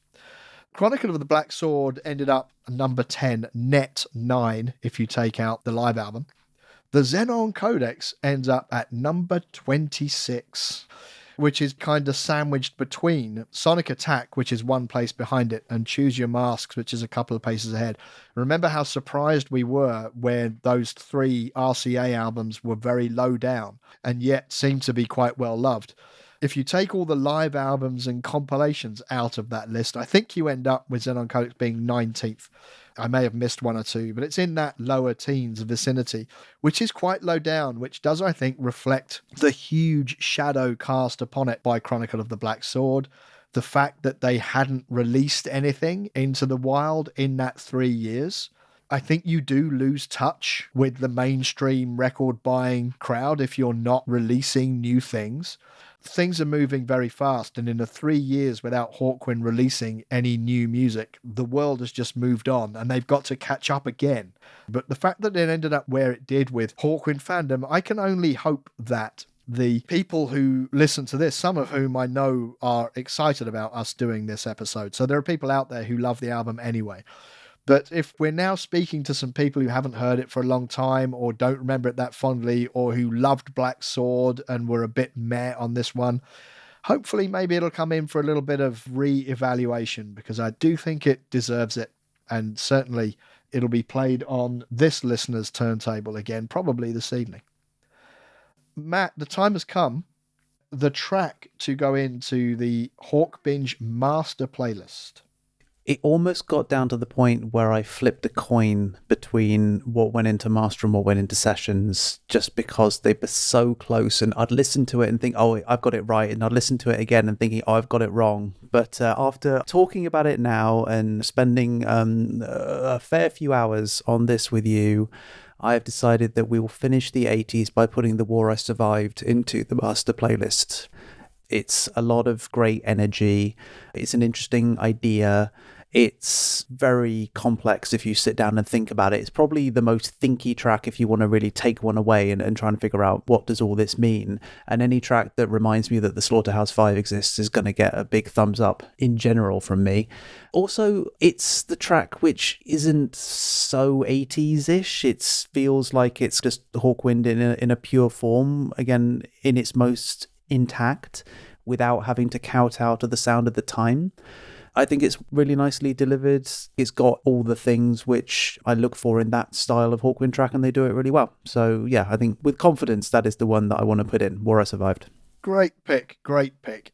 Chronicle of the Black Sword ended up number 10, net 9 if you take out the live album. The Xenon Codex ends up at number 26, which is kind of sandwiched between Sonic Attack, which is one place behind it, and Choose Your Masks, which is a couple of paces ahead. Remember how surprised we were when those 3 RCA albums were very low down and yet seemed to be quite well loved. If you take all the live albums and compilations out of that list, I think you end up with Xenon Codex being 19th. I may have missed 1 or 2, but it's in that lower teens vicinity, which is quite low down, which does, I think, reflect the huge shadow cast upon it by Chronicle of the Black Sword, the fact that they hadn't released anything into the wild in that 3 years. I think you do lose touch with the mainstream record buying crowd if you're not releasing new things. Things are moving very fast, and in the 3 years without Hawkwind releasing any new music, the world has just moved on and they've got to catch up again. But the fact that it ended up where it did with Hawkwind fandom, I can only hope that the people who listen to this, some of whom I know are excited about us doing this episode, so there are people out there who love the album anyway. But if we're now speaking to some people who haven't heard it for a long time or don't remember it that fondly, or who loved Black Sword and were a bit meh on this one, hopefully maybe it'll come in for a little bit of re-evaluation, because I do think it deserves it. And certainly it'll be played on this listener's turntable again, probably this evening. Matt, the time has come. The track to go into the Hawkbinge Master Playlist. It almost got down to the point where I flipped a coin between what went into Master and what went into Sessions, just because they were so close, and I'd listen to it and think, oh, I've got it right, and I'd listen to it again and thinking, oh, I've got it wrong. But after talking about it now and spending a fair few hours on this with you, I have decided that we will finish the 80s by putting The War I Survived into the Master Playlist. It's a lot of great energy. It's an interesting idea. It's very complex if you sit down and think about it. It's probably the most thinky track if you want to really take one away and try and figure out what does all this mean. And any track that reminds me that the Slaughterhouse-5 exists is going to get a big thumbs up in general from me. Also, it's the track which isn't so 80s-ish. It feels like it's just Hawkwind in a pure form, again, in its most intact, without having to kowtow to the sound of the time. I think it's really nicely delivered. It's got all the things which I look for in that style of Hawkwind track, and they do it really well. So yeah, I think with confidence, that is the one that I want to put in, War I Survived. Great pick, great pick.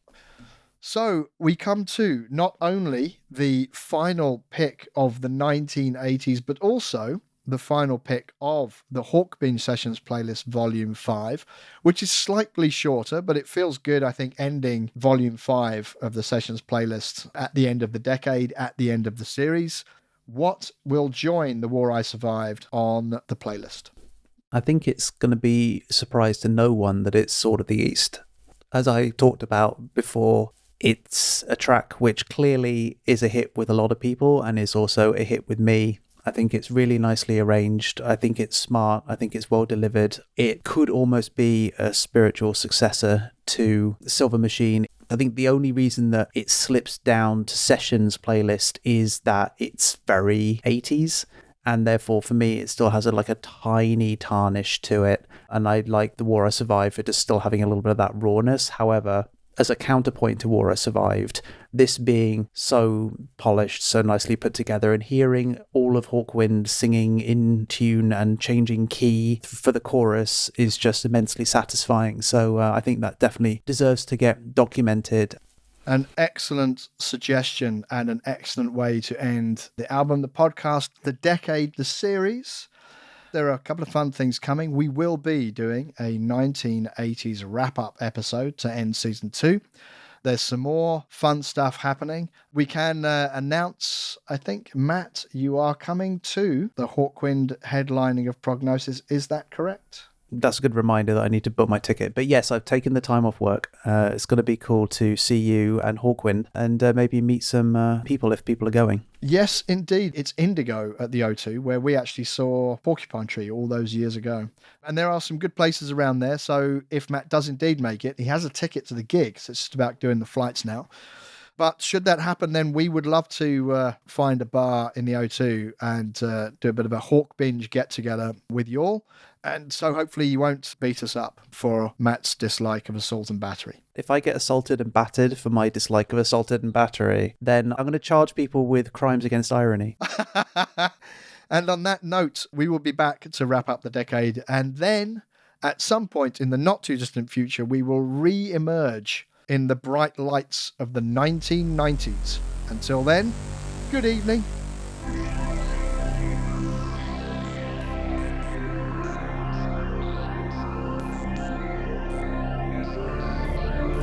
So we come to not only the final pick of the 1980s, but also the final pick of the Hawkbinge Sessions playlist Volume 5, which is slightly shorter, but it feels good, I think, ending Volume 5 of the Sessions playlist at the end of the decade, at the end of the series. What will join the War I Survived on the playlist? I think it's going to be a surprise to no one that it's Sword of the East. As I talked about before, it's a track which clearly is a hit with a lot of people and is also a hit with me. I think it's really nicely arranged. I think it's smart. I think it's well delivered. It could almost be a spiritual successor to Silver Machine. I think the only reason that it slips down to Sessions playlist is that it's very 80s. And therefore, for me, it still has a tiny tarnish to it. And I like the War I Survived for just still having a little bit of that rawness. However, as a counterpoint to War I Survived, this being so polished, so nicely put together, and hearing all of Hawkwind singing in tune and changing key for the chorus is just immensely satisfying. So I think that definitely deserves to get documented. An excellent suggestion and an excellent way to end the album, the podcast, the decade, the series. There are a couple of fun things coming. We will be doing a 1980s wrap-up episode to end season 2. There's some more fun stuff happening. We can announce, I think, Matt, you are coming to the Hawkwind headlining of Prognosis. Is that correct? That's a good reminder that I need to book my ticket. But yes, I've taken the time off work. It's going to be cool to see you and Hawkwind and maybe meet some people if people are going. Yes, indeed. It's Indigo at the O2, where we actually saw Porcupine Tree all those years ago. And there are some good places around there. So if Matt does indeed make it, he has a ticket to the gig. So it's just about doing the flights now. But should that happen, then we would love to find a bar in the O2 and do a bit of a Hawkbinge get-together with you all. And so hopefully you won't beat us up for Matt's dislike of Assault and Battery. If I get assaulted and battered for my dislike of Assaulted and Battery, then I'm going to charge people with crimes against irony. And on that note, we will be back to wrap up the decade. And then at some point in the not too distant future, we will re-emerge in the bright lights of the 1990s. Until then, good evening.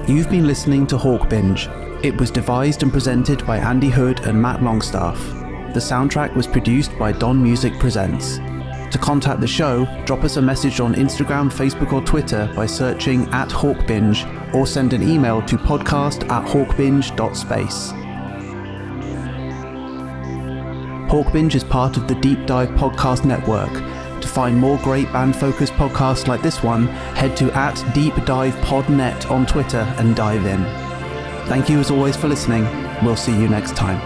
You've been listening to Hawkbinge. It was devised and presented by Andy Hood and Matt Longstaff. The soundtrack was produced by Don Music Presents. To contact the show, drop us a message on Instagram, Facebook or Twitter by searching @Hawkbinge or send an email to podcast@hawkbinge.space. Hawkbinge is part of the Deep Dive Podcast Network. To find more great band-focused podcasts like this one, head to @DeepDivePodNet on Twitter and dive in. Thank you as always for listening. We'll see you next time.